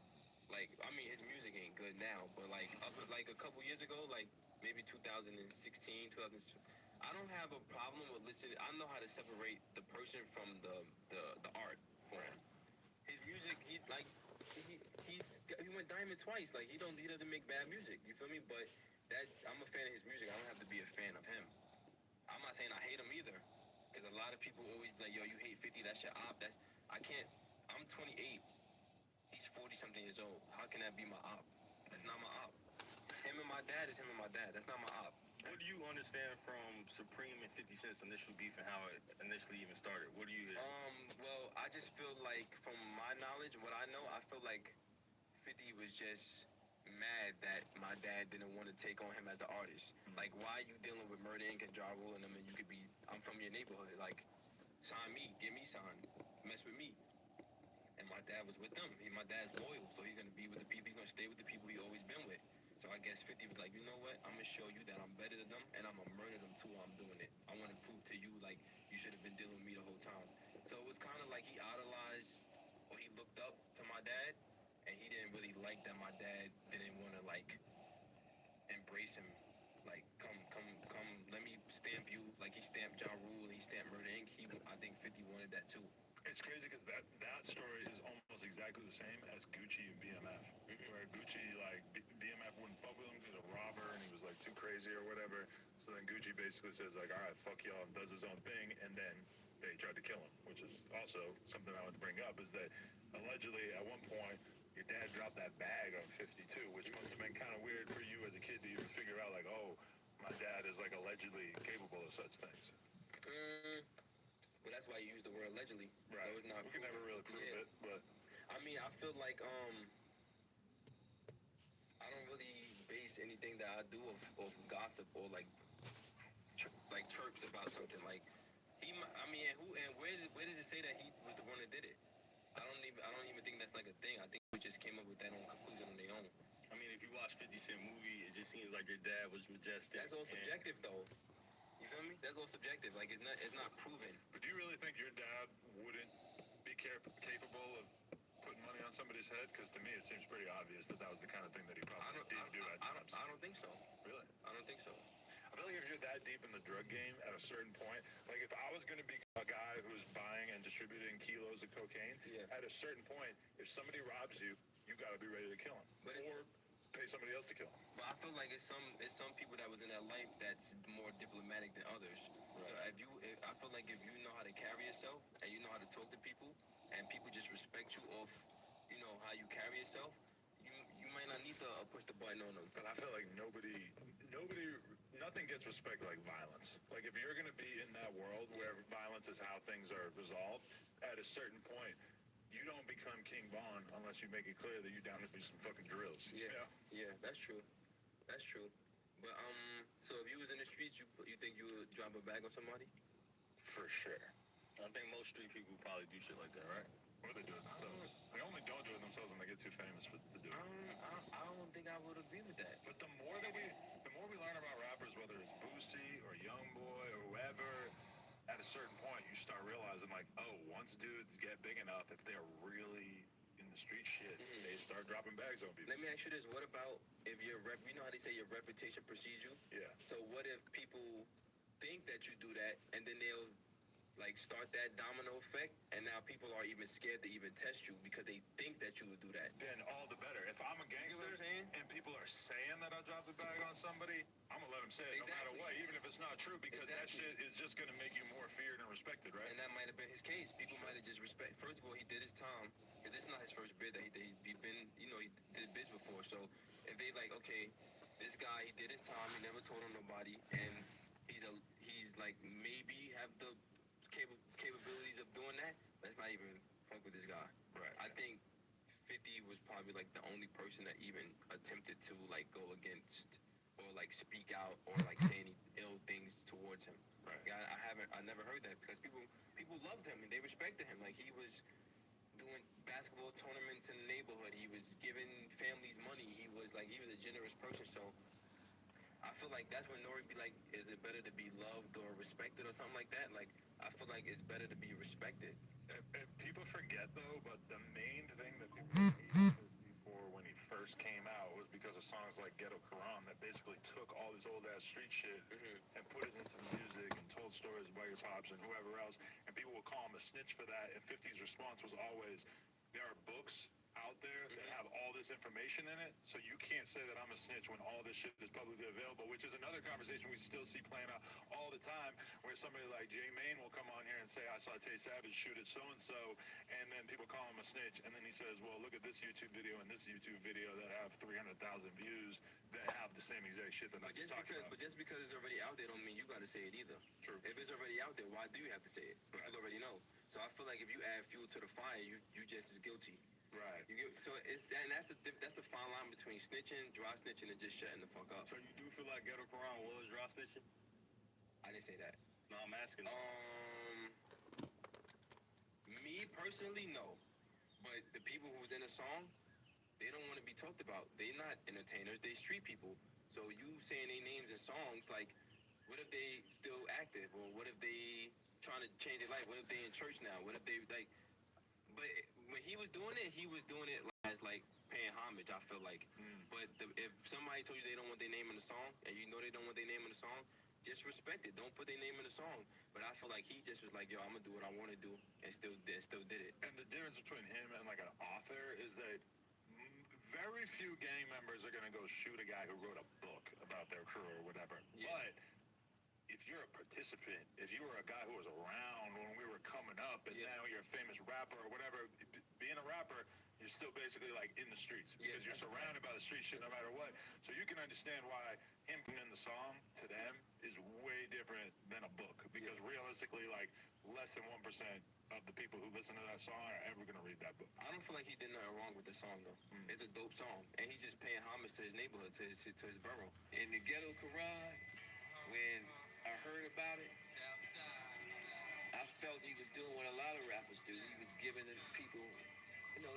Like, I mean, his music ain't good now, but like a couple years ago, like maybe 2016, 2000, I don't have a problem with listening. I know how to separate the person from the art form. His music, he went diamond twice. Like, he doesn't make bad music. You feel me? But I'm a fan of his music. I don't have to be a fan of him. I'm not saying I hate him either, because a lot of people always be like, yo, you hate 50, that's your op. I'm 28. He's 40-something years old. How can that be my op? That's not my op. Him and my dad is him and my dad. That's not my op.
What do you understand from Supreme and 50 Cent's initial beef and how it initially even started? What do you hear?
Well, I just feel like, from my knowledge, what I know, I feel like 50 was just mad that my dad didn't want to take on him as an artist. Like, why are you dealing with Murder Inc. and Ja Rule and them, and you could be, I'm from your neighborhood. Like, sign me, get me signed, mess with me. And my dad was with them. My dad's loyal, so he's gonna be with the people. He's gonna stay with the people he always been with. So I guess 50 was like, you know what? I'm gonna show you that I'm better than them, and I'm gonna murder them too while I'm doing it. I want to prove to you, like, you should have been dealing with me the whole time. So it was kind of like he idolized, or he looked up to my dad, and he didn't really like that my dad didn't want to, like, embrace him. Like, come, let me stamp you. Like, he stamped Ja Rule and he stamped Murder Inc. I think 50 wanted that too.
It's crazy because that story is almost exactly the same as Gucci and BMF. Where Gucci, like, BMF wouldn't fuck with him because he's a robber and he was, like, too crazy or whatever. So then Gucci basically says, like, all right, fuck y'all, and does his own thing. And then they tried to kill him, which is also something I want to bring up, is that allegedly at one point your dad dropped that bag on 52, which must have been kind of weird for you as a kid to even figure out, like, oh, my dad is, like, allegedly capable of such things.
But that's why you use the word allegedly.
Right.
So it's not
we can never really prove it, but...
I mean, I feel like,
base anything that I do of gossip or like chirps about something. Like I mean, and where does it say that he was the one that did it? I don't even think that's like a thing. I think we just came up with that own conclusion on their own.
I mean, if you watch 50 Cent movie, it just seems like your dad was majestic.
That's all subjective, though. You feel me? That's all subjective. Like it's not proven.
But do you really think your dad wouldn't be capable of putting money on somebody's head? Because to me, it seems pretty obvious that was the kind of thing that he probably did do at times.
I don't think so.
Really?
I don't think so.
I feel like if you're that deep in the drug game at a certain point, like if I was going to be a guy who's buying and distributing kilos of cocaine, at a certain point, if somebody robs you, you got to be ready to kill him. Or pay somebody else to kill him.
But I feel like it's some people that was in that life that's more diplomatic than others. Right. So I feel like if you know how to carry yourself and you know how to talk to people and people just respect you off, you know, how you carry yourself, you might not need to push the button on them.
But I feel like nothing gets respect like violence. Like if you're gonna be in that world where violence is how things are resolved, at a certain point, you don't become King Von unless you make it clear that you're down to do some fucking drills.
Yeah, that's true. That's true. But so if you was in the streets, you think you would drop a bag on somebody?
For sure.
I think most street people probably do shit like that, right?
Or they do it themselves. They only don't do it themselves when they get too famous to do it.
I don't think I would agree with that.
But the more we learn about rappers, whether it's Boosie or Youngboy or whoever, at a certain point you start realizing like, oh, once dudes get big enough, if they're really in the street shit, they start dropping bags on people.
Let me ask you this: what about if you know how they say your reputation precedes you?
Yeah.
So what if people think that you do that, and then they'll like start that domino effect, and now people are even scared to even test you because they think that you would do that?
Then all the better. If I'm a gangster,
you know what I'm saying?
And people are saying that I dropped the bag on somebody, I'm gonna let them say it no matter what, even if it's not true, because that shit is just gonna make you more feared and respected, right?
And that might have been his case. People might have just respect. First of all, he did his time. This is not his first bid that he been, you know, he did bids before. So if they like, okay, this guy, he did his time, he never told on nobody, and he's like maybe have the capabilities of doing that, let's not even fuck with this guy.
Right.
I think 50 was probably like the only person that even attempted to like go against or like speak out or like say any ill things towards him.
Right.
I never heard that because people loved him and they respected him. Like he was doing basketball tournaments in the neighborhood. He was giving families money. He was a generous person. So I feel like that's when Nori be like, is it better to be loved or respected or something like that? Like, I feel like it's better to be respected.
And people forget, though, but the main thing that people hated before when he first came out was because of songs like Ghetto Quran that basically took all this old-ass street shit and put it into music and told stories about your pops and whoever else, and people would call him a snitch for that, and 50's response was always, there are books out there that have all this information in it, so you can't say that I'm a snitch when all this shit is publicly available, which is another conversation we still see playing out all the time, where somebody like Jay Maine will come on here and say, I saw Tay Savage shoot at so-and-so, and then people call him a snitch, and then he says, well, look at this YouTube video and this YouTube video that have 300,000 views that have the same exact shit that I just talked about.
But just because it's already out there don't mean you gotta say it either.
True.
If it's already out there, why do you have to say it? People already know. So I feel like if you add fuel to the fire, you just as guilty.
Right.
That's the fine line between snitching, dry snitching, and just shutting the fuck up.
So you do feel like Ghetto Quran was dry snitching?
I didn't say that.
No, I'm asking.
Me personally, no. But the people who's in the song, they don't want to be talked about. They're not entertainers. They street people. So you saying their names in songs, like, what if they still active? Or what if they trying to change their life? What if they in church now? What if they, like... But when he was doing it as like paying homage, I feel like. But if somebody told you they don't want their name in the song, and you know they don't want their name in the song, just respect it. Don't put their name in the song. But I feel like he just was like, yo, I'm gonna do what I want to do, and still did it.
And the difference between him and like an author is that very few gang members are gonna go shoot a guy who wrote a book about their crew or whatever. Yeah. But if you're a participant, if you were a guy who was around when we were coming up and now you're a famous rapper or whatever, being a rapper, you're still basically like in the streets because you're surrounded by the street shit no matter what. So you can understand why him putting in the song to them is way different than a book, because realistically, like, less than 1% of the people who listen to that song are ever gonna read that book.
I don't feel like he did nothing wrong with the song though. It's a dope song, and he's just paying homage to his neighborhood, to his borough. In the Ghetto Quran, when I heard about it, I felt he was doing what a lot of rappers do. He was giving the people,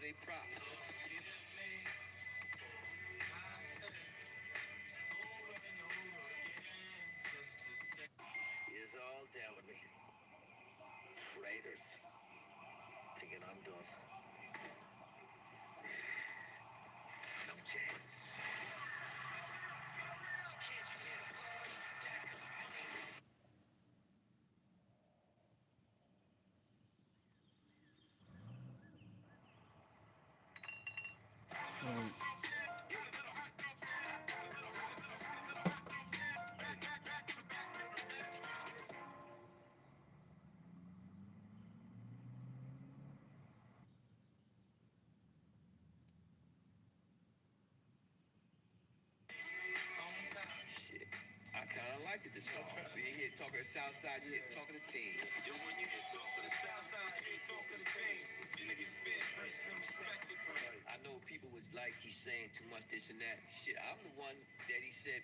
they props.
It's all down with me. Traitors. Thinking I'm done. No chance.
Shit, I kind of liked it, this song. You hear talking to Southside, you hear talking to team.
Yo, when you hear talk of the Southside, you hear talk of the team. You niggas fear Prince and respect the Prince.
I know people was like, he's saying too much this and that. Shit, I'm the one that he said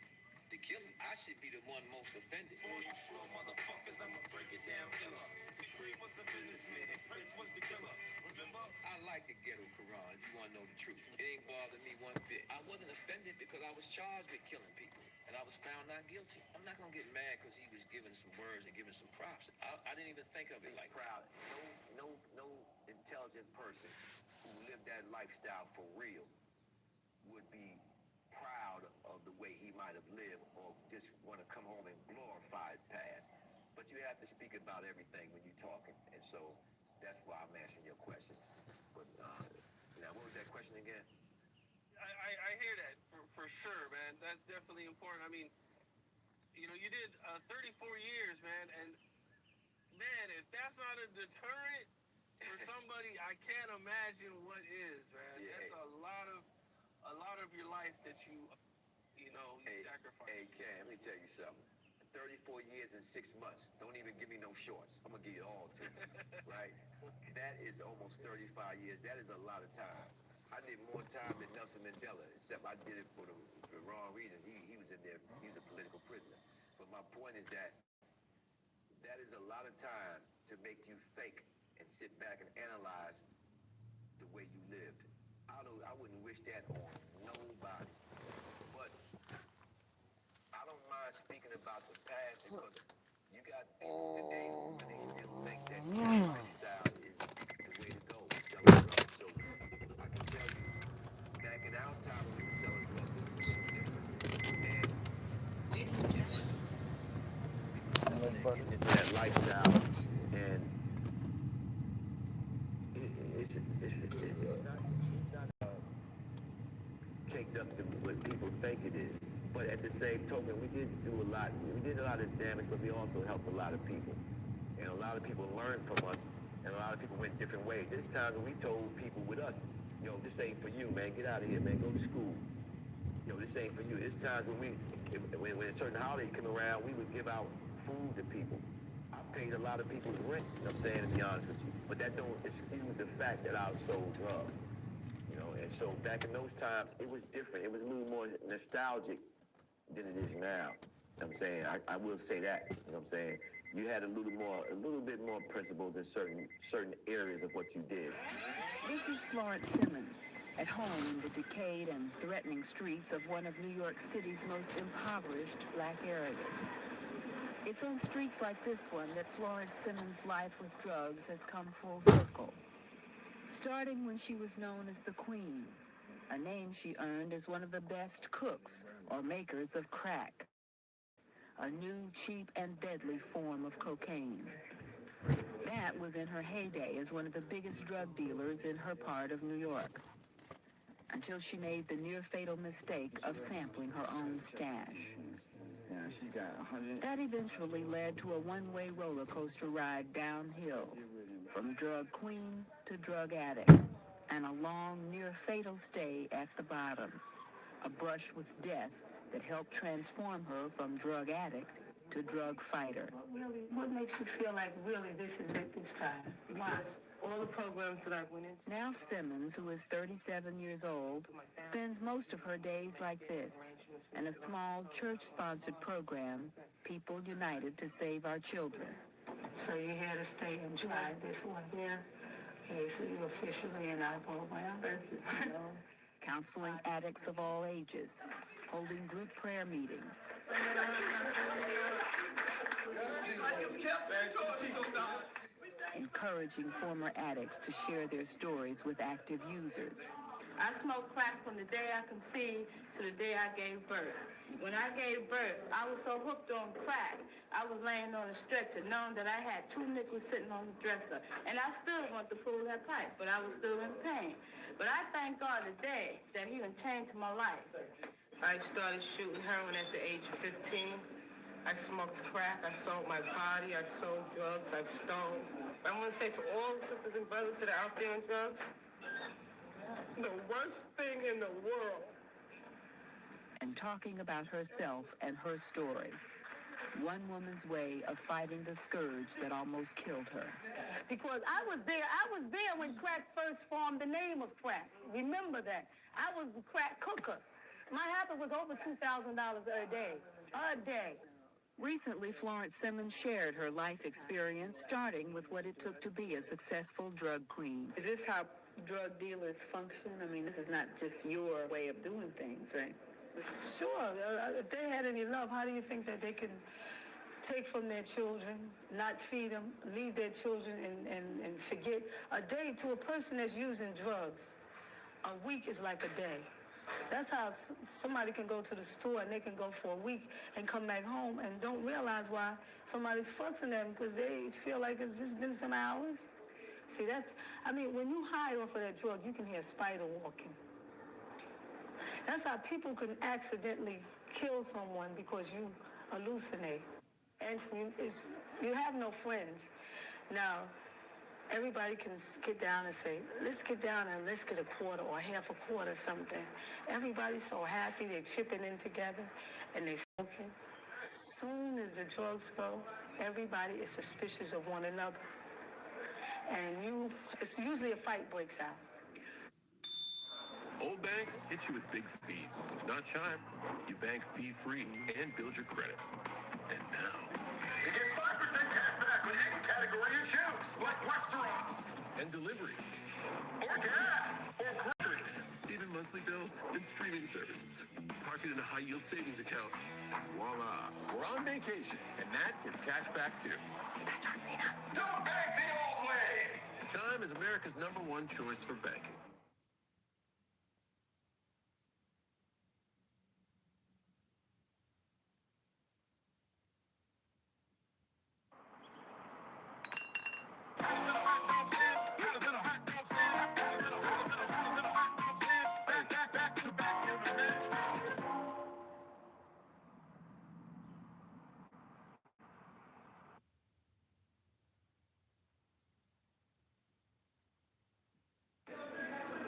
to kill him. I should be the one most offended.
For you sure motherfuckers, I'ma break it down killer. Supreme was a businessman and Prince was the killer. Remember?
I like the Ghetto Quran, you want to know the truth. It ain't bothered me one bit. I wasn't offended because I was charged with killing people. And I was found not guilty. I'm not going to get mad because he was giving some words and giving some props. I didn't even think of it like
proud. No intelligent person who lived that lifestyle for real would be proud of the way he might have lived or just want to come home and glorify his past. But you have to speak about everything when you're talking. And so that's why I'm answering your question. But now, what was that question again?
I hear that for sure, man. That's definitely important. I mean, you did 34 years, man, and man, if that's not a deterrent for somebody, I can't imagine what is, man.
Yeah,
that's a lot of your life that you sacrificed.
Hey, Cam, let me tell you something. 34 years and 6 months. Don't even give me no shorts. I'm gonna give you all to you, right? That is almost 35 years. That is a lot of time. I did more time than Nelson Mandela, except I did it for the wrong reason. He was in there. He was a political prisoner. But my point is that is a lot of time to make you think and sit back and analyze the way you lived. I wouldn't wish that on nobody. But I don't mind speaking about the past because you got people today when they still think that lifestyle is the way to go. Selling drugs. So I can tell you, back in our time when we were selling drugs, it was a little different. And getting into that lifestyle, and it's not caked up to what people think it is. But at the same token, we did a lot of damage, but we also helped a lot of people. And a lot of people learned from us, and a lot of people went different ways. There's times when we told people with us, this ain't for you, man. Get out of here, man. Go to school. This ain't for you. There's times when when certain holidays come around, we would give out food to people. I paid a lot of people's rent, I'm saying, to be honest with you. But that don't excuse the fact that I sold drugs. And so back in those times, it was different. It was a little more nostalgic than it is now. I'm saying, I will say that. I'm saying, you had a little bit more principles in certain areas of what you did.
This is Florence Simmons, at home in the decayed and threatening streets of one of New York City's most impoverished black areas. It's on streets like this one that Florence Simmons' life with drugs has come full circle. Starting when she was known as the Queen, a name she earned as one of the best cooks or makers of crack, a new, cheap, and deadly form of cocaine. That was in her heyday as one of the biggest drug dealers in her part of New York, until she made the near-fatal mistake of sampling her own stash.
She got 100.
That eventually led to a one-way roller coaster ride downhill, from drug queen to drug addict, and a long, near-fatal stay at the bottom, a brush with death that helped transform her from drug addict to drug fighter.
What makes you feel like really this is it this time? Why? All the programs that I went into.
Now Simmons, who is 37 years old, spends most of her days like this in a small church-sponsored program, People United to Save Our Children.
So you're here to stay and try this one here. Okay, so you're officially in our program. Thank you.
Counseling addicts of all ages, holding group prayer meetings, encouraging former addicts to share their stories with active users.
I smoked crack from the day I conceived to the day I gave birth. When I gave birth, I was so hooked on crack, I was laying on a stretcher, knowing that I had 2 nickels sitting on the dresser. And I still want to pull that pipe, but I was still in pain. But I thank God today that he done changed my life. I started shooting heroin at the age of 15. I smoked crack, I've sold my body, I've sold drugs, I've stolen. I want to say to all the sisters and brothers that are out there on drugs, the worst thing in the world.
And talking about herself and her story. One woman's way of fighting the scourge that almost killed her.
Because I was there when crack first formed the name of crack. Remember that. I was the crack cooker. My habit was over $2,000 a day. A day.
Recently, Florence Simmons shared her life experience, starting with what it took to be a successful drug queen.
Is this how drug dealers function? I mean, this is not just your way of doing things, right? Sure. If they had any love, how do you think that they can take from their children, not feed them, leave their children and forget? A day to a person that's using drugs, a week is like a day. That's how somebody can go to the store and they can go for a week and come back home and don't realize why somebody's fussing at them because they feel like it's just been some hours. See, when you hide off of that drug, you can hear a spider walking. That's how people can accidentally kill someone because you hallucinate. And you have no friends. Now, everybody can get down and say, let's get down and let's get a quarter or half a quarter something. Everybody's so happy, they're chipping in together and they're smoking. Soon as the drugs go, everybody is suspicious of one another. And it's usually a fight breaks out.
Old banks hit you with big fees. Not Chime. You bank fee-free and build your credit. And now...
You get 5% cash back on any category you choose, like restaurants.
And delivery.
Or gas. Or groceries.
Even monthly bills and streaming services. Park it in a high-yield savings account. Voila. We're on vacation, and that gets cash back too.
Is that John Cena? Don't bank the old way!
Chime is America's #1 choice for banking.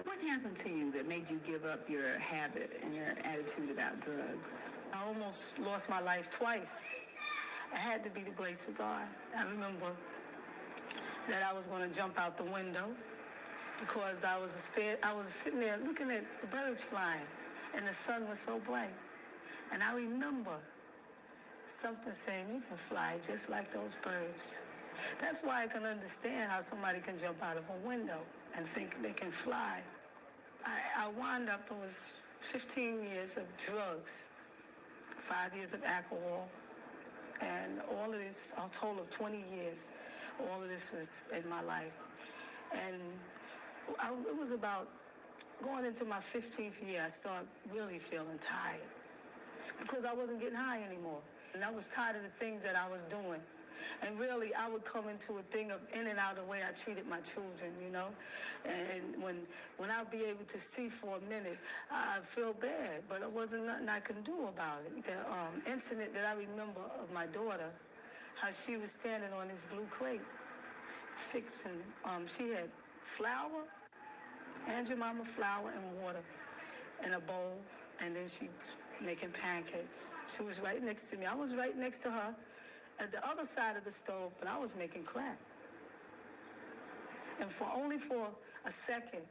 What happened to you that made you give up your habit and your attitude about drugs? I almost lost my life twice. It had to be the grace of God. I remember that I was going to jump out the window because I was sitting there looking at the birds flying, and the sun was so bright. And I remember something saying, you can fly just like those birds. That's why I can understand how somebody can jump out of a window and think they can fly. I wound up, it was 15 years of drugs, 5 years of alcohol, and all of this, a total of 20 years, all of this was in my life. And it was about going into my 15th year, I started really feeling tired because I wasn't getting high anymore. And I was tired of the things that I was doing. And really, I would come into a thing of in and out of the way I treated my children, you know. And when I'd be able to see for a minute, I'd feel bad, but there wasn't nothing I could do about it. The incident that I remember of my daughter, how she was standing on this blue crate, fixing, she had flour, Aunt Jemima flour and water in a bowl, and then she was making pancakes. She was right next to me. I was right next to her. at the other side of the stove, but I was making crack. And only for a second,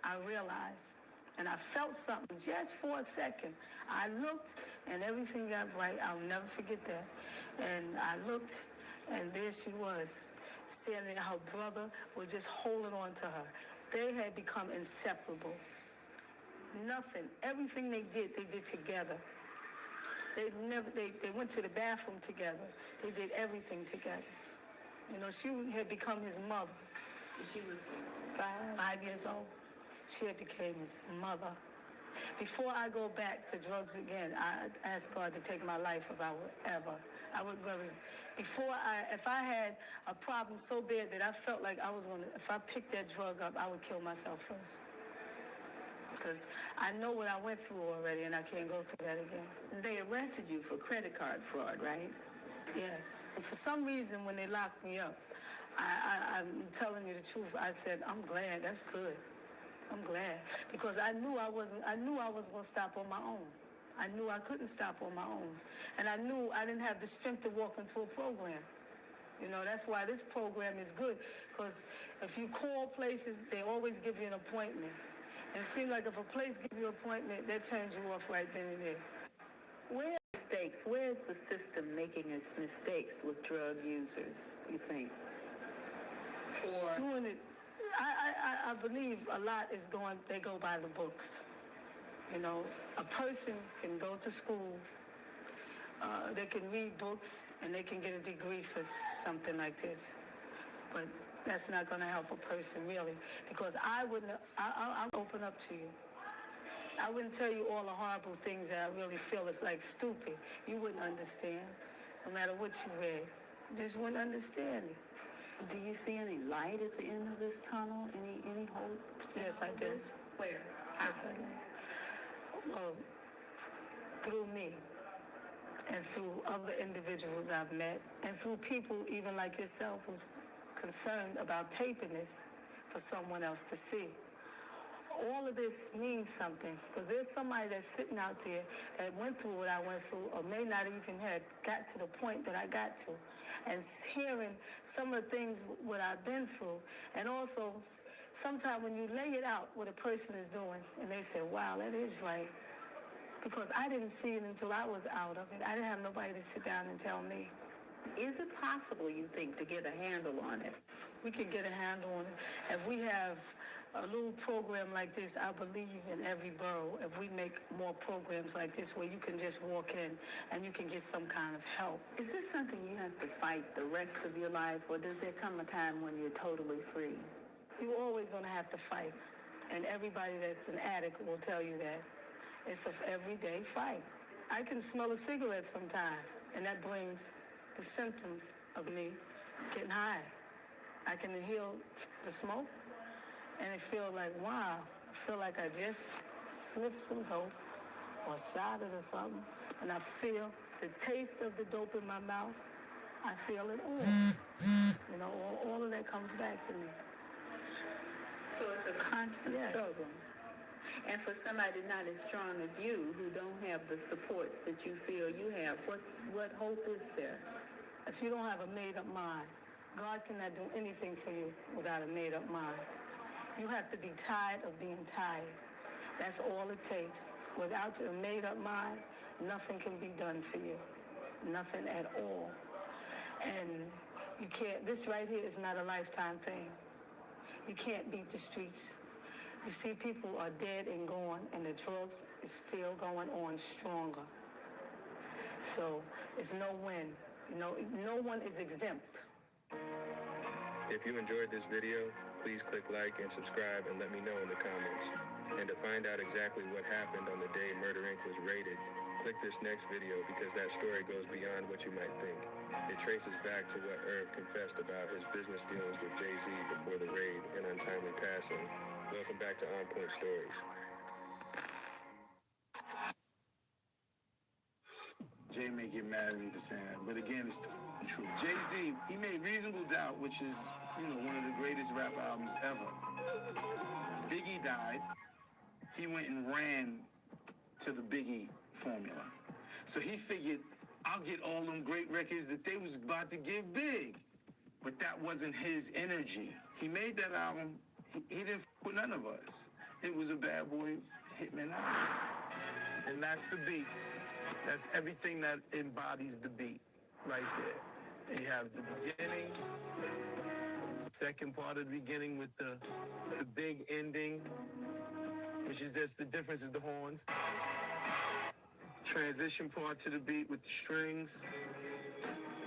I realized, and I felt something just for a second. I looked, and everything got bright. I'll never forget that. And I looked, and there she was, standing there. Her brother was just holding on to her. They had become inseparable. Nothing, everything they did together. They went to the bathroom together. They did everything together. You know, she had become his mother. She was 5 years old. She had became his mother. Before I go back to drugs again, I asked God to take my life if I would ever. I would really, if I had a problem so bad that I felt like I was gonna, if I picked that drug up, I would kill myself first. Because I know what I went through already, and I can't go through that again.
They arrested you for credit card fraud, right?
Yes. And for some reason, when they locked me up, I'm telling you the truth. I said, I'm glad. That's good. I'm glad, because I knew I was going to stop on my own. I knew I couldn't stop on my own, and I knew I didn't have the strength to walk into a program. You know, that's why this program is good, because if you call places, they always give you an appointment. And it seems like if a place gives you an appointment, that turns you off right then and there.
Where are mistakes? Where is the system making its mistakes with drug users, you think? Or
doing it, I believe a lot is they go by the books. You know, a person can go to school, they can read books, and they can get a degree for something like this. But that's not going to help a person, really, because I'll open up to you. I wouldn't tell you all the horrible things that I really feel is like stupid. You wouldn't understand, no matter what you read. You just wouldn't understand it.
do you see any light at the end of this tunnel? Any hope?
Yes, I do.
Where?
Yes, I do. Through me, and through other individuals I've met, and through people even like yourself who's concerned about taping this for someone else to see. All of this means something, because there's somebody that's sitting out there that went through what I went through, or may not even have got to the point that I got to, and hearing some of the things what I've been through, and also sometimes when you lay it out what a person is doing, and they say, wow, that is right, because I didn't see it until I was out of it. I didn't have nobody to sit down and tell me.
Is it possible, you think, to get a handle on it?
We could get a handle on it. If we have a little program like this, I believe in every borough, if we make more programs like this where you can just walk in and you can get some kind of help.
Is this something you have to fight the rest of your life, or does there come a time when you're totally free?
You're always going to have to fight. And everybody that's an addict will tell you that. It's an everyday fight. I can smell a cigarette sometimes, and that brings the symptoms of me getting high. I can inhale the smoke, and it feels like, wow, I feel like I just sniffed some dope or shot it or something, and I feel the taste of the dope in my mouth. I feel it all. You know, all of that comes back to me.
So it's a constant struggle. And for somebody not as strong as you, who don't have the supports that you feel you have, what hope is there?
If you don't have a made-up mind, God cannot do anything for you without a made-up mind. You have to be tired of being tired. That's all it takes. Without a made-up mind, nothing can be done for you. Nothing at all. And you can't, this right here is not a lifetime thing. You can't beat the streets. You see, people are dead and gone, and the drugs is still going on stronger. So it's no win. You know, no one is exempt.
If you enjoyed this video, please click like and subscribe and let me know in the comments. And to find out exactly what happened on the day Murder Inc. was raided, click this next video because that story goes beyond what you might think. It traces back to what Irv confessed about his business dealings with Jay-Z before the raid and untimely passing. Welcome back to On Point Stories.
Jay may get mad at me for saying that, but again, it's the truth. Jay-Z, he made Reasonable Doubt, which is, one of the greatest rap albums ever. Biggie died. He went and ran to the Biggie formula. So he figured, I'll get all them great records that they was about to give big. But that wasn't his energy. He made that album. He didn't f with none of us. It was a Bad Boy Hitman album. And that's the beat. That's everything that embodies the beat right there. And you have the beginning, second part of the beginning with the big ending, which is just the difference is the horns. Transition part to the beat with the strings.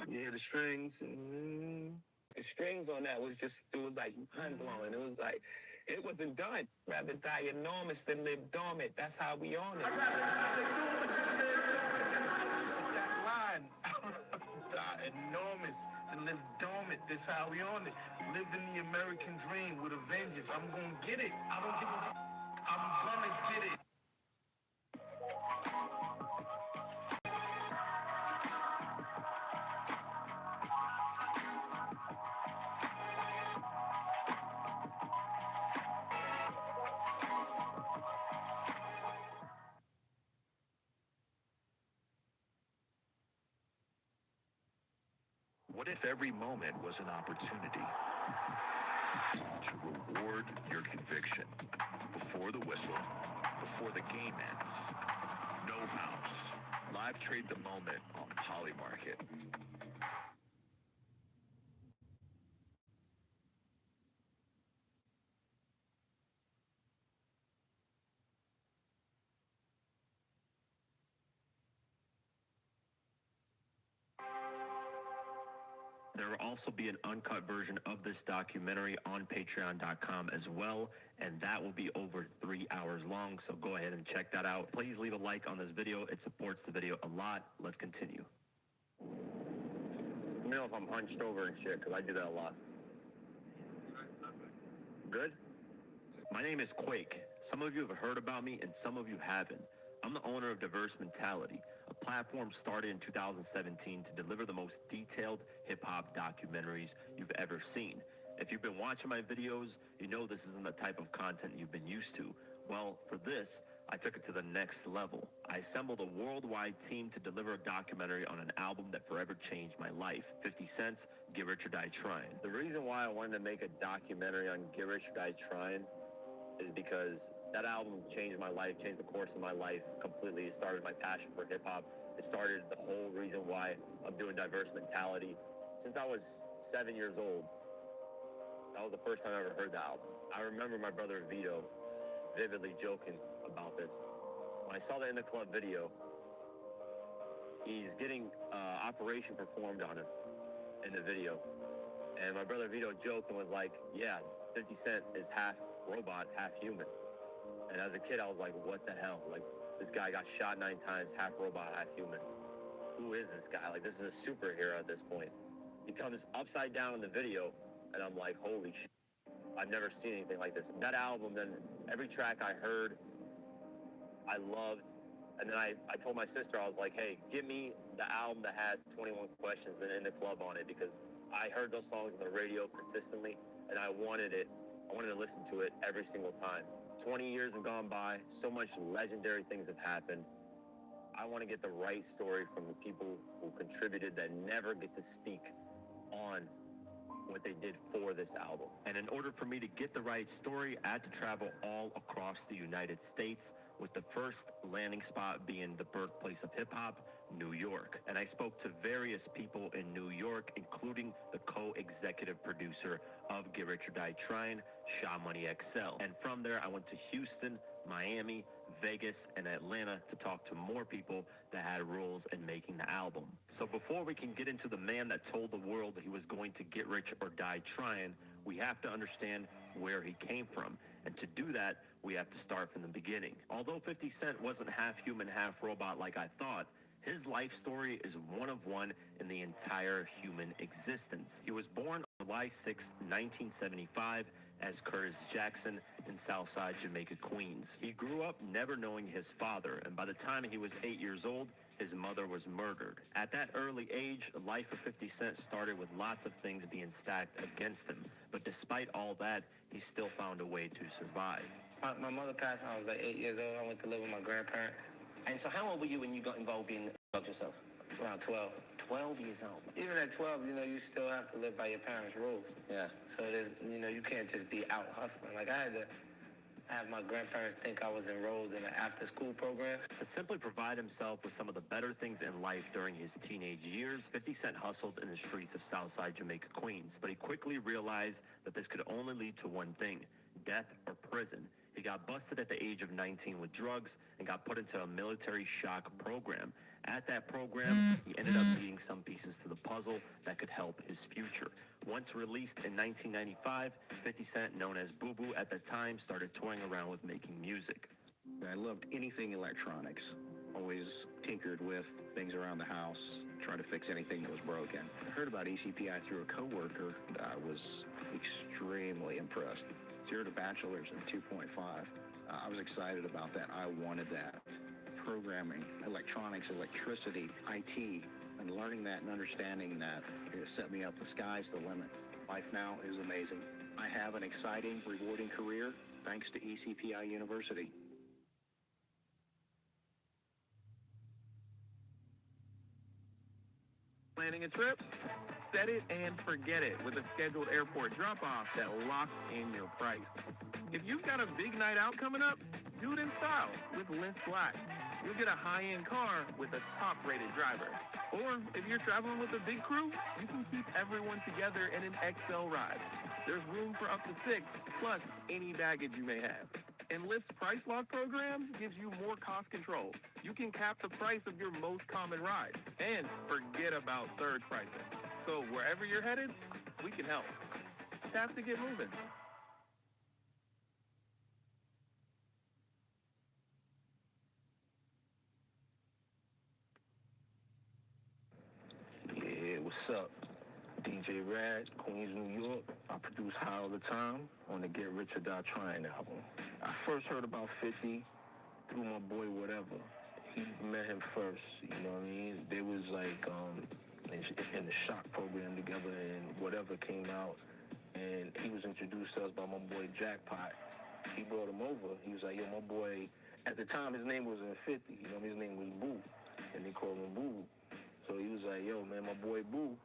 You hear the strings. The strings on that was just, it was like mind-blowing. It was like, it wasn't done. Rather die enormous than live dormant. That's how we on it. That line, die enormous and live dormant. That's how we on it. Live in the American dream with a vengeance. I'm gonna get it. I don't give a f. I'm gonna get it.
What if every moment was an opportunity to reward your conviction? Before the whistle, before the game ends. No house. Live trade the moment on Polymarket.
There will also be an uncut version of this documentary on patreon.com as well, and that will be over 3 hours long, so go ahead and check that out. Please leave a like on this video. It supports the video a lot. Let's continue.
Let me know if I'm hunched over and shit, because I do that a lot. Good?
My name is Quake. Some of you have heard about me and some of you haven't. I'm the owner of Diverse Mentality, a platform started in 2017 to deliver the most detailed hip-hop documentaries you've ever seen. If you've been watching my videos, you know this isn't the type of content you've been used to. Well, for this, I took it to the next level. I assembled a worldwide team to deliver a documentary on an album that forever changed my life. 50 Cent's Get Rich or Die Trying.
The reason why I wanted to make a documentary on Get Rich or Die Trying is because that album changed my life, changed the course of my life completely. It started my passion for hip-hop. It started the whole reason why I'm doing Diverse Mentality. Since I was 7 years old, that was the first time I ever heard the album. I remember my brother Vito vividly joking about this. When I saw the In the Club video, he's getting operation performed on him in the video. And my brother Vito joked and was like, yeah, 50 Cent is half robot, half human. And as a kid, I was like, what the hell? Like, this guy got shot 9 times, half robot, half human. Who is this guy? Like, this is a superhero at this point. He comes upside down in the video, and I'm like, holy shit. I've never seen anything like this. That album, then every track I heard, I loved. And then I told my sister, I was like, hey, give me the album that has 21 Questions and In the Club on it, because I heard those songs on the radio consistently, and I wanted it. I wanted to listen to it every single time. 20 years have gone by. So much legendary things have happened. I want to get the right story from the people who contributed that never get to speak on what they did for this album.
And in order for me to get the right story, I had to travel all across the United States, with the first landing spot being the birthplace of hip-hop, New York. And I spoke to various people in New York, including the co-executive producer of Get Rich or Die Trying, Sha Money XL. And from there, I went to Houston, Miami, Vegas, and Atlanta to talk to more people that had roles in making the album. So before we can get into the man that told the world that he was going to get rich or die trying, we have to understand where he came from. And to do that, we have to start from the beginning. Although 50 Cent wasn't half human, half robot like I thought, his life story is one of one in the entire human existence. He was born on July 6, 1975, as Curtis Jackson in Southside Jamaica, Queens. He grew up never knowing his father, and by the time he was 8 years old, his mother was murdered. At that early age, the life of 50 Cent started with lots of things being stacked against him. But despite all that, he still found a way to survive.
My mother passed when I was like 8 years old. I went to live with my grandparents.
And so how old were you when you got involved in drugs yourself?
Around 12.
12 years old.
Even at 12, you know, you still have to live by your parents' rules.
Yeah.
So there's, you know, you can't just be out hustling. Like I had to have my grandparents think I was enrolled in an after-school program.
To simply provide himself with some of the better things in life during his teenage years, 50 Cent hustled in the streets of Southside Jamaica, Queens. But he quickly realized that this could only lead to one thing: death or prison. He got busted at the age of 19 with drugs and got put into a military shock program. At that program, he ended up needing some pieces to the puzzle that could help his future. Once released in 1995, 50 Cent, known as Boo Boo at the time, started toying around with making music.
I loved anything electronics. Always tinkered with things around the house, trying to fix anything that was broken. I heard about ECPI through a coworker, and I was extremely impressed. 0 to bachelor's in 2.5. I was excited about that. I wanted that. Programming, electronics, electricity, IT, and learning that and understanding that, it set me up. The sky's the limit. Life now is amazing. I have an exciting, rewarding career thanks to ECPI University.
Planning a trip? Set it and forget it with a scheduled airport drop-off that locks in your price. If you've got a big night out coming up, do it in style with Lyft Black. You'll get a high-end car with a top-rated driver. Or if you're traveling with a big crew, you can keep everyone together in an XL ride. There's room for up to 6, plus any baggage you may have. And Lyft's Price Lock program gives you more cost control. You can cap the price of your most common rides and forget about surge pricing. So wherever you're headed, we can help. Tap to get moving.
Yeah, what's up? DJ Rad, Queens, New York. I produce High All the Time on the Get Rich or Die Trying album. I first heard about 50 through my boy Whatever. He met him first, you know what I mean? They was like in the shock program together, and Whatever came out, and he was introduced to us by my boy Jackpot. He brought him over. He was like, yo, my boy, at the time his name wasn't 50, you know, his name was Boo, and they called him Boo. So he was like, yo, man, my boy Boo,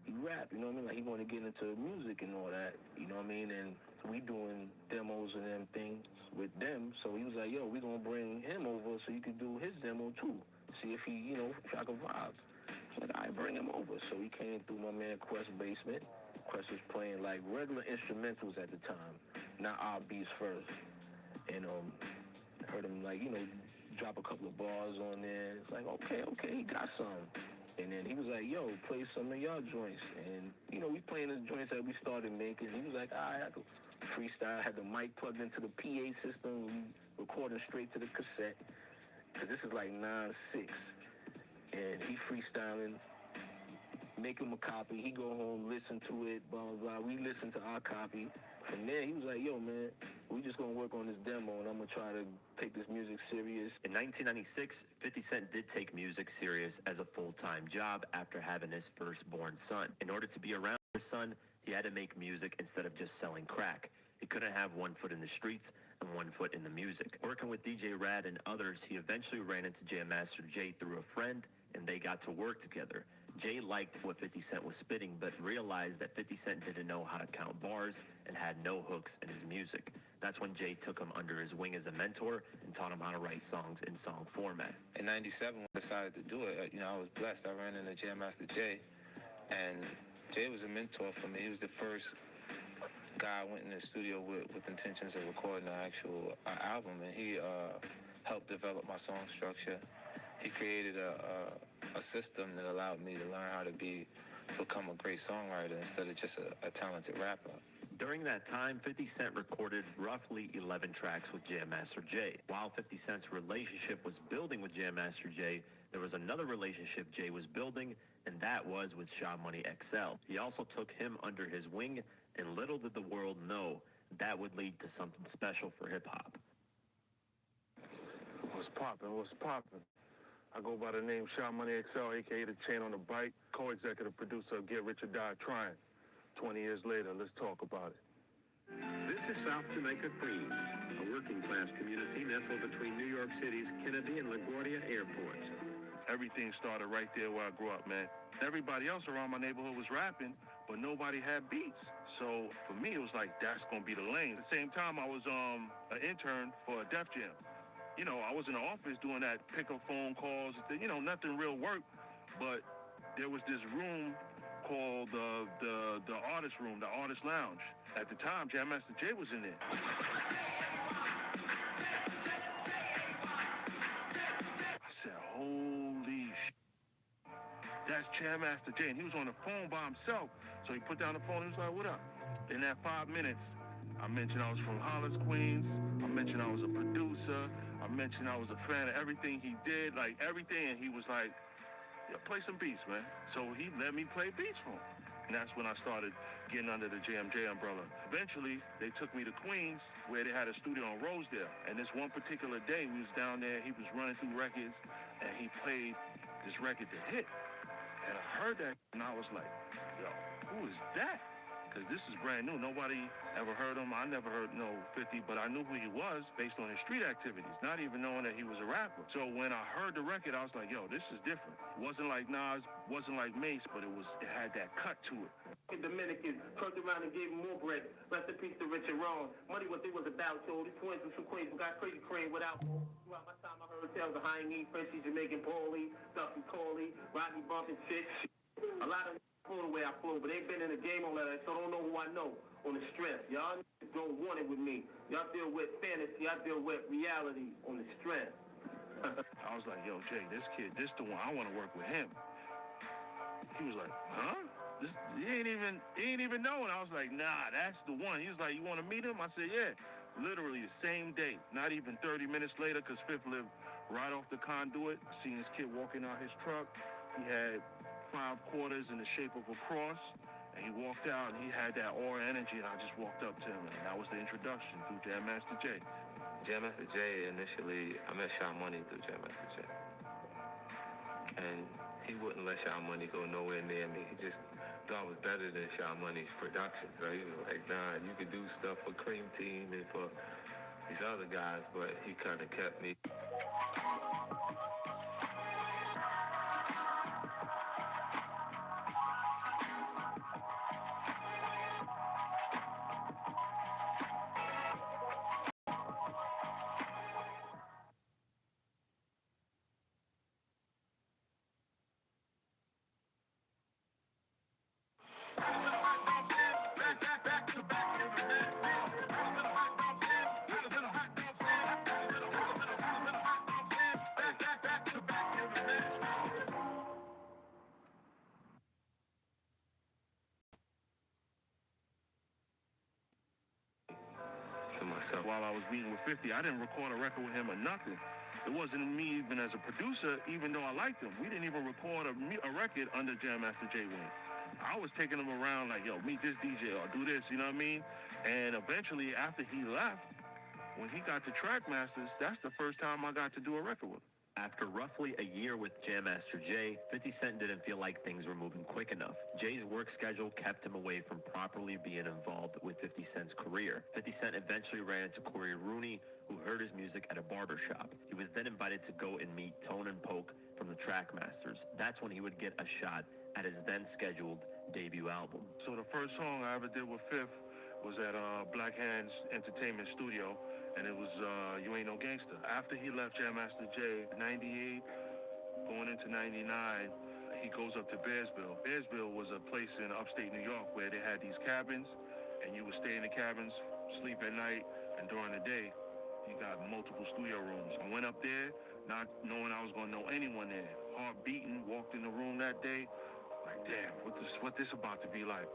he rap, you know what I mean? Like, he wanted to get into music and all that, you know what I mean? And we doing demos and them things with them. So he was like, yo, we gonna bring him over so you could do his demo too. See if he, you know, if I could vibe. I was like, I bring him over. So he came through my man Quest's basement. Quest was playing like regular instrumentals at the time, not our beats first. And heard him like, you know, drop a couple of bars on there. It's like, okay, he got some. And then he was like, yo, play some of y'all joints. And, you know, we playing the joints that we started making. He was like, all right, I could freestyle. I had the mic plugged into the PA system. We recording straight to the cassette. Because this is like 9/6. And he freestyling, make him a copy. He go home, listen to it, blah, blah, blah. We listen to our copy. From there, he was like, yo, man, we just gonna work on this demo, and I'm gonna try to take this music serious.
In 1996, 50 Cent did take music serious as a full-time job after having his firstborn son. In order to be around his son, he had to make music instead of just selling crack. He couldn't have one foot in the streets and one foot in the music. Working with DJ Rad and others, he eventually ran into Jam Master Jay through a friend, and they got to work together. Jay liked what 50 Cent was spitting, but realized that 50 Cent didn't know how to count bars and had no hooks in his music. That's when Jay took him under his wing as a mentor and taught him how to write songs in song format.
In 97, when I decided to do it, you know, I was blessed. I ran into Jam Master Jay, and Jay was a mentor for me. He was the first guy I went in the studio with intentions of recording an actual album, and he helped develop my song structure. He created a system that allowed me to learn how to become a great songwriter instead of just a talented rapper.
During that time, 50 Cent recorded roughly 11 tracks with Jam Master Jay. While 50 Cent's relationship was building with Jam Master Jay, there was another relationship Jay was building, and that was with Sha Money XL. He also took him under his wing, and little did the world know that would lead to something special for hip-hop.
What's poppin'? I go by the name Sha Money XL, a.k.a. The Chain on the Bike, co-executive producer of Get Rich or Die Trying. 20 years later, let's talk about it.
This is South Jamaica, Queens, a working-class community nestled between New York City's Kennedy and LaGuardia airports.
Everything started right there where I grew up, man. Everybody else around my neighborhood was rapping, but nobody had beats. So for me, it was like, that's gonna be the lane. At the same time, I was an intern for Def Jam. You know, I was in the office doing that, pick up phone calls, you know, nothing real work, but there was this room called the artist room, the artist lounge. At the time, Jam Master Jay was in there. I said, holy sh**. That's Jam Master Jay. And he was on the phone by himself. So he put down the phone and he was like, what up? In that 5 minutes, I mentioned I was from Hollis, Queens. I mentioned I was a producer. I mentioned I was a fan of everything he did, like everything. And he was like, yeah, play some beats, man. So he let me play beats for him. And that's when I started getting under the JMJ umbrella. Eventually, they took me to Queens, where they had a studio on Rosedale. And this one particular day, we was down there, he was running through records, and he played this record that hit. And I heard that, and I was like, yo, who is that? Because this is brand new. Nobody ever heard him. I never heard no 50, but I knew who he was based on his street activities, not even knowing that he was a rapper. So when I heard the record, I was like, yo, this is different. It wasn't like Nas, wasn't like Mace, but it had that cut to it.
Dominicans turned around and gave him more bread. Rest in peace to Rich and Ron. Money what they was about, yo. The twins was from Queens, we got crazy cream without. Throughout my time, I heard tales of High-Knee, Frenchie, Jamaican Paulie, Duffy Paulie, Rodney bumping shit. A lot of flew the way I flew, but they been in the game all that, so don't know who I know on the strength. Y'all don't want it with me. Y'all deal with fantasy, I deal with reality on the strength.
I was like, yo, Jay, this kid, this the one, I want to work with him. He was like, huh? He ain't even knowing. I was like, nah, that's the one. He was like, you want to meet him? I said, yeah. Literally the same day, not even 30 minutes later, because Fifth lived right off the conduit. I seen this kid walking out his truck. He had 5 quarters in the shape of a cross, and he walked out, and he had that aura energy, and I just walked up to him, and that was the introduction through Jam Master Jay.
Jam Master Jay, initially, I met Sean Money through Jam Master Jay. And he wouldn't let Sean Money go nowhere near me. He just thought I was better than Sean Money's production. So he was like, nah, you could do stuff for Cream Team and for these other guys, but he kind of kept me.
Myself. While I was meeting with 50, I didn't record a record with him or nothing. It wasn't me even as a producer, even though I liked him. We didn't even record a record under Jam Master Jay wing. I was taking him around like, yo, meet this DJ or do this, you know what I mean? And eventually, after he left, when he got to Trackmasters, that's the first time I got to do a record with him.
After roughly a year with Jam Master Jay, 50 Cent didn't feel like things were moving quick enough. Jay's work schedule kept him away from properly being involved with 50 Cent's career. 50 Cent eventually ran into Corey Rooney, who heard his music at a barbershop. He was then invited to go and meet Tone and Poke from the Trackmasters. That's when he would get a shot at his then scheduled debut album.
So the first song I ever did with Fifth was at Black Hands Entertainment Studio, and it was You Ain't No Gangster. After he left Jam Master Jay, 98, going into 99, he goes up to Bearsville. Bearsville was a place in upstate New York where they had these cabins, and you would stay in the cabins, sleep at night, and during the day, you got multiple studio rooms. I went up there, not knowing I was gonna know anyone there. Heart beating, walked in the room that day, like, damn, what this about to be like?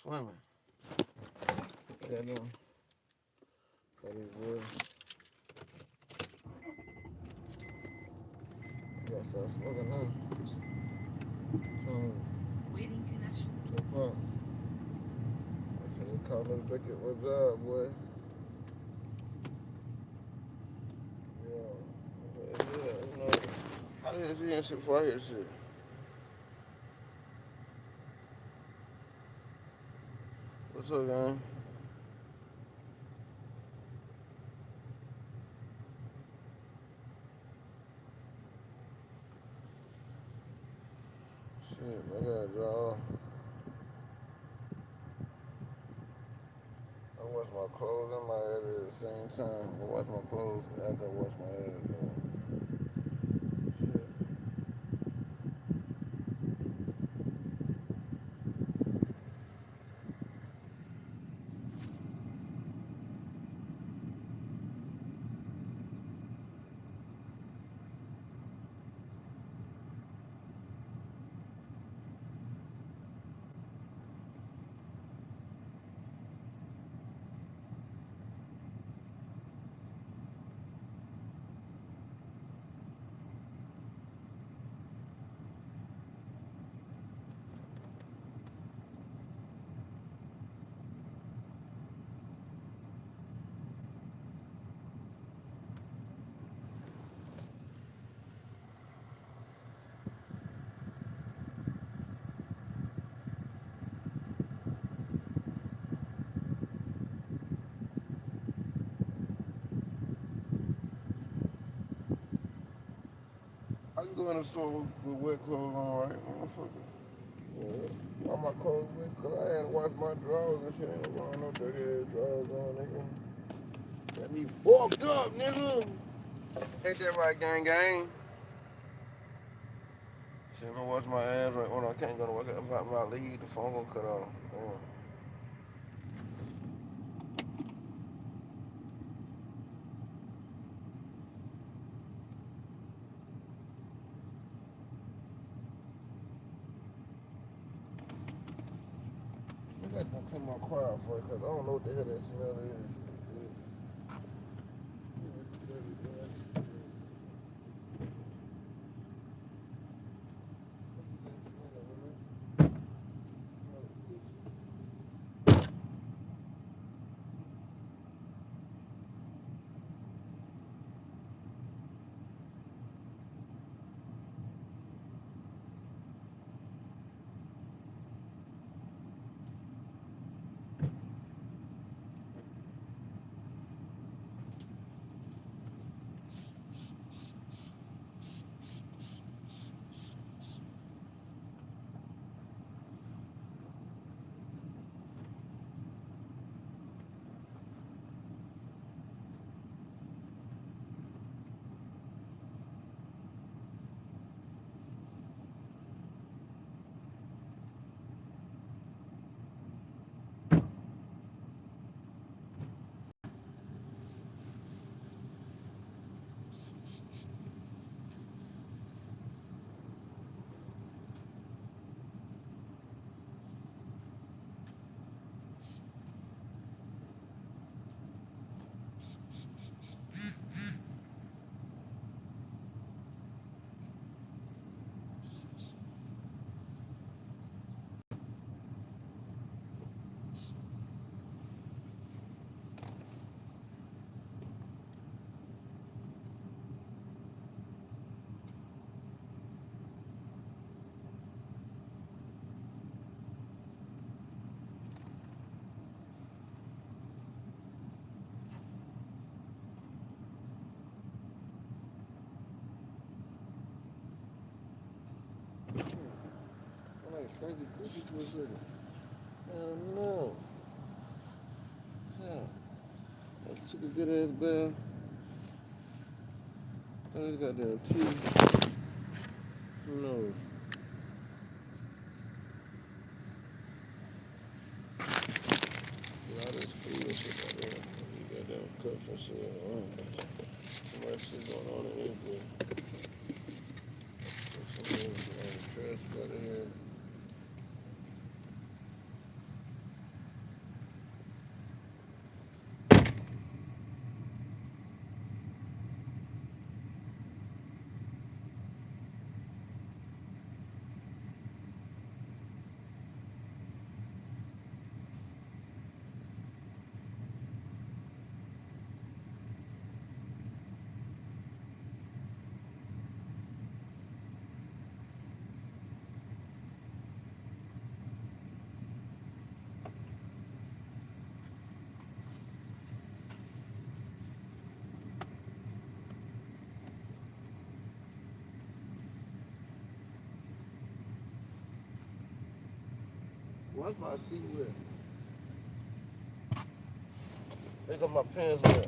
swimming. Got them. Got these boys. Gotta start smoking now. Waiting connection. I said they called me back at my job, boy. Yeah, you know. I didn't see any shit before I hear shit. What's up, gang? Shit, I gotta draw. I wash my clothes and my head at the same time. I wash my clothes after I wash my head. I can go in the store with wet clothes on, right, motherfucker? Yeah. All my clothes wet, cause I had to wash my drawers and shit. Ain't going no dirty ass drawers on, nigga. Got me fucked up, nigga. Ain't that right, gang gang? Shit, I'm gonna wash my ass right when I can't go to work. If I leave, the phone gonna cut off. I got to clean my car out first, cause I don't know what the hell that smell is. I like stinky cookies for a second. Hell no. Hell. I took a good ass bath. I just got that tea. Who knows? All this food and shit out there. You got them cups and shit. So much shit going on in here, boy. Some trash out of here. Watch my seat wet. They got my pants wet.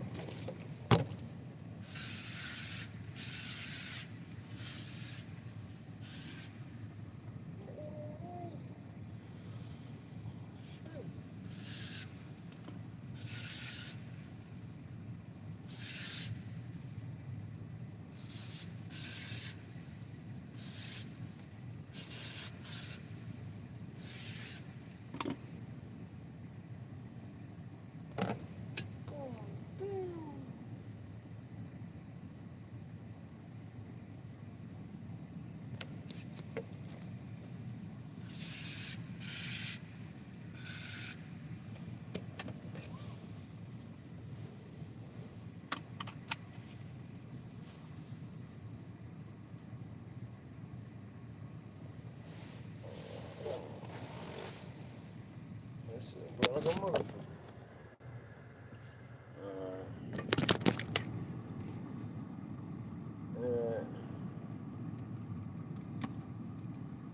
That shit, bro, like a motherfucker. Yeah.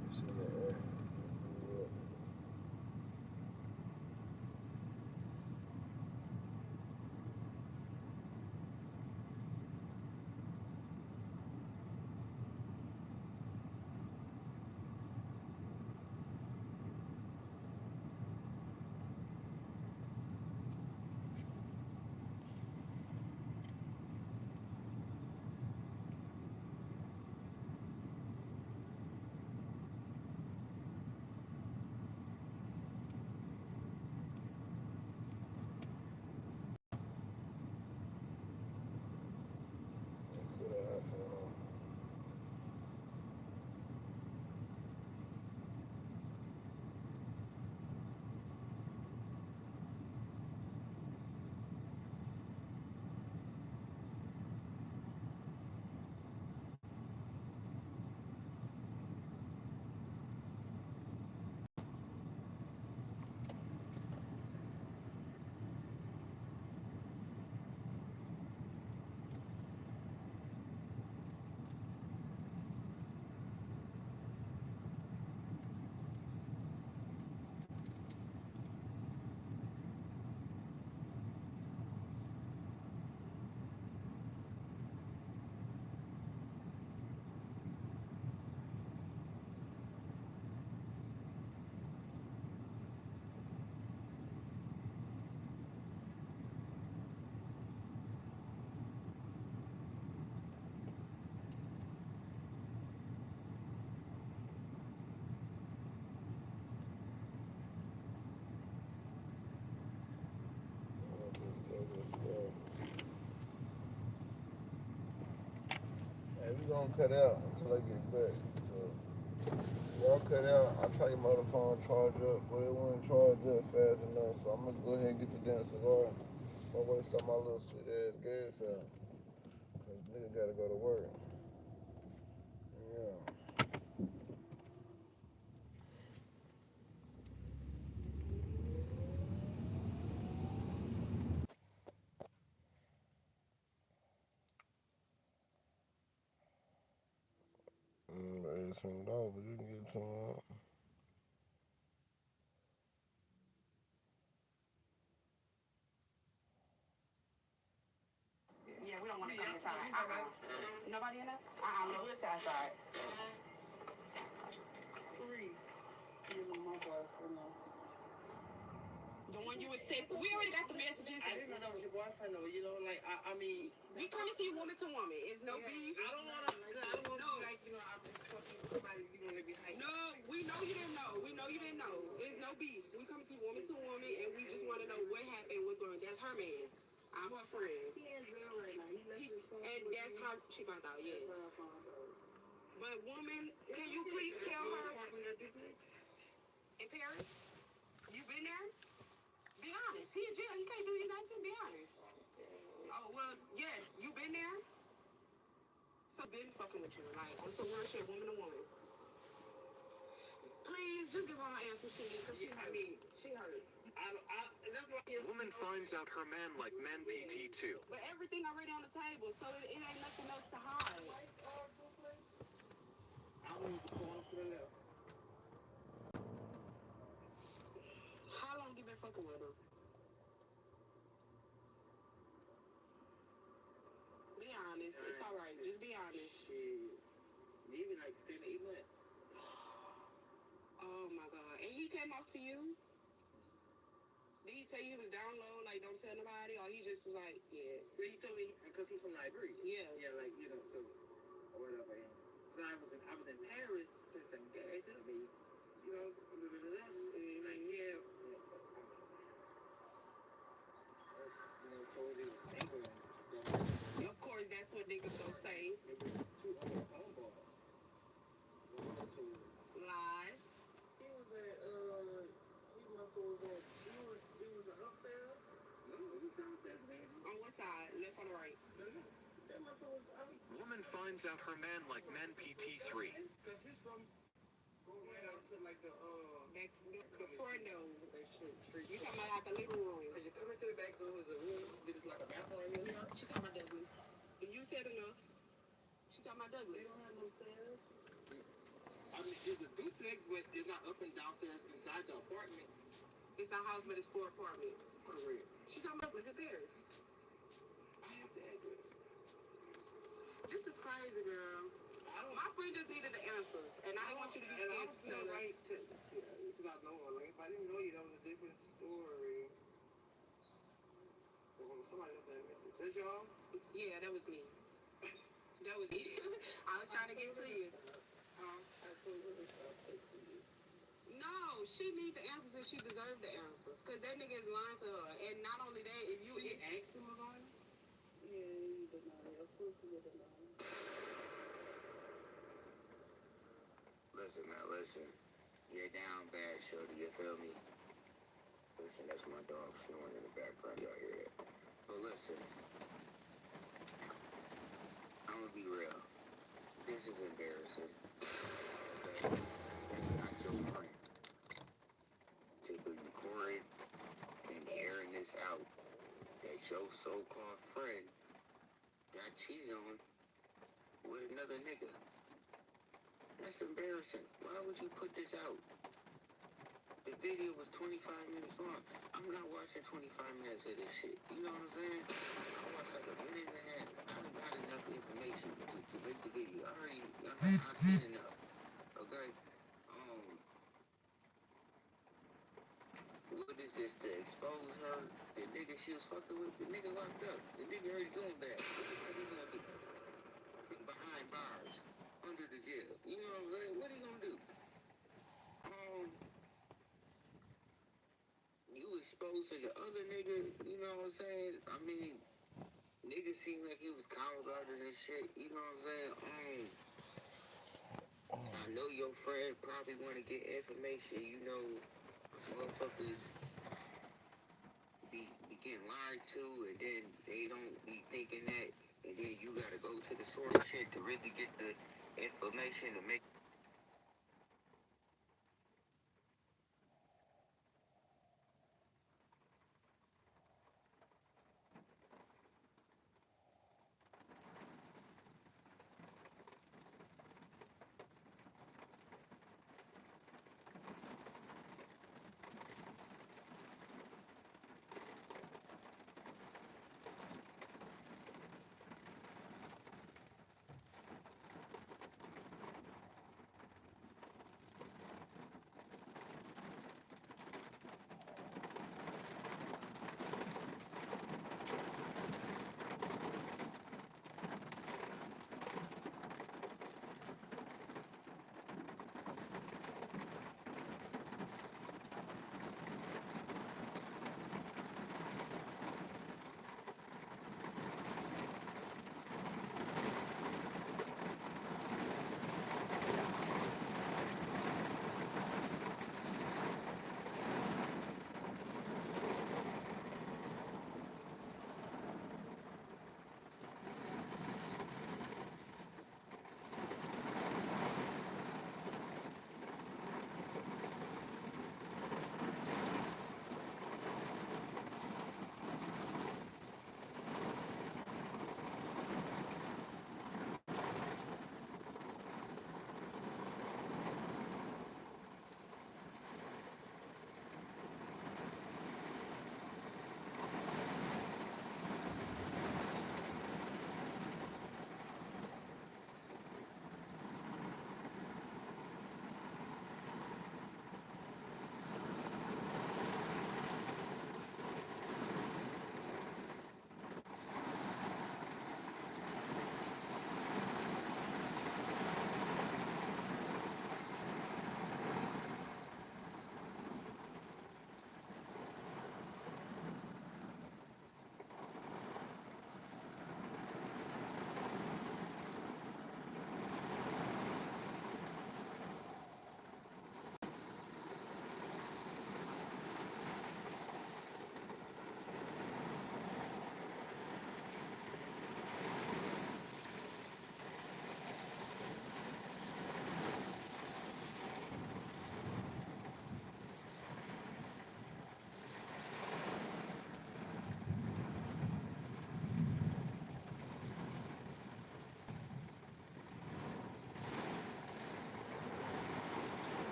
That shit, yeah. Hey, we gonna cut out until I get back. So y'all cut out. I try your mother phone charge up, but it wouldn't charge up fast enough. So I'm gonna go ahead and get the damn cigar. I waste all my little sweet ass gas out. Cause nigga gotta go to work. Yeah. $18, but you can get it to me.
Yeah, we don't want to come inside. Nobody in there? No, we'll sit outside. The one you was texting. We already got the messages. I didn't know that was your boyfriend, though. You know, like, I mean... We coming to you woman to woman. It's no beef. I don't want to... like, you know, I'm just talking to somebody, you know, let me hype. No, we know you didn't know. We know you didn't know. It's no beef. We coming to woman, and we just want to know what happened, what's going on. That's her man. I'm her friend. He is real right now. He left his phone. And that's how she found out, yes. But woman, can you please tell her... In Paris? You been there? Be honest. He in jail. He can't do you nothing. Be honest. Oh, well, yes. You been there? So been fucking with you. Like, on some real shit, woman to woman. Please, just give her an answer, because she hurt. She hurt. That's why
Woman finds out her man like men PT too.
But everything already on the table, so it ain't nothing else to hide.
I want to go to the left.
fucking with him. Be honest. It's all right. Just be honest.
Shit. Maybe like 7, 8 months.
Oh my God. And he came off to you? Did he tell you he was down low, like don't tell nobody, or he just was like, yeah?
Well, he told me because he's from Liberia.
Yeah.
Yeah, like so or whatever. Cause I was in Paris, just some gas in me, and like yeah. Told he was single and stuff.
Of course, that's what niggas gonna say.
It was 2 other homeboys.
Lies.
He was at he must have was at it was upstairs. No, it was downstairs, baby.
On what side? Left or the right?
That must have was
Woman finds out her man like men PT3.
Cause he's from going right out to like the
front door. You talking about like the living room?
Cause you come into the back door, there's a room. There's like a bathroom in here.
She talking about Douglas. You said enough. She talking about Douglas.
They don't have no stairs. I mean, it's a duplex, but it's not up and downstairs inside the apartment.
It's a house, but it's 4 apartments.
Correct.
She talking about Douglas in Paris.
I have the address.
This is crazy, girl. My friend just needed the answers, and I didn't want you to be scared to tell her.
Right to, because I know her. Like, if I didn't know you, that was a different story. Somebody left that message. That's y'all?
Yeah, that was me. That was me. I was trying to get to you.
I told her I'll take to you.
No, she need the answers and she deserved the answers. Because that nigga is lying to her. And not only that, if you...
She asked him about it?
Yeah, he denied it. Of course he would deny it.
Listen now, listen. You're down bad, shorty, you feel me? Listen, that's my dog snoring in the background, y'all hear that? But listen, I'm gonna be real. This is embarrassing. Okay? That's not your friend. To be recording and airing this out, that your so-called friend got cheated on with another nigga. That's embarrassing. Why would you put this out? The video was 25 minutes long. I'm not watching 25 minutes of this shit. You know what I'm saying? I watched like a minute and a half. I got enough information to make the video. I've seen enough. Okay? What is this, to expose her? The nigga she was fucking with? The nigga locked up. The nigga already doing bad. What the fuck he gonna do? Behind bars. Under the jail. You know what I'm saying? What he gonna do? You exposing the other nigga, you know what I'm saying? I mean, nigga seemed like he was calm about it and shit, you know what I'm saying? I know your friend probably want to get information, you know, motherfuckers be getting lied to, and then they don't be thinking that, and then you gotta go to the source shit to really get the information to make.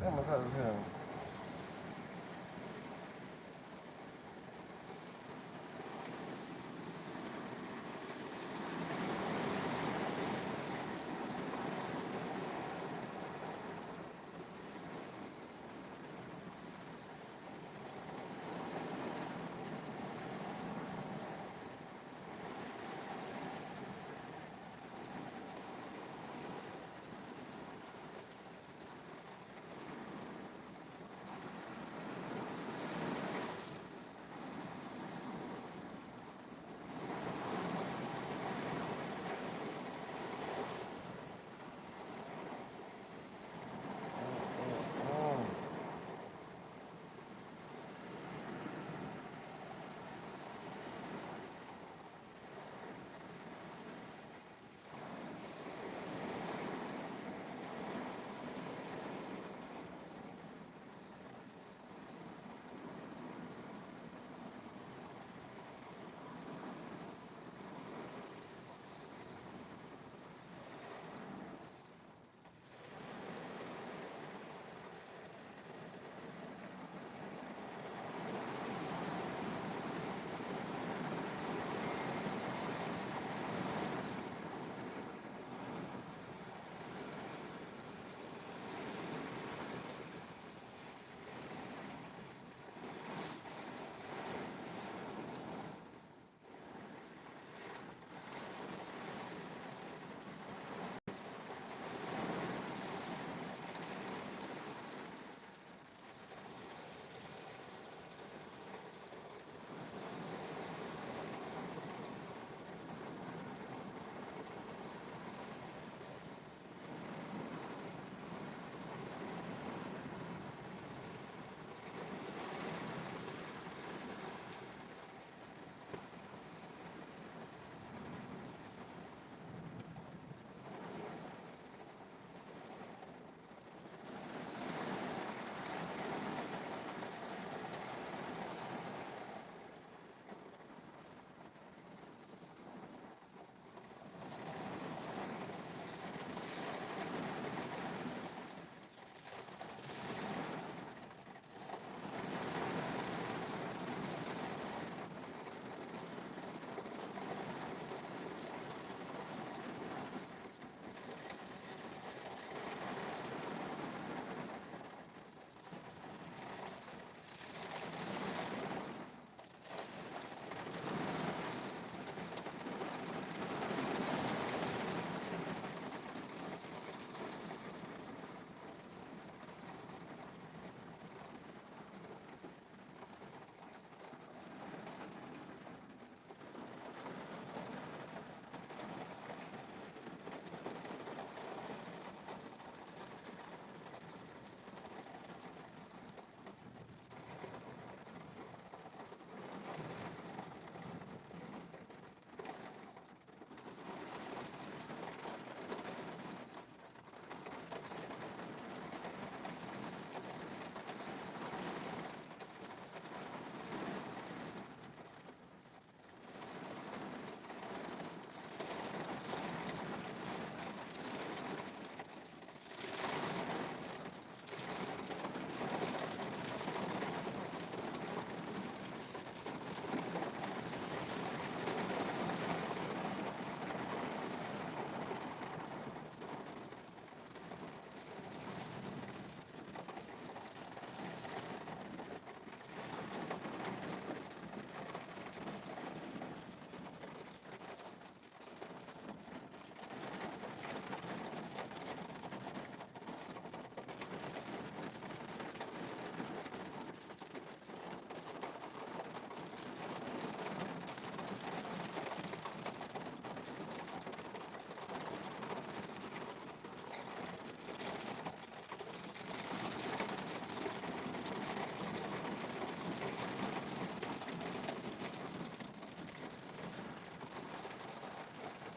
That was hot as hell.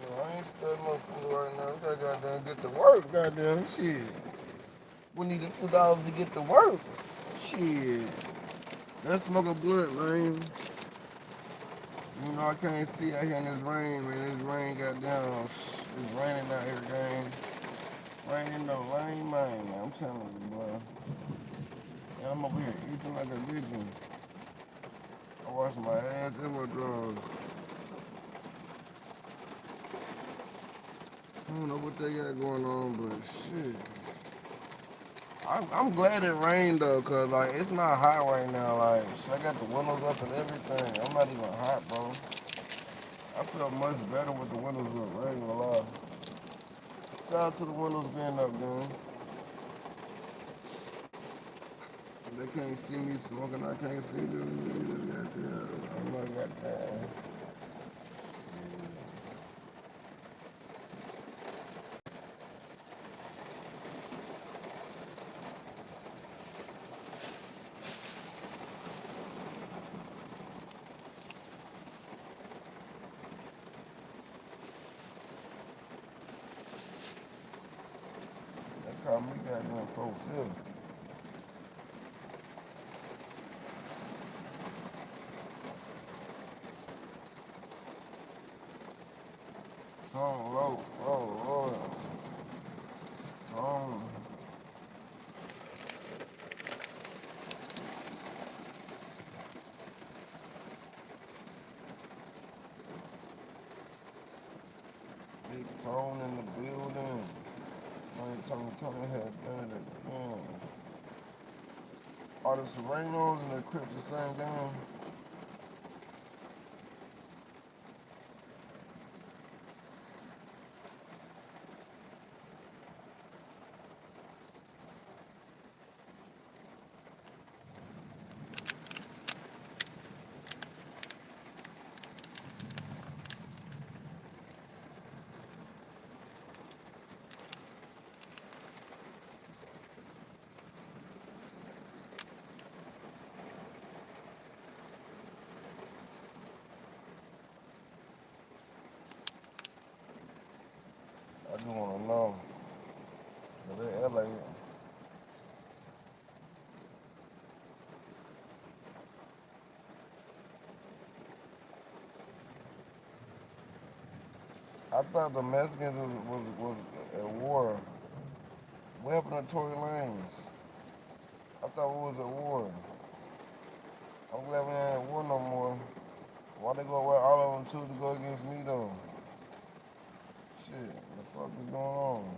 I ain't studying no food right now. We gotta goddamn get to work, goddamn shit. We need a few dollars to get to work. Shit. Let's smoke a blunt, man. You know I can't see out here in this rain, man. This rain goddamn. It's raining out here, gang. Rain no lane, man. I'm telling you, bro. And I'm over here eating like a bitch. I wash my ass and my drawers. I don't know what they got going on, but shit. I'm glad it rained though, cause like it's not hot right now. Like shit, I got the windows up and everything. I'm not even hot, bro. I feel much better with the windows up. I ain't gonna lie. Shout out to the windows being up, man. They can't see me smoking. I can't see them. I'm like, goddamn. They call me goddamn fulfilled. Lord. Big Tone in the building. Tony had done it again. Are the Serenos and the Crips the same game? I just want to know. They LA. I thought the Mexicans was at war. What happened to Tory Lanez? I thought we was at war. I'm glad we ain't at war no more. Why they go where all of them choose to go against me though? Shit, the fuck is going on?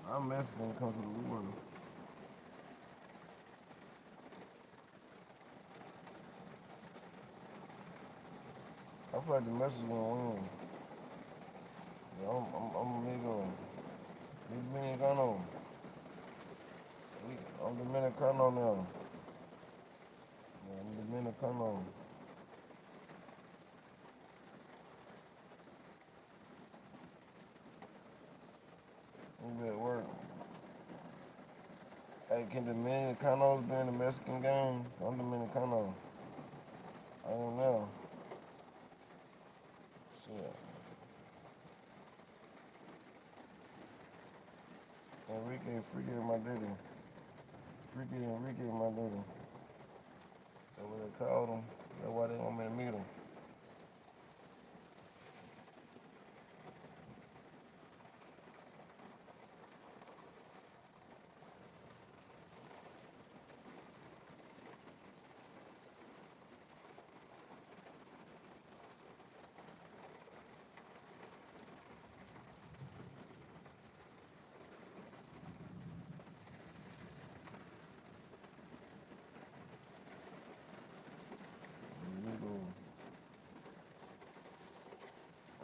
I'm Mexican when it comes to the war. I feel like the Mexicans gonna win. Yeah, I'm amigo. Mi Dominicano. I'm Dominicano now. Yeah, I'm Dominicano. I'm at work. Hey, can Dominicanos be in the Mexican game? I'm Dominicano. I don't know. Shit. Enrique, Freaky my daddy. Freaky Enrique my daddy. That's what they called him. That's why they want me to meet him.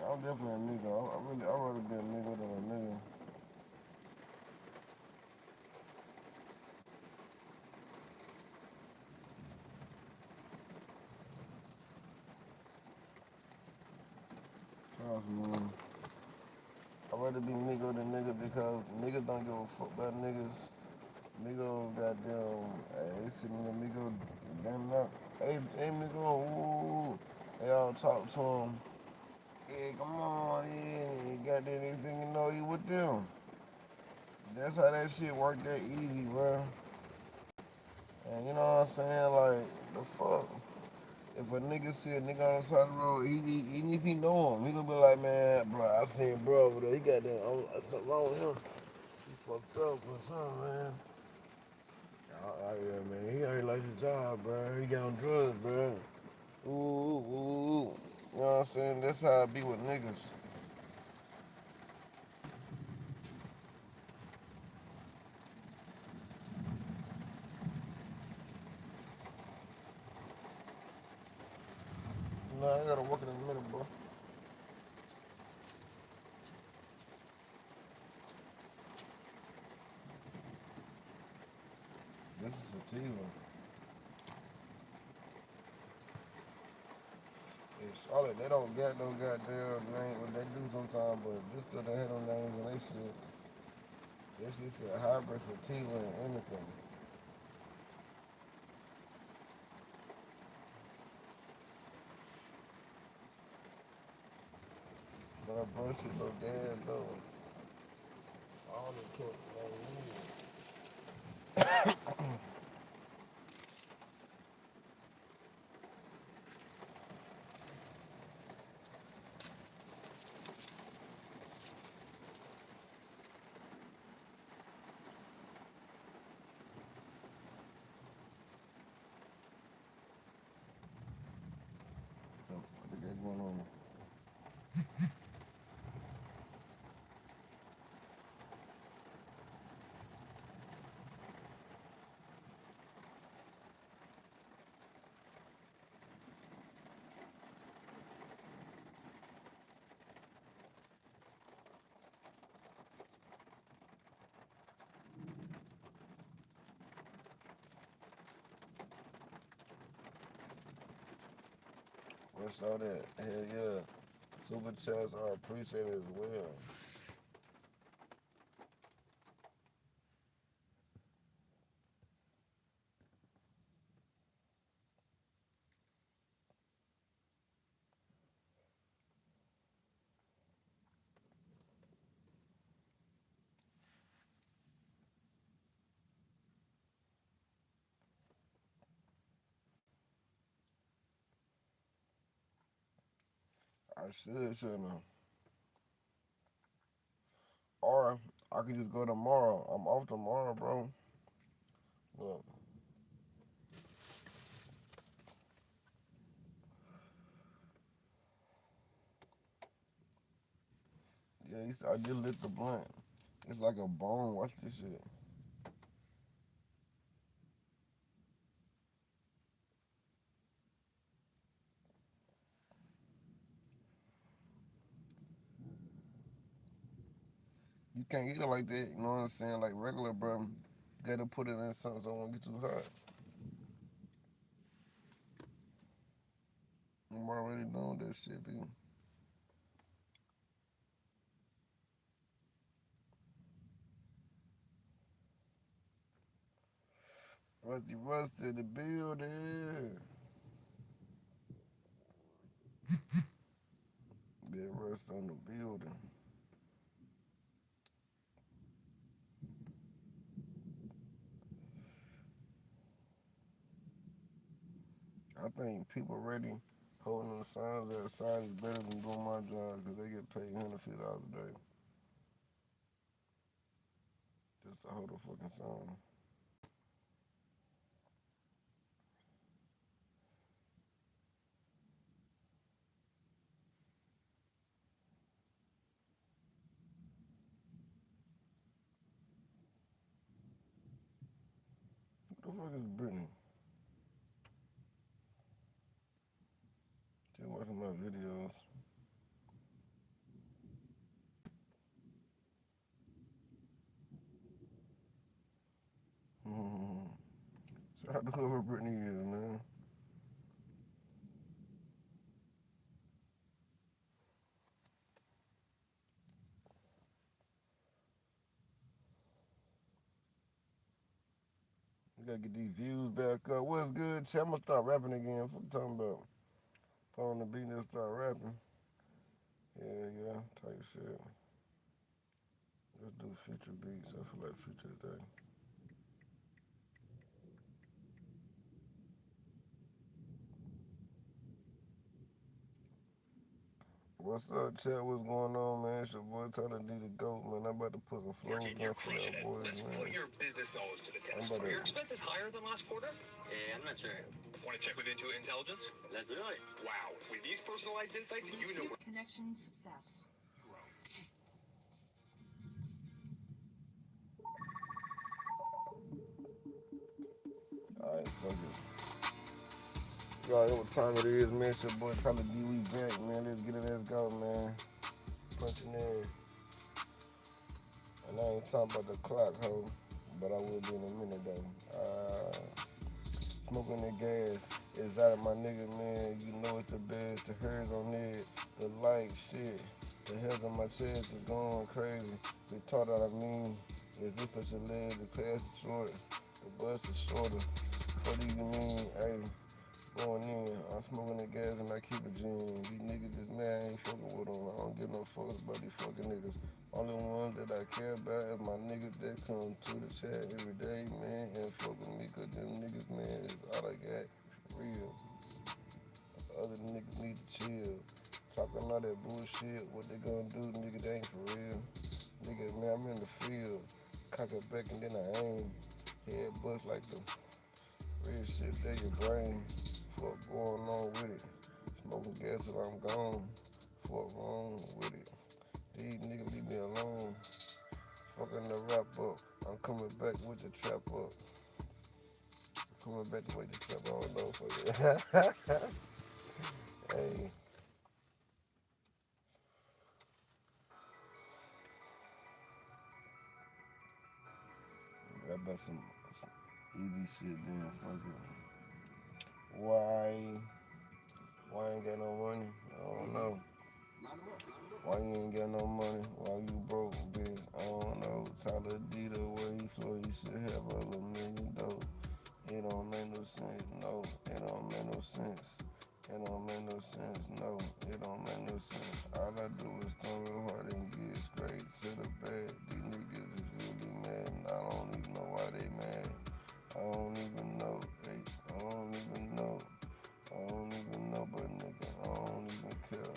I'm definitely a nigga. I'd rather be a nigga than a nigga. Trust me. I'd rather be nigga than nigga because niggas don't give a fuck about niggas. Nigga goddamn, hey, they sitting there, nigga, damn up. Hey, nigga, ooh. They all talk to him. Yeah, come on, yeah, you got that anything you know, you with them. That's how that shit work that easy, bro. And you know what I'm saying? Like, the fuck? If a nigga see a nigga on the side of the road, even if he know him, he gonna be like, man, bro, I seen bro over there. He got that, something wrong with him. fucked up or something, man. Yeah, man. He ain't like his job, bro. He got on drugs, bro. Ooh, ooh, ooh. You know what I'm saying? That's how I be with niggas. Nah, I gotta work in a minute, bro. This is sativa. In Charlotte, they don't get no goddamn name. What they do sometimes, but this till they had no names and they shit. This shit said hybrid sativa and indica. But bro, shit so damn low. All the kept what they got going on? What's all that? Hell yeah. Super chats are appreciated as well. I shouldn't I? Or I could just go tomorrow. I'm off tomorrow, bro. Look. Yeah, I just lit the blunt. It's like a bone. Watch this shit. You can't eat it like that, you know what I'm saying? Like regular, bro. You gotta put it in something so it won't get too hot. I'm already doing that shit, B. Rusty in the building. Big Rust on the building. I think people ready holding the signs outside is better than doing my job because they get paid $150 a day. Just to hold a fucking sign. Who the fuck is Brittany? She watching my videos. Shout out to whoever Brittany is, man. We gotta get these views back up. What's good, chat? I'm gonna start rapping again. What you talking about? Put on the beat and start rapping. Yeah, type shit. Let's do future beats. I feel like future today. What's up, chat? What's going on, man? It's your boy Tyla Dee the GOAT, man. I'm about to put some flows down for y'all boys,
Let's
man.
put your business knowledge to the test.
Are
your expenses higher than last quarter?
Yeah, I'm not sure.
Want to check with Intuit Intelligence?
Let's do it.
Wow. With these personalized insights, you know where...
Connection success.
Alright, fuck it. Y'all know what time it is, man. It's your boy Tyla Dee. We back, man. Let's get it, let's go, man. Punching in. And I ain't talking about the clock, ho, but I will be in a minute, though. Smoking the gas is out of my nigga, man. You know it's the best. The hairs on it, the light, shit. The hairs on my chest is going crazy. The taught that I mean is if it's a leg, the class is short, the bus is shorter. What do you mean? Hey, going in. I'm smoking the gas and I keep it G. These niggas just mad, I ain't fucking with them. I don't give no fucks about these fucking niggas. Only one that I care about is my niggas that come to the chat every day, man, and fuck with me, cause them niggas, man, is all I got, for real. Other niggas need to chill. Talking all that bullshit, what they gonna do, nigga, they ain't for real. Nigga, man, I'm in the field, cock it back and then I aim. Head bust like the real shit, there your brain. Fuck going on with it. Smoking gas till I'm gone. Fuck wrong with it. These niggas leave me alone. Fucking the rap up. I'm coming back with the trap up. Coming back with the trap. I don't know for you. Hey. Rap about some easy shit then. Fuck it. Why I ain't got no money? I don't know. Why you ain't got no money? Why you broke, bitch? I don't know. Tyla Dee the way he flow, he should have a little million dough. It don't make no sense, no. It don't make no sense. It don't make no sense, no. It don't make no sense. All I do is come real hard and get straight to the bag. These niggas is really mad, and I don't even know why they mad. I don't even know, hey, I don't even know. I don't even know, but nigga, I don't even care.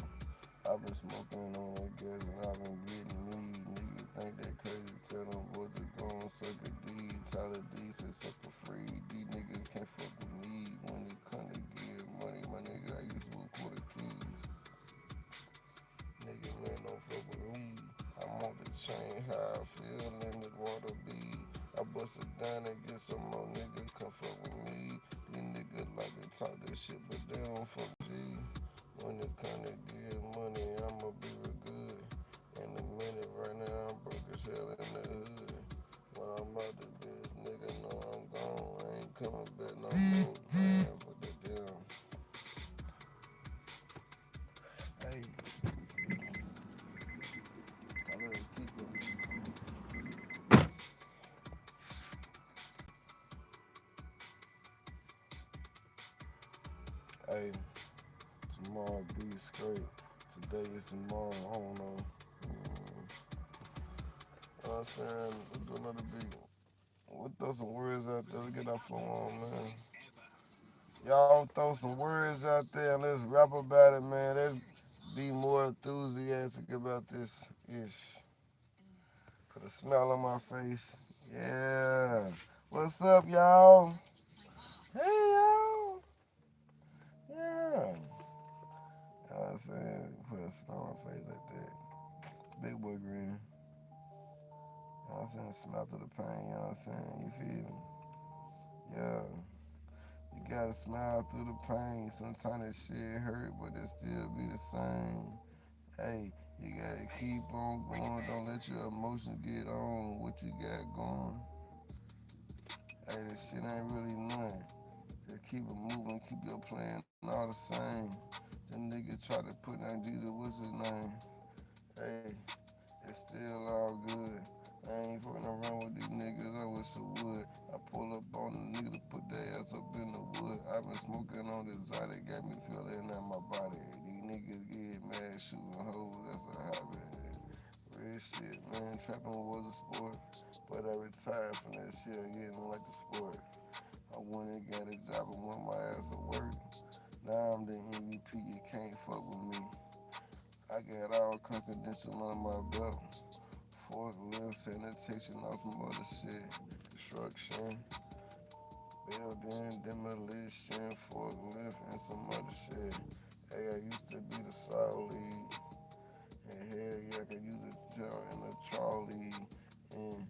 I've been smoking on that gas and I've been getting need. Niggas think they crazy, tell them boys to go on suck a D. Tyla Dee said suck for free. These niggas can't fuck with me when it come to give money. My nigga, I used to work for the keys. Nigga, man, don't fuck with me. I'm on the chain, how I feel in the water be. I bust it down and get some more niggas come fuck with me. These niggas like to talk that shit, but they don't fuck with me. When it come to give money, I'ma be real good. In a minute, right now, I'm broke as hell in the hood. When I'm out the bitch, nigga know I'm gone. I ain't coming back no more, man. But the damn. Hey. I'm gonna keep it. Hey. Tomorrow be straight. Today is tomorrow. I don't know. You know what I'm saying? We'll do another beat. We'll throw some words out there. Let's get our flow on, man. Y'all throw some words out there and let's rap about it, man. Let's be more enthusiastic about this ish. Put a smile on my face. Yeah. What's up, y'all? Hey, y'all. Yeah. You know what I'm saying? Put a smile on my face like that. Big boy grin. You know what I'm saying? Smile through the pain, you know what I'm saying? You feel me? Yeah. You gotta smile through the pain. Sometimes that shit hurt, but it still be the same. Hey, you gotta keep on going. Don't let your emotions get on what you got going. Hey, this shit ain't really nothing. Just keep it moving, keep your plan all the same. The nigga try to put down Jesus, what's his name? Hey, it's still all good. I ain't fucking around with these niggas, I wish I would. I pull up on the nigga to put their ass up in the wood. I been smoking on this side, it got me feeling in my body. These niggas get mad shooting hoes, that's a habit. Real shit, man, trapping was a sport. But I retired from that shit, I getting like a sport. I went and got a job and went my ass to work. Now I'm the MVP, you can't fuck with me. I got confidential on my belt. Forklift, sanitation, all some other shit. Construction, building, demolition, forklift, and some other shit. Hey, I used to be the solid lead. And hell yeah, I can use a tail in a trolley. And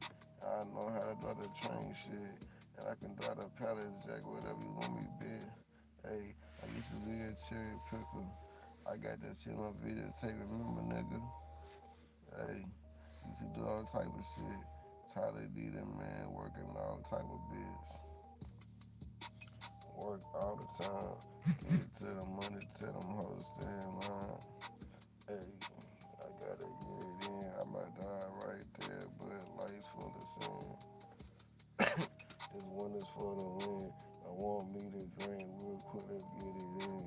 I know how to drive the train shit. And I can drive the pallet jack, whatever you want me to be. Hey, I used to be a cherry picker. I got that shit on videotape, remember, nigga? Hey, used to do all type of shit. Tyla Dee, that man, working all type of bits. Work all the time. Get to the money, tell them hoes stay in line. Hey, I gotta get it in. I might die right there, but life's full of sin. This one is for the win. I want me to drink real quick, let's get it in.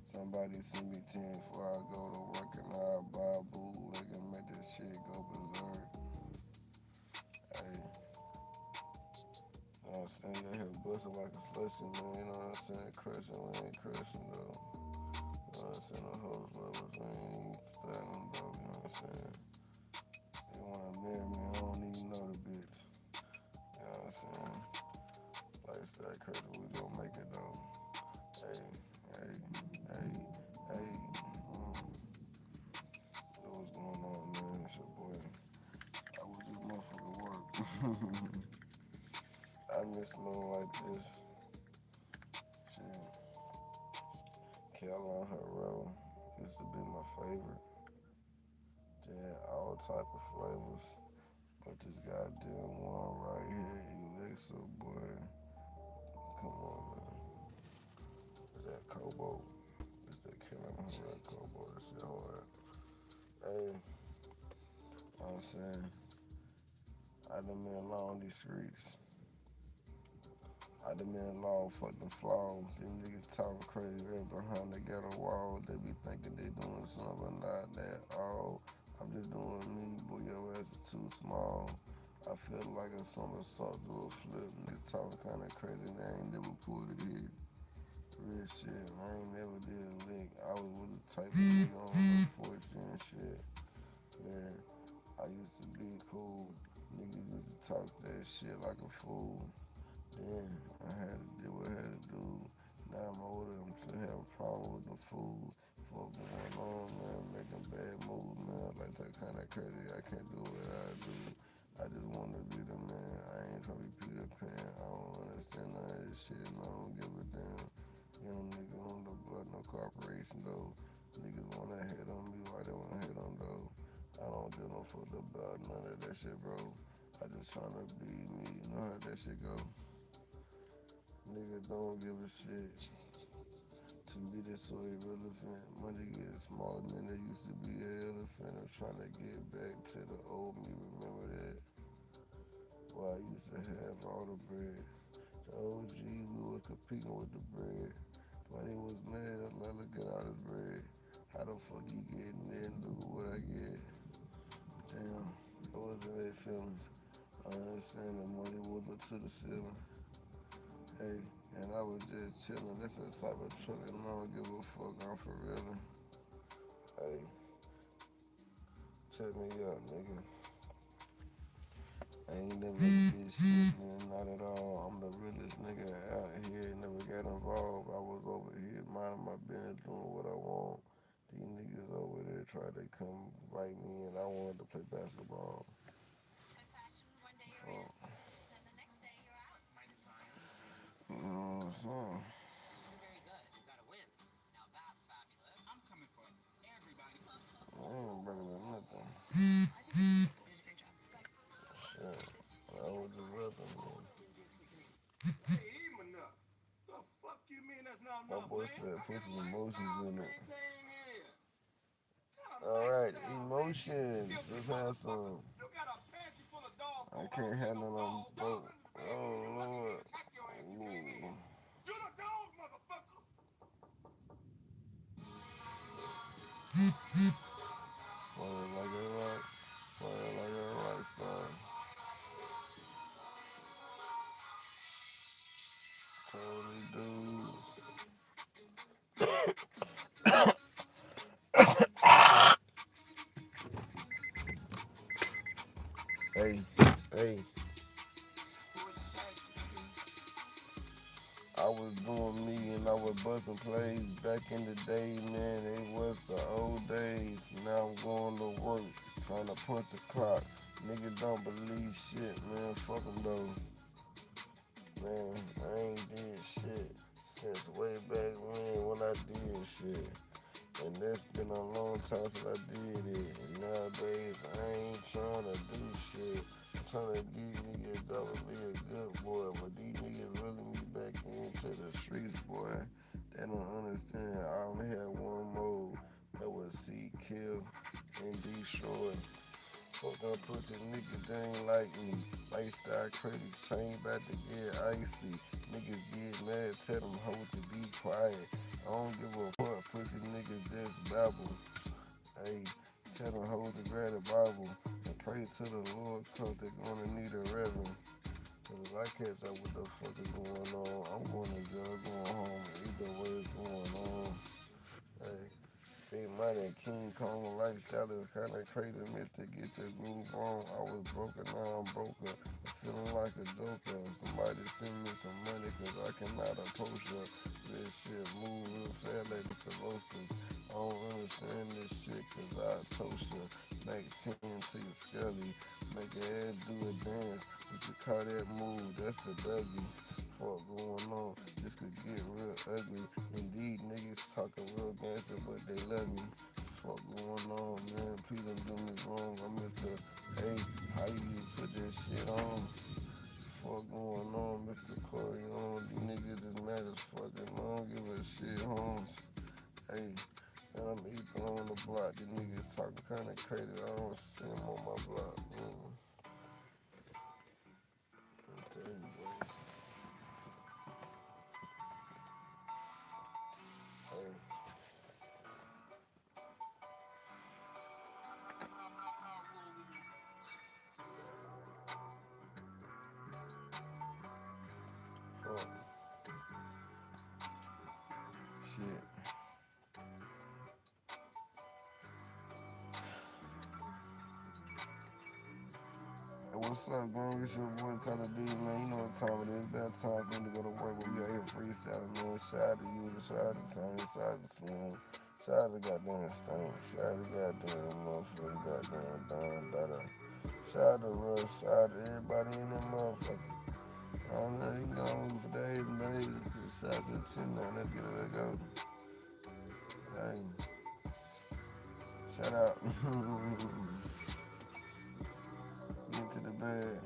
Somebody send me 10 before I go to work and I buy a bootleg and make this shit go berserk. Hey, you know what I'm saying? Your head busting like a slushy, man. You know what I'm saying? Crushing, we ain't crushing, though. You know what I'm saying? The hoes love us, we ain't studying, though. You know what I'm saying? They wanna marry me, I don't even know the bitch. You know what I'm saying? Lifestyle crazy, we gon' make it, though. Hey, hey, hey, hey. So what's going on, man? It's your boy. I was just motherfucking work. I miss smelling like this. Shit. Carolina Herrera used to be my favorite. They had all type of flavors. But this goddamn one right here, Elixir, boy. Come on, man. It's that Cobalt. It's that Carolina Herrera Cobalt. That shit hard. Hey, I'm saying, I done been along these streets. I done been along fucking flaws. These niggas talking crazy right behind the ghetto wall. They be thinking they doing something, not that all. I'm just doing me, boy, your ass is too small. I feel like a somersault, do a flip. Niggas talking kinda crazy and I ain't never pulled it in. Real shit, I ain't never did a lick. I was with the type of nigga on the porch and shit. Man, I used to be cool. Niggas used to talk that shit like a fool. Then I had to do what I had to do. Now I'm older, I'm still having a problem with the food. Fuck going on, man, making bad moves, man. Like that kind of crazy, I can't do what I do. I just want to be the man. I ain't trying to be Peter Pan. I don't understand none of this shit, and I don't give a damn. Young nigga on the blood, no cooperation, though. Niggas wanna hit on me, why they wanna hit on, though? I don't give no fuck about none of that shit, bro. I just tryna be me, you know how that shit go. Niggas don't give a shit. To me, that's so irrelevant. Money getting smaller than they used to be an elephant. I'm trying to get back to the old me, remember that? Well, I used to have all the bread. The OG, we was competing with the bread. When he was mad, I let her get out his bread. How the fuck you getting there and look what I get? Damn, it wasn't their feelings. I understand the money was up to the ceiling. Hey, and I was just chilling. That's the type of truck and I don't give a fuck. I'm for real. Hey, check me out, nigga. I ain't never did shit, man, not at all. I'm the realest nigga out here. Never got involved. I was over here minding my business, doing what I want. These niggas over there try to come fight me, and I wanted to play basketball. You know what I'm saying? I ain't bringing me nothing. Shit. I was just rapping, man.
Hey, even enough. The fuck you mean that's not
My
enough,
boy
man?
said put some emotions in it.
Maintain here.
Alright, emotions. Let's have some.
You got a pantry full of dog
I
food.
can't handle them both. Oh, Lord. Ooh.
You the dog, motherfucker.
Play like a rock. Play like a rock star. Totally dude. I was doing me and I was busting plays back in the day, man. It was the old days. Now I'm going to work, trying to punch the clock. Niggas don't believe shit, man. Fuck them though. Man, I ain't did shit since way back when I did shit. And that's been a long time since I did it. And nowadays I ain't trying to do shit. I'm trying to get niggas double be a good boy. But these niggas really me back into the streets, boy. They don't understand. I only had one mode. That was see, kill, and destroy. Fuck them pussy niggas, they ain't like me. Lifestyle crazy, chain about to get icy. Niggas get mad, tell them hoes to be quiet. I don't give a fuck, pussy niggas just babble. Hey, tell them hoes to grab the Bible and pray to the Lord, cause they gonna need a reverend. Cause if I catch up what the fuck is going on, I'm going to jail, going home, either way it's going on. Hey. Big money, King Kong lifestyle is kinda crazy, meant to get your groove on. I was broken, now I'm broken. Feeling like a joker. Somebody send me some money, cause I cannot approach her. This shit move real fast like the roasters. I don't understand this shit, cause I toast her. Make 10 to your skelly. Make your head do a dance. What you call that move? That's the Dougie. Fuck going on, this could get real ugly. Indeed, niggas talking real gangster, but they love me. Fuck going on, man. Please don't do me wrong. I'm Mr. Hey, how you put this shit on? Fuck going on, Mr. Corey on. These niggas is mad as fuck and I don't give a shit, homes. Hey, and I'm Ethan on the block. These niggas talking kinda crazy. I don't see them on my block. I'm telling you, boys. Hey. Fuck. Shit. Hey, what's up, gang? It's your boy Tyla Dee, man. You know what time it is. Bad time for me to go to work, but we out here freestyling, man. Shout out to you, shout out to Tony, shout out to Slim, shout out to goddamn Stank, shout out to goddamn motherfucker, goddamn Don Dada. Shout out to Russ, shout out to everybody in that motherfucker. I don't know, you know, for days and days. Shout out to the chin now, let's get it, let's go. Hey, shout out. Get to the bed,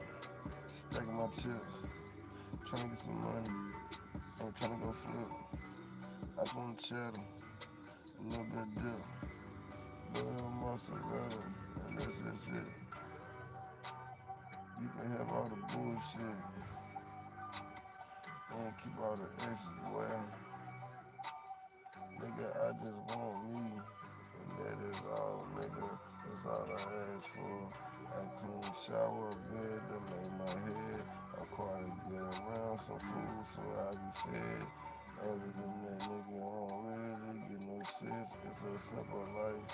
stacking my chips, trying to get some money. Ain't trying to go flip. I just want to cheddar, a little bit of dip, a little mozzarella, and that's it. You can have all the bullshit and keep all the extra, boy. Nigga, I just want me, and that is all, nigga. That's all I ask for. A clean shower, bed to lay my head. I'm quite to get around some food so I be fed. Other than that, nigga, I don't really get no shit. It's a simple life.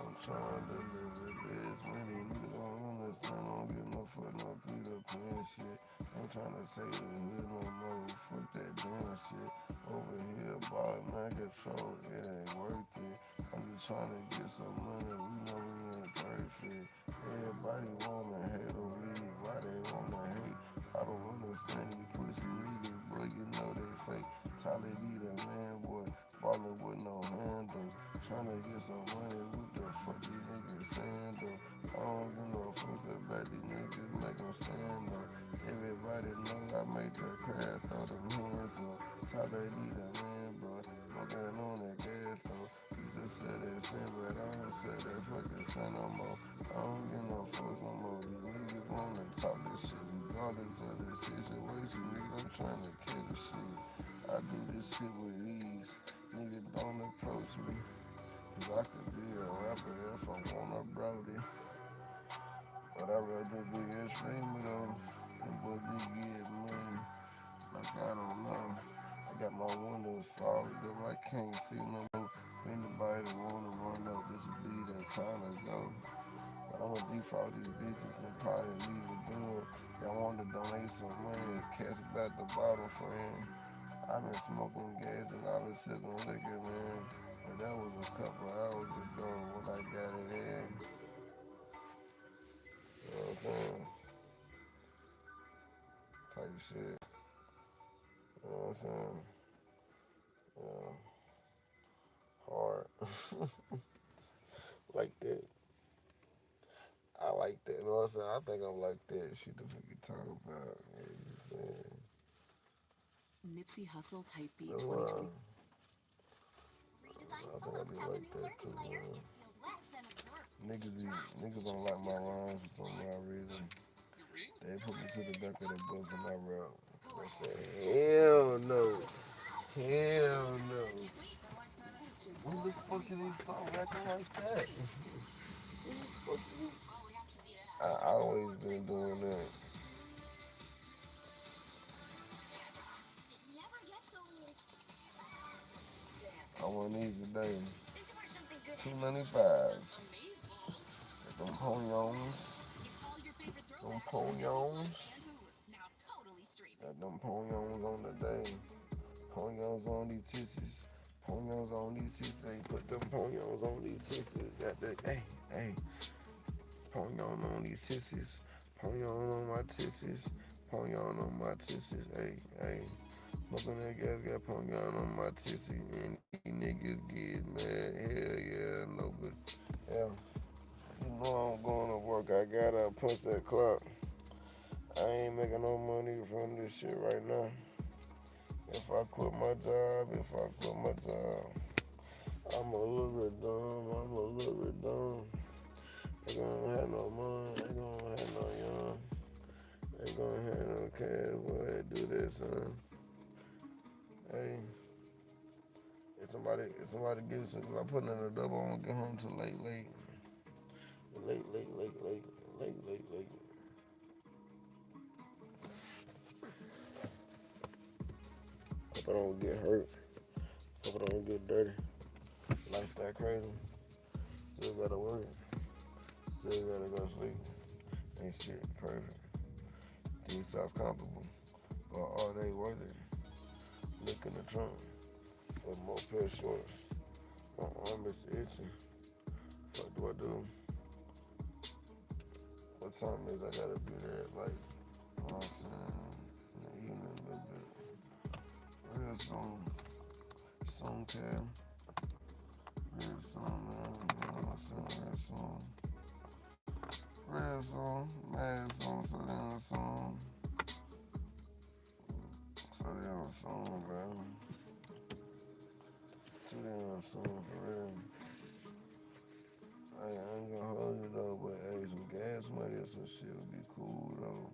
I'm trying to live it. There's many niggas don't understand. Don't get no fuck, no Peter Pan shit. Ain't trying to say the hood no more. Fuck that damn shit. Over here, ballin' out of control. It ain't worth it. I'm just trying to get some money. We know we ain't perfect. Everybody wanna hate on me. Why they wanna hate? I don't understand these pussy niggas, boy. You know they fake. Tyla Dee, the man, boy, ballin' with no handle. Tryna get some money, what the fuck these niggas saying, though? I don't give no fuck about these niggas, make them stand up. Everybody know I make the crowd throw them hands up. Tyla Dee, the man, boy, smoking on that gas, though. Used to say that shit, but I don't say that fucking shit no more. I don't give no fuck no more. These niggas wanna talk this shit, regardless of the situation, nigga, I'm tryna kill the shit. I do this shit with ease. Niggas don't approach me. Cause I could be a rapper if I want a brody. But I'd rather be a streamer though. And boy be getting money. Like I don't know. I got my windows fogged up. I can't see no more. Anybody wanna run up, this would be the time to go. But I'ma default these bitches and probably leave it doing. Y'all want to donate some money, cash back the bottom, friend. I've been smoking gas and I've been sipping liquor, man. But that was a couple hours ago when I got it in. You know what I'm saying? Type shit. You know what I'm saying? Yeah. Hard. Like that. I like that. You know what I'm saying? I think I'm like that. Shit the fucking talk about. You know what I'm saying?
Nipsey Hussle Type Beat
That's
2020.
I think I be like that too, man. Niggas don't like my rhymes for some odd reason. They put me to the back of the bus when I rap. I said, hell no. Hell no. When the fuck did they start rapping like that? When the fuck did they? I always been doing that. I want these today. 295s. Them ponyons. Them ponyons. Got them ponyons on the day. Ponyons on these titties. Ponyons on these titties. Put them ponyons on these titties. Got that. Hey. Ponyon on these titties. Ponyon on my titties. Ponyon on my titties. Hey. Smoking that gas, got ponyon on my titties. And these niggas get mad. Hell yeah, no good. Yeah. You know I'm going to work. I gotta punch that clock. I ain't making no money from this shit right now. If I quit my job, I'm a little bit dumb. Ain't gonna have no money, ain't gonna have no young, ain't gonna have no cash. Boy, they do that, son. Hey, if somebody gives it, if I put in a double, I'm gonna get home too late. Hope I don't get hurt. Hope I don't get dirty. Life's that crazy. Still gotta work. Still gotta go sleep. Ain't shit perfect. These socks comfortable, but are they worth it? Look in the trunk for more pair of shorts. My arm is itching. What do I do? What time is I gotta be there at like, you know what I'm saying, in the evening a little bit. Real soon, Cam. Real soon, man. You know what I'm saying? Real soon. Mad soon, so damn soon. So damn soon, man. Too damn soon, for real. I ain't gonna hold you though, but hey, some gas money or some shit would be cool though.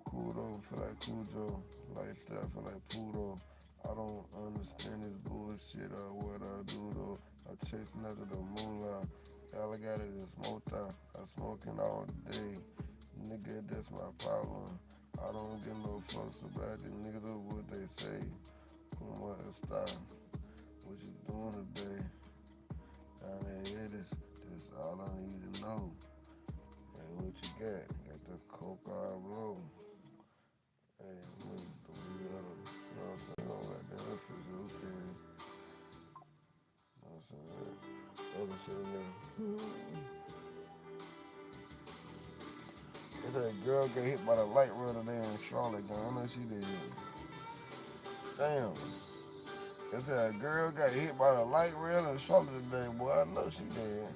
Cool though, feel like Cujo. Lifestyle, feel like Pluto. I don't understand this bullshit or what I do though. I chase after the moolah. All I got is mota. I smoking all day. Nigga, that's my problem. I don't give no fucks about it. Niggas do what they say. Come on, style. What you doing today? Down there, this all I need to know. Hey, what you got? Got the coca blow. Hey, you know what I'm saying? All that damn shit, okay. You know what I'm saying? Other shit in there. They said a girl got hit by the light rail today in Charlotte, though. I know she did. Damn. They said a girl got hit by the light rail in Charlotte today, boy. I know she did.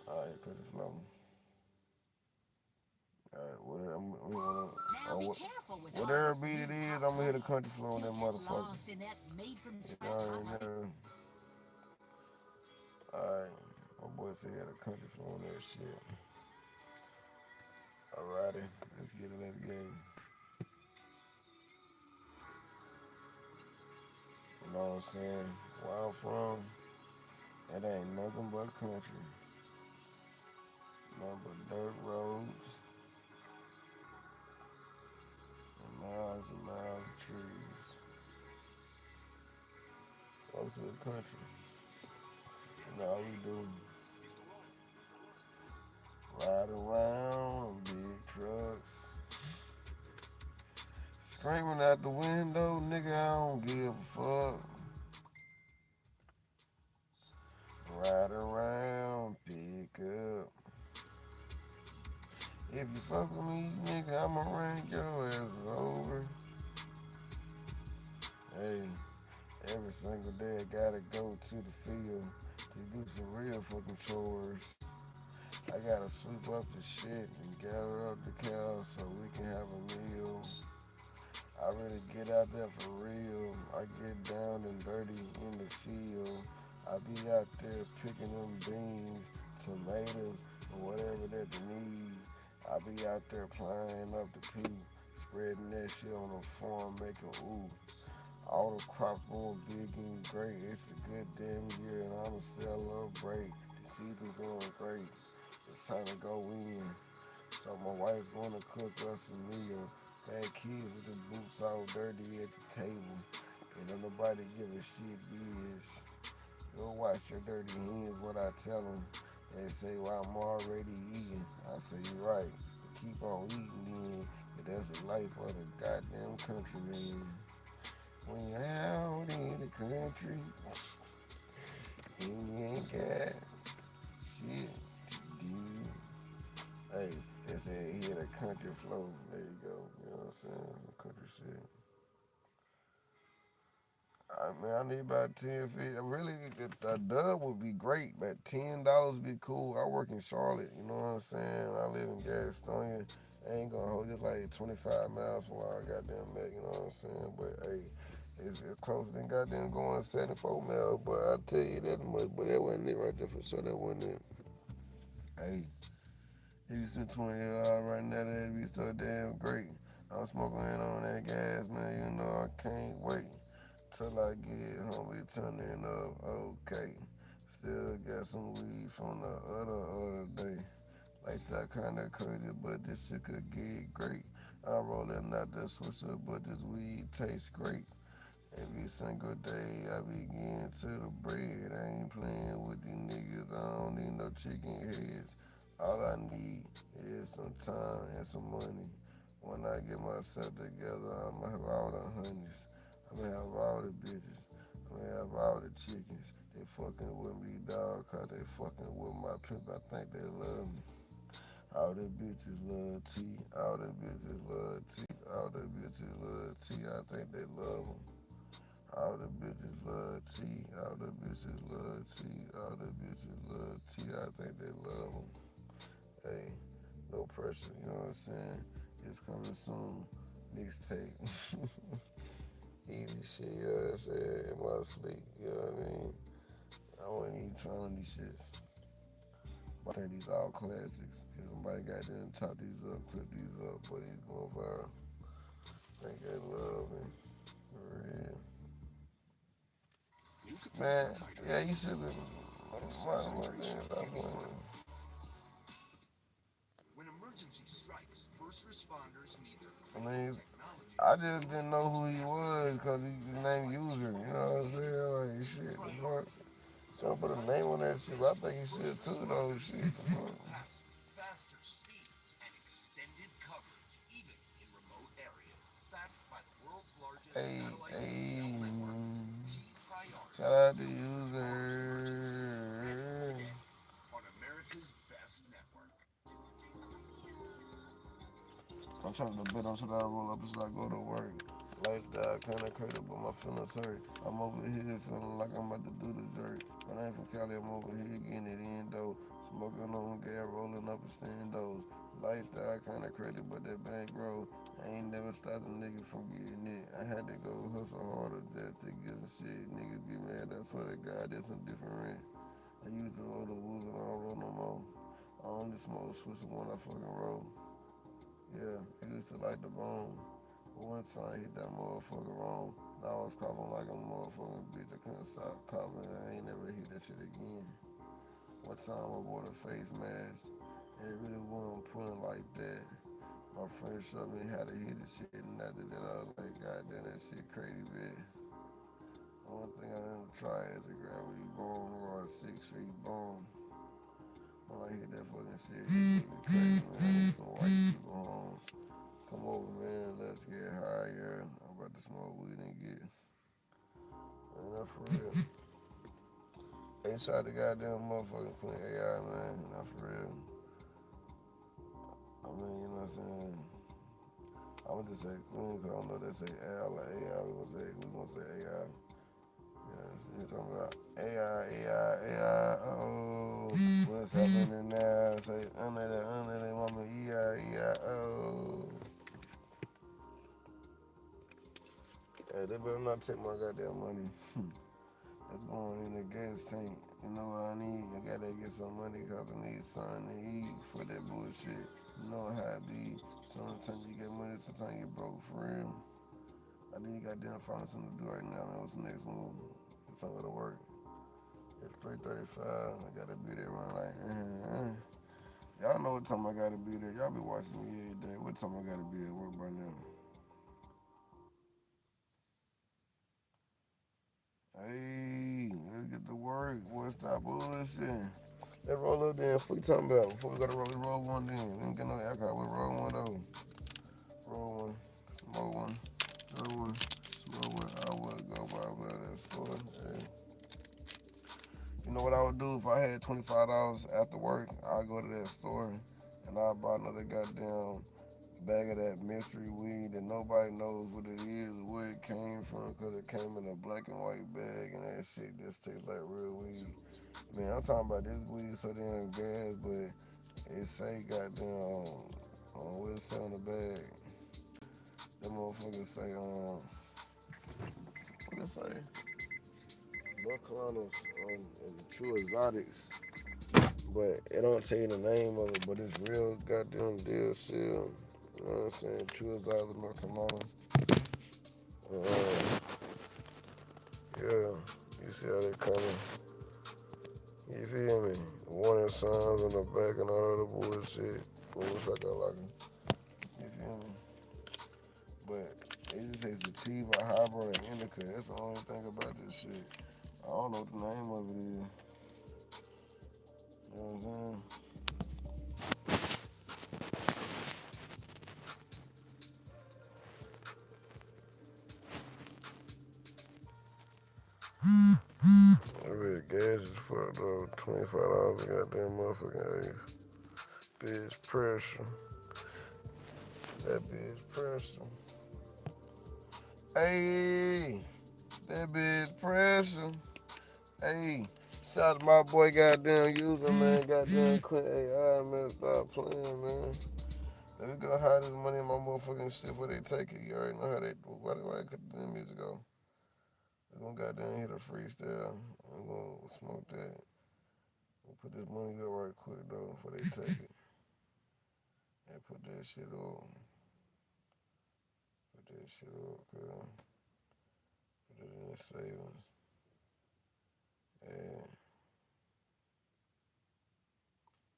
Alright, cut the flow. Alright, whatever beat it is, I'm gonna hit a country flow on that motherfucker. You already know. Alright, my boy said he had a country flow on that shit. Alrighty, let's get in that game. You know what I'm saying? Where I'm from, it ain't nothing but country. Nothing but dirt roads. And miles of trees. Welcome to the country. And all we do, Ride around big trucks. Screaming out the window, nigga, I don't give a fuck. Ride around, pick up. If you fuck with me, nigga, I'ma rank your ass over. Hey, every single day I gotta go to the field to do some real fucking chores. I gotta sweep up the shit and gather up the cows so we can have a meal. I really get out there for real. I get down and dirty in the field. I be out there picking them beans, tomatoes, or whatever that they need. I be out there plying up the pea, spreading that shit on the farm, making ooh. All the crops going big and great. It's a good damn year and I'ma celebrate. The season's going great. It's time to go in. So my wife's gonna cook us a meal. Bad kids with the boots all dirty at the table. And don't nobody give a shit biz. Go wash your dirty hands, what I tell them. They say, well, I'm already eating. I say, you're right. But keep on eating then. But that's the life of the goddamn country, man. When you're out in the country, and you ain't got shit to do. Hey, they said hear the country flow. There you go. You know what I'm saying? Country shit. I need about 10 feet. Really, a dub would be great, but $10 would be cool. I work in Charlotte, you know what I'm saying? I live in Gastonia. I ain't gonna hold it like 25 miles from where I goddamn met, you know what I'm saying? But hey, it's closer than goddamn going 74 miles, but I tell you that much, but that wasn't it right there for sure. That wasn't it. Hey, if you spend $20 right now, that'd be so damn great. I'm smoking in on that gas, man. You know I can't wait till I get home. We turning up, okay. Still got some weed from the other day. Like that kind of crazy, but this shit could get great. I'm rolling out the Swisher, but this weed tastes great. Every single day I begin to the bread. I ain't playing with these niggas. I don't need no chicken heads. All I need is some time and some money. When I get myself together, I'ma have all the honeys. I'ma have all the bitches. I'ma have all the chickens. They fucking with me, dog, cause they fucking with my pimp. I think they love me. All the bitches love T. All the bitches love T. All the bitches love T. I think they love them. All the bitches love T. All the bitches love T. All the bitches love T. I think they love them. Hey, no pressure, you know what I'm saying? It's coming soon. Mixtape. Easy shit, you know what I'm saying? In my sleep, you know what I mean? I wasn't even trying these shits. But I think these all classics. If somebody got them, chop these up, clip these up, but he's going viral. Think they love me. For real. Man, yeah, you should be.
When emergency strikes, first responders need their
I mean, I just didn't know who he was because his name User. You know what I'm saying? Like, shit, the fuck. Don't put a name on that shit, but I think he should too, though. Shit, the fuck.
faster speeds, and extended coverage, even in remote areas. Backed by the world's largest satellite cell network, key priority.
Shout out to User.
On America's best network.
I'm trying to bet on should I roll up as I go to work. Lifestyle kinda crazy, but my feelings hurt. I'm over here feeling like I'm about to do the jerk. But I ain't from Cali, I'm over here getting it in though. Smoking on gas, rolling up and standos. Lifestyle kinda crazy, but that bankroll, I ain't never stopped a nigga from getting it. I had to go hustle harder just to get some shit. Niggas get mad, I swear to God, that's some different rent. I used to roll the woods and I don't roll no more. I only smoke switch when I fucking roll. Yeah, I used to like the bone. But one time I hit that motherfucker wrong. Now I was coughing like a motherfucking bitch. I couldn't stop coughing. I ain't never hit that shit again. One time I wore a face mask and it really wasn't pulling like that. My friend showed me how to hit the shit and after that I was like, God damn, that shit crazy, bitch. One thing I didn't try is a gravity bone or a 6 feet bone. When I hit that fucking shit, it's crazy, man. I need some white people home. Come over, man. Let's get higher. I'm about to smoke weed and get. Man, that's for real. Hey, shout out to goddamn motherfucking Queen AI, man. Not for real. I mean, you know what I'm saying? I would just say Queen, because I don't know if they say Al or AI. We gonna say AI. Yeah, you're talking about AI, oh. What's happening now? Say, under the mama, oh. Hey, they better not take my goddamn money. It's going in the gas tank. You know what I need? I gotta get some money because I need something to eat for that bullshit. You know how it be. Sometimes you get money, sometimes you broke for real. I need goddamn find something to do right now, man. What's the next move? Something to work. It's 3:35. I gotta be there around like, Y'all know what time I gotta be there. Y'all be watching me every day. What time I gotta be at work by now? Hey, let's get to work. Boy, stop bullshit. Let's roll up then. What you talking about? Before we go to roll one then. We don't get no alcohol. We roll one though. Roll one. Smoke one. Roll one. Smoke one. I would go by that store. Hey. You know what I would do if I had $25 after work? I'd go to that store and I'd buy another goddamn bag of that mystery weed that nobody knows what it is or where it came from because it came in a black and white bag and that shit just tastes like real weed. Man, I'm talking about this weed so damn gas, but it say goddamn what it say on the bag. That motherfucker say what it say? North Carolina's is true exotics. But it don't tell you the name of it, but it's real goddamn deal shit. You know what I'm saying? True exotics of North Carolina. Yeah, you see how they coming. You feel me? Warning signs on the back and all that bullshit. Bullshit. You feel me? But it just says sativa, hybrid, and indica. That's the only thing about this shit. I don't know what the name of it is. You know what I'm saying? I bet gas is fucked up. $25 a goddamn motherfucking ace. Bitch pressure. That bitch pressure. Hey, that bitch pressure. Hey, shout out to my boy goddamn user, man. Goddamn Quint AI, man. Stop playing, man. Let me go hide this money in my motherfucking shit before they take it. You already know how they do. Why they cut the music off? We're gonna goddamn hit a freestyle. I'm gonna smoke that. We'll put this money up right quick, though, before they take it. And put that shit up. Put that shit up, girl. Put it in the savings. And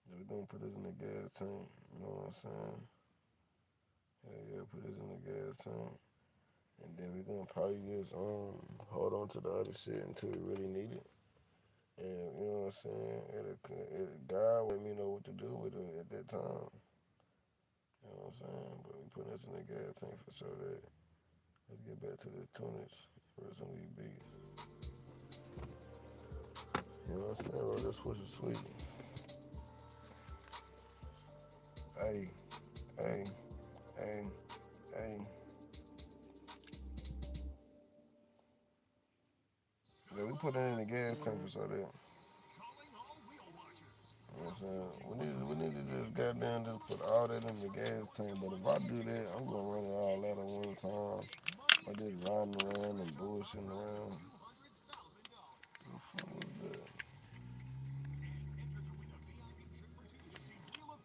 we're gonna put this in the gas tank. You know what I'm saying? Yeah, put this in the gas tank. And then we're gonna probably just hold on to the other shit until we really need it. And you know what I'm saying? God let me know what to do with it at that time. You know what I'm saying? But we put this in the gas tank for sure that. Let's get back to this tunage for some of these beats. You know what I'm saying? Bro, this switch is sweet. Hey. Yeah, we put it in the gas tank for sure that. You know what I'm saying? We need to just goddamn just put all that in the gas tank. But if I do that, I'm gonna run it all out at one time. I just riding around and bullshitting around. What the fuck was that?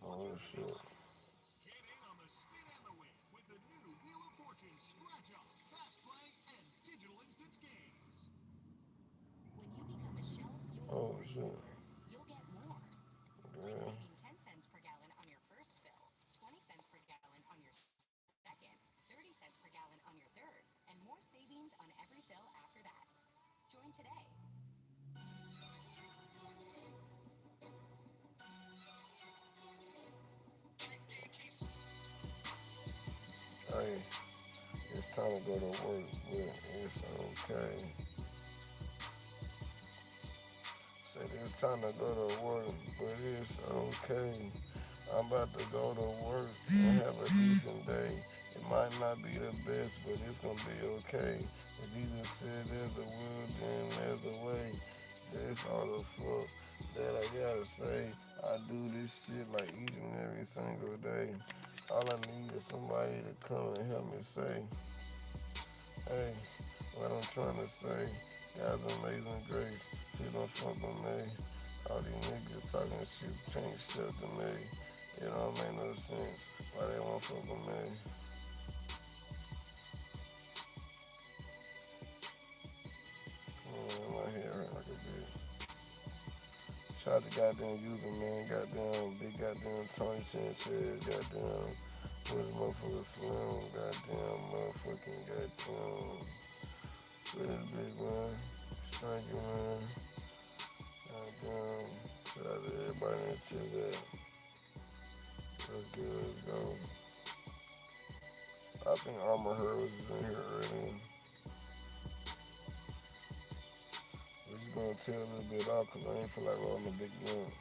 Oh shit. Oh shit. Yeah. hey, it's time to go to work, but it's okay. Said it's time to go to work, but it's okay. I'm about to go to work and have a decent day. It might not be the best, but it's gonna be okay. If Jesus said there's a will, then there's a way. That's all the fuck that I gotta say. I do this shit like each and every single day. All I need is somebody to come and help me say, hey, what I'm trying to say. God's amazing grace. Please don't fuck with me. All these niggas talking shit can't step to me. It don't make no sense. Why they won't fuck with me? My hair hurt like a bitch. Tried to goddamn use a man, goddamn big goddamn Tony Sanchez, goddamn with a motherfucker slim, goddamn motherfucking goddamn with this big man, stranger man, goddamn. Shout out to everybody that chill that. Let's good, let's go. I think Armor Her was in here earlier. We're just gonna tell a little bit off because I ain't feel like rolling a big blunt.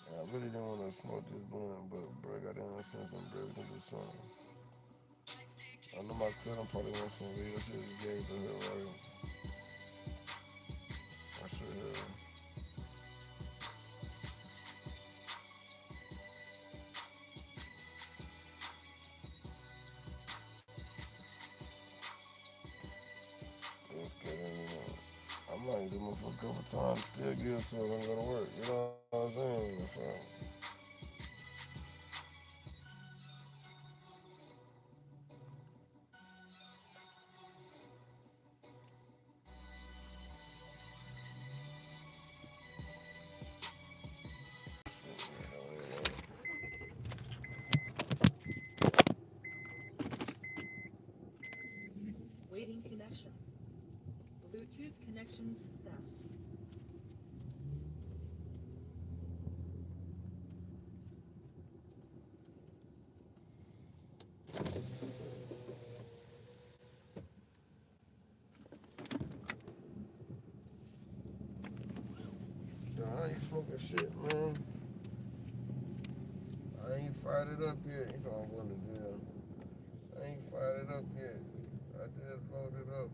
I really didn't want to smoke this blunt, but bro, I got down since some bro, we can do something. I know my cousin probably wants some weed. That shit is gay to her, right? I should have. Let's get in, you know. I might do my for a couple times, still good, so I'm gonna go to work. You know what I'm saying? So,
Waiting connection. Bluetooth connection success.
I ain't smoking shit, man. I ain't fired it up yet. He's all going to jail. I ain't fired it up yet. I just rolled it up.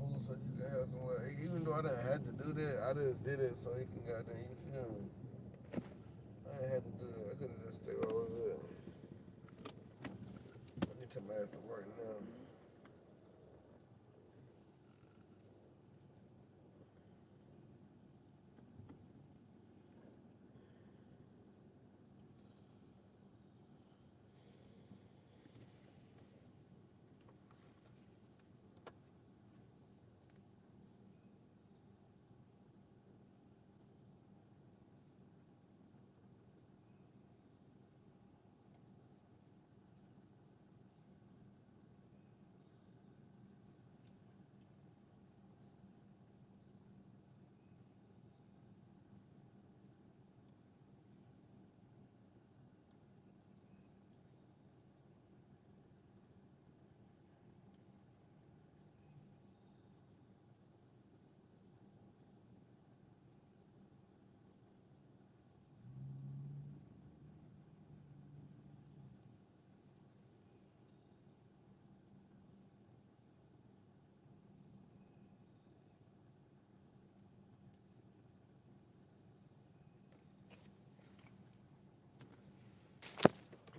Ooh, so you can have somewhere. Even though I didn't have to do that, I just did it so he can goddamn, you feel me? I didn't have to do that. I could have just stayed where I was at. I need to my ass to work now.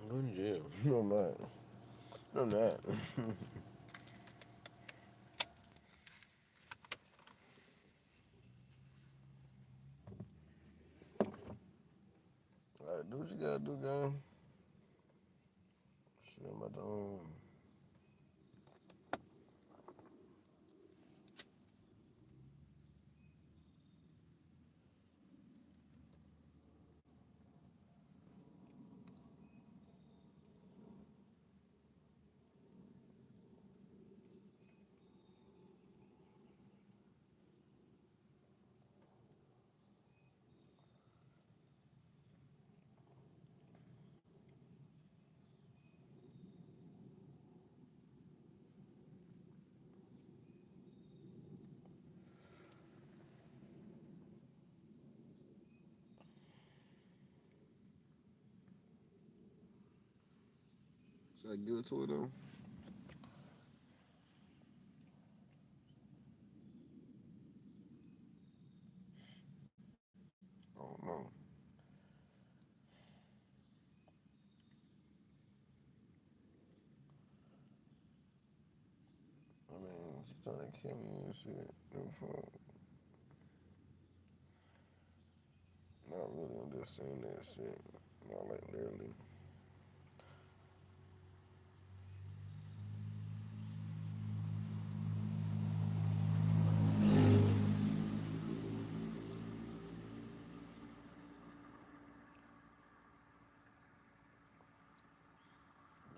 I'm going to jail. No, I'm not. No, I'm not. Alright, do what you gotta do, gang. Shit, I'm about to, Should I give it to her though? I don't know. I mean, she's trying to kill me and shit. No fuck. Not really. I'm just saying that shit. Not like literally.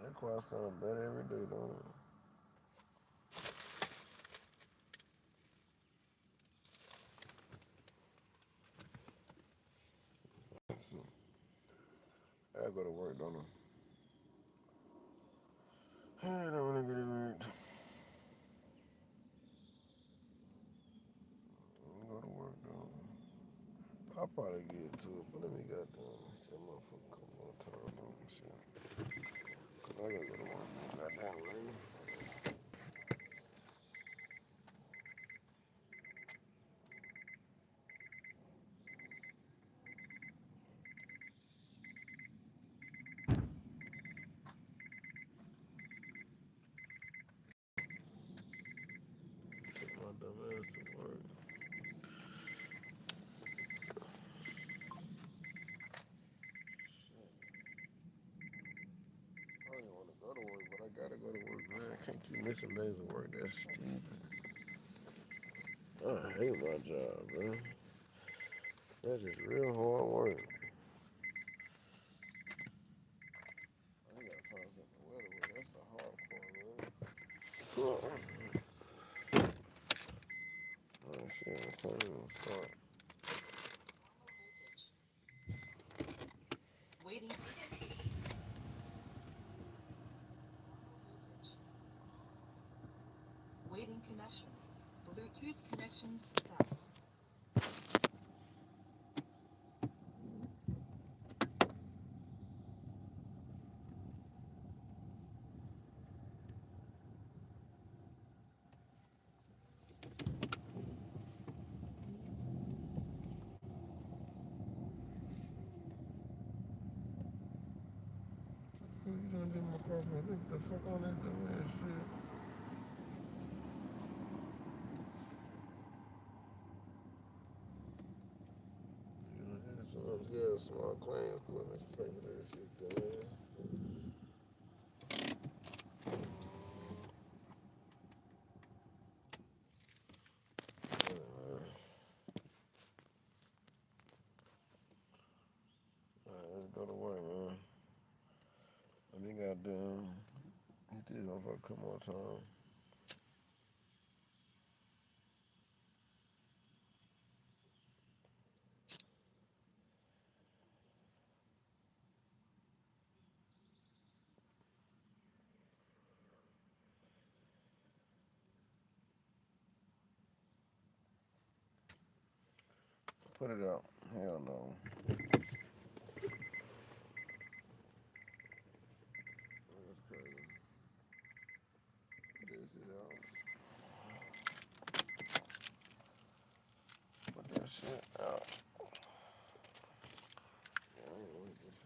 That quiet sound better every day, don't it? I gotta go to work, don't I? I don't wanna get it work. Go to work, though. I'll probably get to it, but let me goddamn that motherfucker come on time on shit. Cause I gotta go to work. Goddamn lady. Take my dumb ass to work. I don't even want to go to work, but I gotta go to work, man. I can't keep missing days of work. That's stupid. I hate my job, man. That is real hard work. I gotta find something wetter with. That's the hard part, man. Oh shit, I'm gonna start.
Waiting. Waiting connection. Bluetooth connection success.
You gonna do my coffee? Look the fuck on that dumb ass shit. Sometimes get small claims for me to pay for that shit, dumb ass. Alright, let's go to work, man. I think I done. Hit this motherfucker a couple more times. Put it out. Hell no. That's crazy. Put this shit out. Put that shit out. Yeah, I ain't like this shit.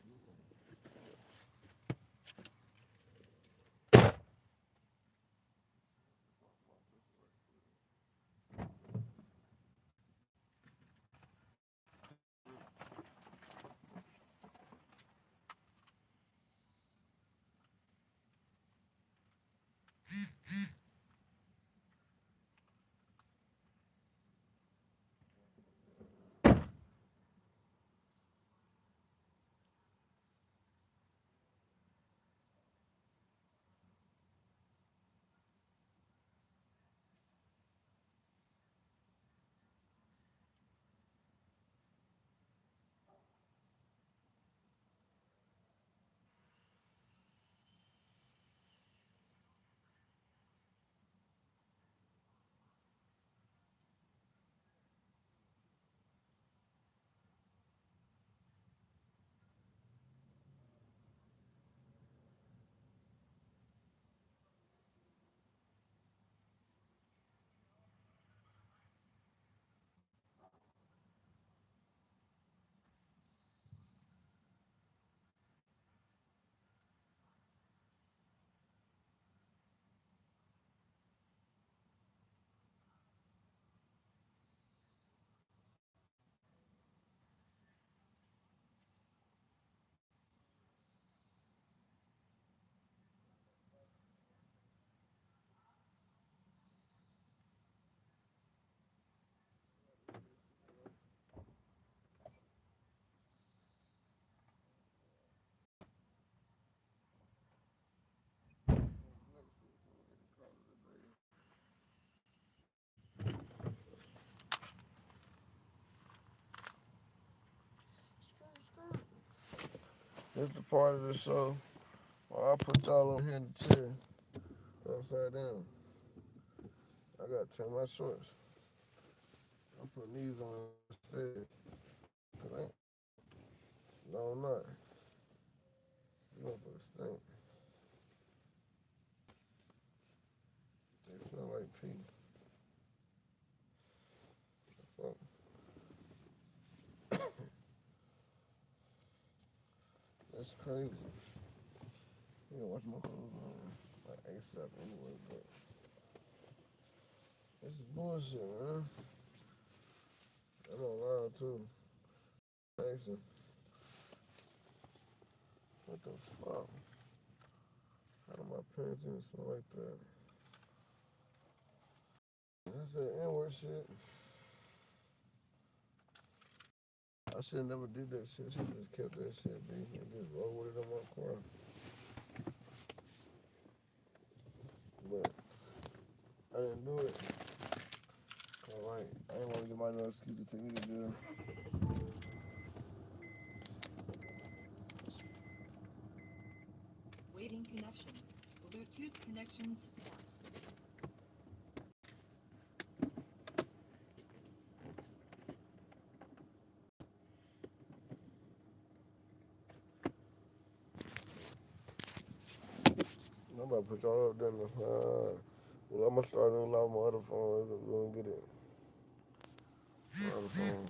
This the part of the show where I put y'all on here in the chair, upside down. I gotta turn my shorts. I'm putting these on instead. Cause I ain't, no, I'm not. You motherfuckers stink. They smell like pee. Fuck. That's crazy. You gotta watch my clothes on. Like ASAP anyway, but this is bullshit, man. I'm on loud too. Jason. What the fuck? How do my pants even smell like that? That's that N-word shit. I should have never did that shit. I should have just kept that shit, B, and just roll with it on my car. But I didn't do it. Alright, I didn't want to give my no excuse to take me to jail.
Waiting connection. Bluetooth connection success.
I'm about to put y'all up there. Well, I'm going to start doing a lot of my other phones. I'm going to get it. My other phone.